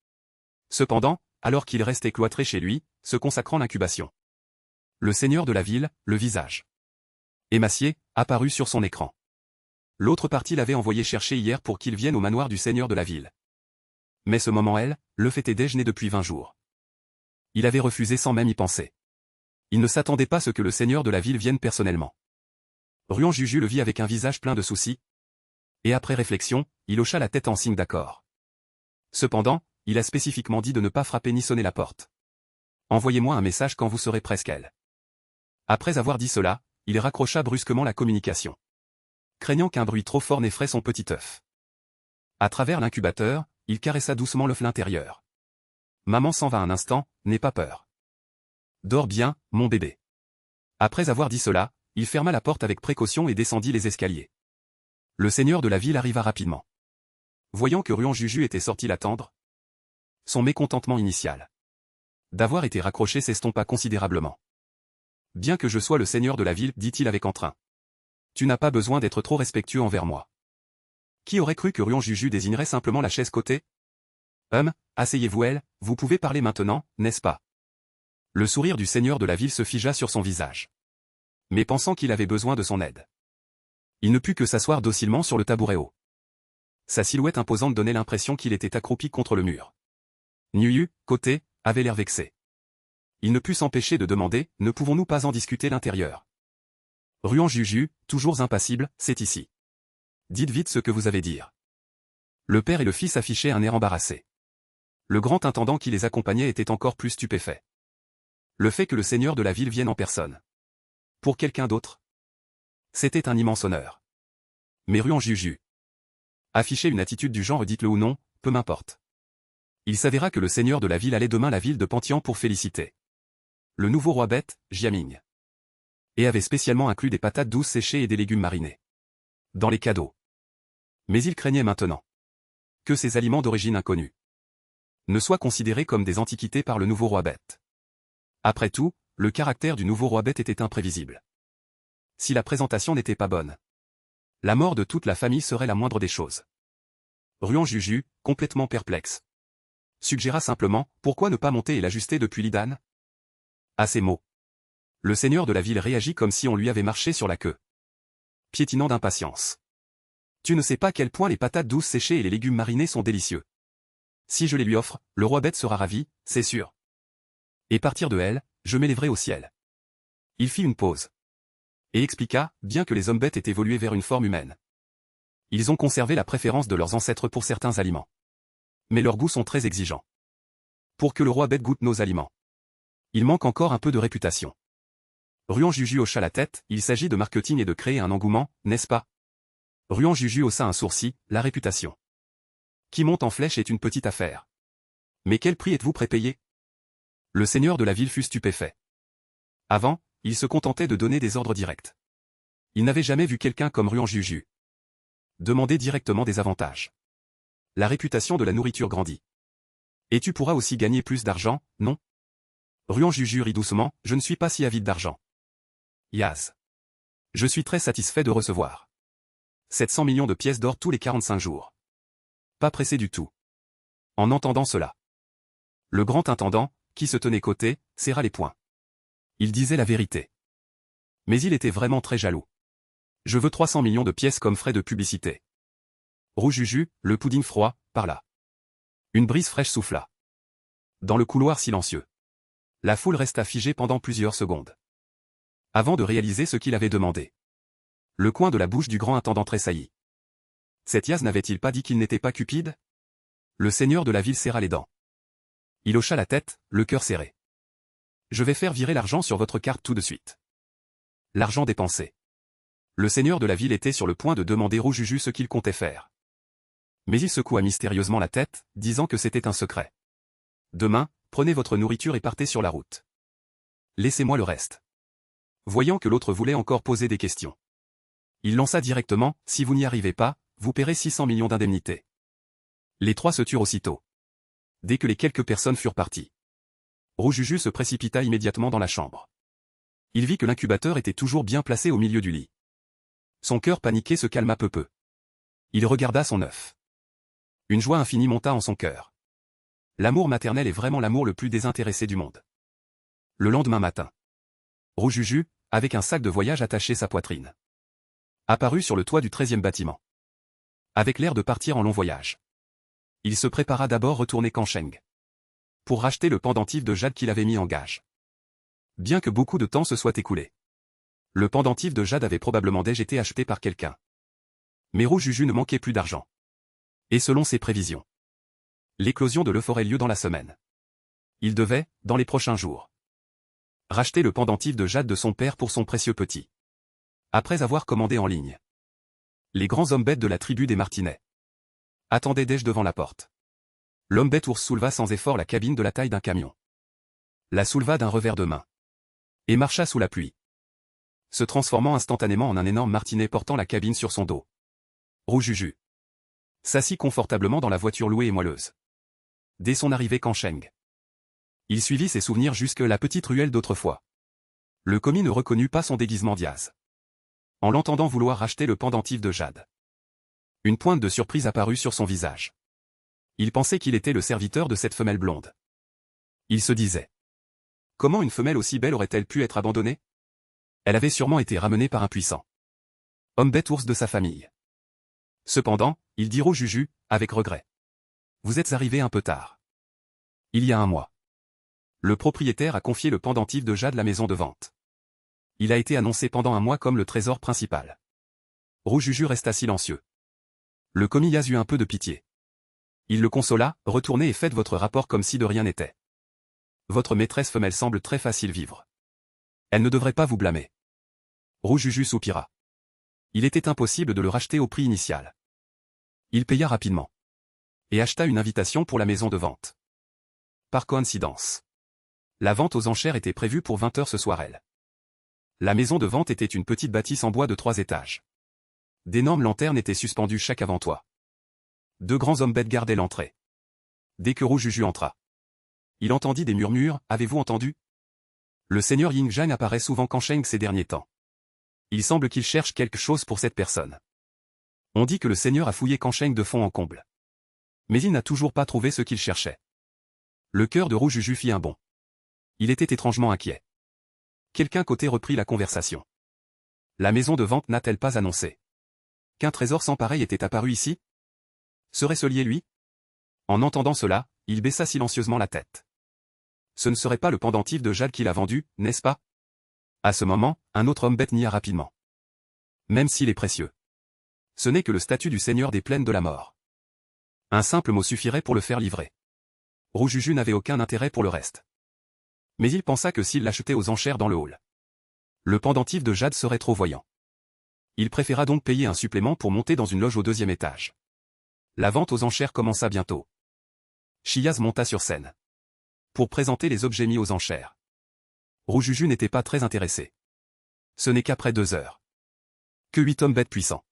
Cependant, alors qu'il restait cloîtré chez lui, se consacrant l'incubation, le seigneur de la ville, le visage émacié, apparut sur son écran. L'autre partie l'avait envoyé chercher hier pour qu'il vienne au manoir du seigneur de la ville. Mais ce moment elle, le fêtait déjeuner depuis 20 jours. Il avait refusé sans même y penser. Il ne s'attendait pas à ce que le seigneur de la ville vienne personnellement. Ruan Juju le vit avec un visage plein de soucis. Et après réflexion, il hocha la tête en signe d'accord. Cependant, il a spécifiquement dit de ne pas frapper ni sonner la porte. Envoyez-moi un message quand vous serez presque elle. Après avoir dit cela, il raccrocha brusquement la communication, craignant qu'un bruit trop fort n'effraie son petit œuf. À travers l'incubateur, il caressa doucement l'œuf l'intérieur. Maman s'en va un instant, n'aie pas peur. Dors bien, mon bébé. Après avoir dit cela, il ferma la porte avec précaution et descendit les escaliers. Le seigneur de la ville arriva rapidement. Voyant que Ruan Juju était sorti l'attendre, son mécontentement initial d'avoir été raccroché s'estompa considérablement. Bien que je sois le seigneur de la ville, dit-il avec entrain. Tu n'as pas besoin d'être trop respectueux envers moi. Qui aurait cru que Ruan Juju désignerait simplement la chaise côté? Asseyez-vous elle, vous pouvez parler maintenant, n'est-ce pas? Le sourire du seigneur de la ville se figea sur son visage. Mais pensant qu'il avait besoin de son aide, il ne put que s'asseoir docilement sur le tabouret haut. Sa silhouette imposante donnait l'impression qu'il était accroupi contre le mur. Niu, côté, avait l'air vexé. Il ne put s'empêcher de demander, ne pouvons-nous pas en discuter l'intérieur? Ruan Juju, toujours impassible, c'est ici. Dites vite ce que vous avez à dire. Le père et le fils affichaient un air embarrassé. Le grand intendant qui les accompagnait était encore plus stupéfait. Le fait que le seigneur de la ville vienne en personne. Pour quelqu'un d'autre, c'était un immense honneur. Mais Ruan Juju affichait une attitude du genre dites-le ou non, peu m'importe. Il s'avéra que le seigneur de la ville allait demain à la ville de Pantian pour féliciter le nouveau roi bête, Jiaming. Et avait spécialement inclus des patates douces séchées et des légumes marinés dans les cadeaux. Mais il craignait maintenant que ces aliments d'origine inconnue ne soient considérés comme des antiquités par le nouveau roi bête. Après tout, le caractère du nouveau roi bête était imprévisible. Si la présentation n'était pas bonne, la mort de toute la famille serait la moindre des choses. Ruan Juju, complètement perplexe, suggéra simplement, pourquoi ne pas monter et l'ajuster depuis l'Idan? À ces mots, le seigneur de la ville réagit comme si on lui avait marché sur la queue, piétinant d'impatience. Tu ne sais pas à quel point les patates douces séchées et les légumes marinés sont délicieux. Si je les lui offre, le roi bête sera ravi, c'est sûr. Et partir de elle, je m'élèverai au ciel. Il fit une pause. Et expliqua, bien que les hommes bêtes aient évolué vers une forme humaine, ils ont conservé la préférence de leurs ancêtres pour certains aliments. Mais leurs goûts sont très exigeants. Pour que le roi bête goûte nos aliments, il manque encore un peu de réputation. Ruan Juju hocha la tête, il s'agit de marketing et de créer un engouement, n'est-ce pas? Ruan Juju haussa un sourcil, la réputation qui monte en flèche est une petite affaire. Mais quel prix êtes-vous prêt-payé? Le seigneur de la ville fut stupéfait. Avant, il se contentait de donner des ordres directs. Il n'avait jamais vu quelqu'un comme Ruan Juju demander directement des avantages. La réputation de la nourriture grandit. Et tu pourras aussi gagner plus d'argent, non? Ruan Juju rit doucement, je ne suis pas si avide d'argent. Yaz. Je suis très satisfait de recevoir 700 millions de pièces d'or tous les 45 jours. Pas pressé du tout. En entendant cela, le grand intendant, qui se tenait côté, serra les poings. Il disait la vérité. Mais il était vraiment très jaloux. Je veux 300 millions de pièces comme frais de publicité. Ruan Juju, le pudding froid, par là. Une brise fraîche souffla. Dans le couloir silencieux, la foule resta figée pendant plusieurs secondes, avant de réaliser ce qu'il avait demandé. Le coin de la bouche du grand intendant tressaillit. Cet Yaz n'avait-il pas dit qu'il n'était pas cupide? Le seigneur de la ville serra les dents. Il hocha la tête, le cœur serré. Je vais faire virer l'argent sur votre carte tout de suite. L'argent dépensé. Le seigneur de la ville était sur le point de demander au Juju ce qu'il comptait faire. Mais il secoua mystérieusement la tête, disant que c'était un secret. Demain, prenez votre nourriture et partez sur la route. Laissez-moi le reste. Voyant que l'autre voulait encore poser des questions, il lança directement, si vous n'y arrivez pas, vous paierez 600 millions d'indemnités. Les trois se turent aussitôt. Dès que les quelques personnes furent parties, Ruan Juju se précipita immédiatement dans la chambre. Il vit que l'incubateur était toujours bien placé au milieu du lit. Son cœur paniqué se calma peu peu. Il regarda son œuf. Une joie infinie monta en son cœur. L'amour maternel est vraiment l'amour le plus désintéressé du monde. Le lendemain matin, Roujuju, avec un sac de voyage attaché à sa poitrine, apparut sur le toit du 13e bâtiment. Avec l'air de partir en long voyage. Il se prépara d'abord retourner Kancheng pour racheter le pendentif de jade qu'il avait mis en gage. Bien que beaucoup de temps se soit écoulé. Le pendentif de jade avait probablement déjà été acheté par quelqu'un. Mais Roujuju ne manquait plus d'argent. Et selon ses prévisions, l'éclosion de l'œuf aurait lieu dans la semaine. Il devait, dans les prochains jours, racheter le pendentif de jade de son père pour son précieux petit. Après avoir commandé en ligne, les grands hommes bêtes de la tribu des Martinets attendaient déjà devant la porte. L'homme bête ours souleva sans effort la cabine de la taille d'un camion. La souleva d'un revers de main. Et marcha sous la pluie, se transformant instantanément en un énorme martinet portant la cabine sur son dos. Roujuju s'assit confortablement dans la voiture louée et moelleuse. Dès son arrivée Kancheng, il suivit ses souvenirs jusque la petite ruelle d'autrefois. Le commis ne reconnut pas son déguisement Diaz. En l'entendant vouloir racheter le pendentif de jade. Une pointe de surprise apparut sur son visage. Il pensait qu'il était le serviteur de cette femelle blonde. Il se disait. Comment une femelle aussi belle aurait-elle pu être abandonnée? Elle avait sûrement été ramenée par un puissant homme bête ours de sa famille. Cependant, il dit Roujuju, avec regret. Vous êtes arrivé un peu tard. Il y a un mois. Le propriétaire a confié le pendentif de jade à la maison de vente. Il a été annoncé pendant un mois comme le trésor principal. Roujuju resta silencieux. Le commis Yaz eut un peu de pitié. Il le consola, retournez et faites votre rapport comme si de rien n'était. Votre maîtresse femelle semble très facile vivre. Elle ne devrait pas vous blâmer. Roujuju soupira. Il était impossible de le racheter au prix initial. Il paya rapidement. Et acheta une invitation pour la maison de vente. Par coïncidence. La vente aux enchères était prévue pour 20 heures ce soir-elle. La maison de vente était une petite bâtisse en bois de 3 étages. D'énormes lanternes étaient suspendues chaque avant-toit. 2 grands hommes bêtes gardaient l'entrée. Dès que Roujuju entra, il entendit des murmures, avez-vous entendu? Le seigneur Ying Zhang apparaît souvent Kancheng ces derniers temps. Il semble qu'il cherche quelque chose pour cette personne. On dit que le seigneur a fouillé Kancheng de fond en comble. Mais il n'a toujours pas trouvé ce qu'il cherchait. Le cœur de Roujuju fit un bond. Il était étrangement inquiet. Quelqu'un côté reprit la conversation. La maison de vente n'a-t-elle pas annoncé qu'un trésor sans pareil était apparu ici? Serait-ce lié lui? En entendant cela, il baissa silencieusement la tête. Ce ne serait pas le pendentif de jade qu'il a vendu, n'est-ce pas? À ce moment, un autre homme bête nia rapidement. Même s'il est précieux. Ce n'est que le statut du seigneur des plaines de la mort. Un simple mot suffirait pour le faire livrer. Roujuju n'avait aucun intérêt pour le reste. Mais il pensa que s'il l'achetait aux enchères dans le hall, le pendentif de jade serait trop voyant. Il préféra donc payer un supplément pour monter dans une loge au 2e étage. La vente aux enchères commença bientôt. Chiyaz monta sur scène pour présenter les objets mis aux enchères. Roujuju n'était pas très intéressé. Ce n'est qu'après 2 heures que 8 hommes bêtes puissants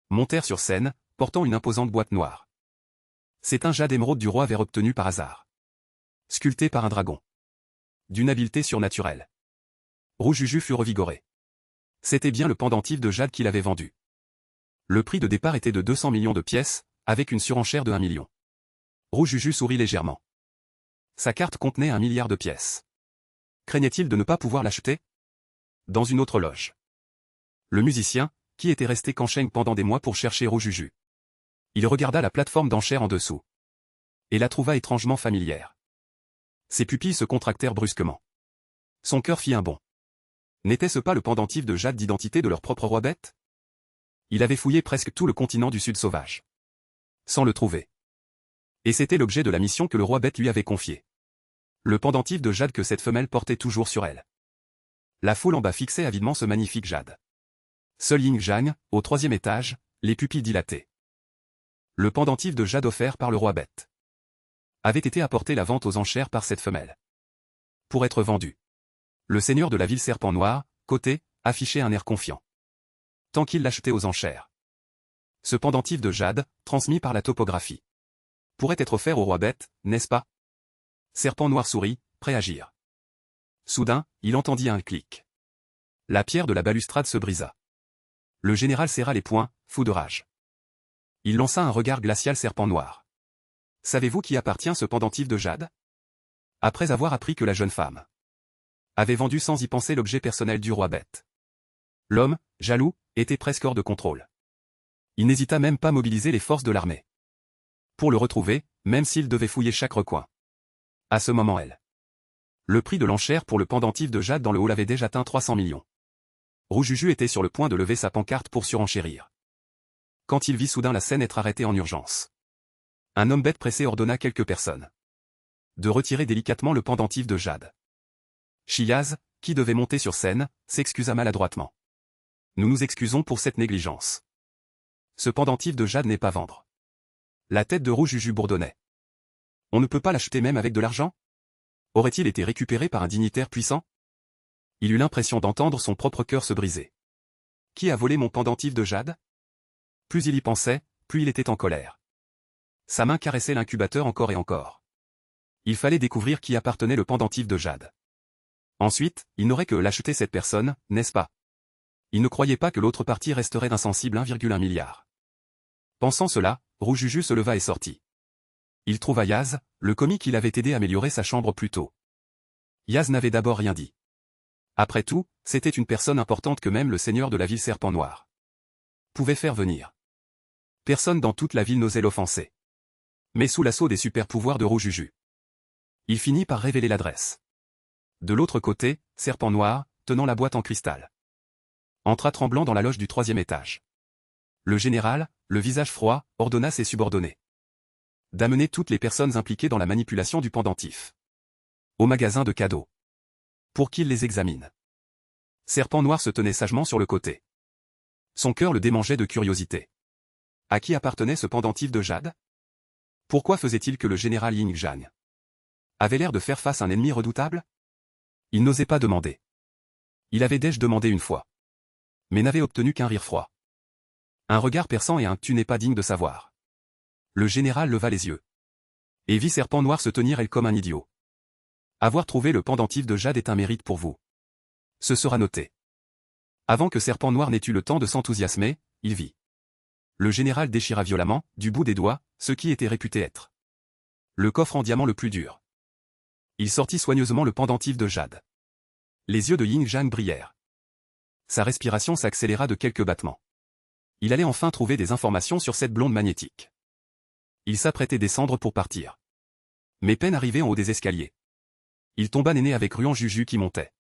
montèrent sur scène, portant une imposante boîte noire. C'est un jade émeraude du roi avait obtenu par hasard. Sculpté par un dragon. D'une habileté surnaturelle. Roujuju fut revigoré. C'était bien le pendentif de jade qu'il avait vendu. Le prix de départ était de 200 millions de pièces, avec une surenchère de 1 million. Roujuju sourit légèrement. Sa carte contenait 1 milliard de pièces. Craignait-il de ne pas pouvoir l'acheter? Dans une autre loge. Le musicien, qui était resté Kancheng pendant des mois pour chercher Roujuju. Il regarda la plateforme d'enchères en dessous. Et la trouva étrangement familière. Ses pupilles se contractèrent brusquement. Son cœur fit un bond. N'était-ce pas le pendentif de jade d'identité de leur propre roi bête? Il avait fouillé presque tout le continent du Sud sauvage. Sans le trouver. Et c'était l'objet de la mission que le roi bête lui avait confiée. Le pendentif de jade que cette femelle portait toujours sur elle. La foule en bas fixait avidement ce magnifique jade. Seul Ying Zhang, au 3e étage, les pupilles dilatées. Le pendentif de jade offert par le roi bête avait été apporté la vente aux enchères par cette femelle. Pour être vendu. Le seigneur de la ville Serpent Noir, côté, affichait un air confiant. Tant qu'il l'achetait aux enchères. Ce pendentif de jade, transmis par la topographie, pourrait être offert au roi bête, n'est-ce pas? Serpent Noir sourit, prêt à agir. Soudain, il entendit un clic. La pierre de la balustrade se brisa. Le général serra les poings, fou de rage. Il lança un regard glacial serpent noir. Savez-vous qui appartient ce pendentif de jade? Après avoir appris que la jeune femme avait vendu sans y penser l'objet personnel du roi bête, l'homme, jaloux, était presque hors de contrôle. Il n'hésita même pas à mobiliser les forces de l'armée pour le retrouver, même s'il devait fouiller chaque recoin. À ce moment le prix de l'enchère pour le pendentif de jade dans le hall avait déjà atteint 300 millions. Roujuju était sur le point de lever sa pancarte pour surenchérir, quand il vit soudain la scène être arrêtée en urgence. Un homme bête pressé ordonna quelques personnes de retirer délicatement le pendentif de jade. Chiyaz, qui devait monter sur scène, s'excusa maladroitement. Nous nous excusons pour cette négligence. Ce pendentif de jade n'est pas à vendre. La tête de Roujuju bourdonnait. On ne peut pas l'acheter même avec de l'argent? Aurait-il été récupéré par un dignitaire puissant? Il eut l'impression d'entendre son propre cœur se briser. Qui a volé mon pendentif de jade? Plus il y pensait, plus il était en colère. Sa main caressait l'incubateur encore et encore. Il fallait découvrir qui appartenait le pendentif de jade. Ensuite, il n'aurait que l'acheter cette personne, n'est-ce pas? Il ne croyait pas que l'autre partie resterait insensible 1,1 milliard. Pensant cela, Roujuju se leva et sortit. Il trouva Yaz, le commis qui l'avait aidé à améliorer sa chambre plus tôt. Yaz n'avait d'abord rien dit. Après tout, c'était une personne importante que même le seigneur de la ville Serpent Noir pouvait faire venir. Personne dans toute la ville n'osait l'offenser. Mais sous l'assaut des super-pouvoirs de Roujuju, il finit par révéler l'adresse. De l'autre côté, Serpent Noir, tenant la boîte en cristal, entra tremblant dans la loge du 3e étage. Le général, le visage froid, ordonna ses subordonnés d'amener toutes les personnes impliquées dans la manipulation du pendentif au magasin de cadeaux pour qu'il les examine. Serpent Noir se tenait sagement sur le côté. Son cœur le démangeait de curiosité. À qui appartenait ce pendentif de jade? Pourquoi faisait-il que le général Ying Zhang avait l'air de faire face à un ennemi redoutable? Il n'osait pas demander. Il avait déjà demandé une fois, mais n'avait obtenu qu'un rire froid. Un regard perçant et un « tu n'es pas digne de savoir ». Le général leva les yeux et vit Serpent Noir se tenir elle comme un idiot. Avoir trouvé le pendentif de jade est un mérite pour vous. Ce sera noté. Avant que Serpent Noir n'ait eu le temps de s'enthousiasmer, il vit. Le général déchira violemment, du bout des doigts, ce qui était réputé être le coffre en diamant le plus dur. Il sortit soigneusement le pendentif de jade. Les yeux de Ying Zhang brillèrent. Sa respiration s'accéléra de quelques battements. Il allait enfin trouver des informations sur cette blonde magnétique. Il s'apprêtait descendre pour partir. Mais peine arrivé en haut des escaliers, il tomba nez avec Ruan Juju qui montait.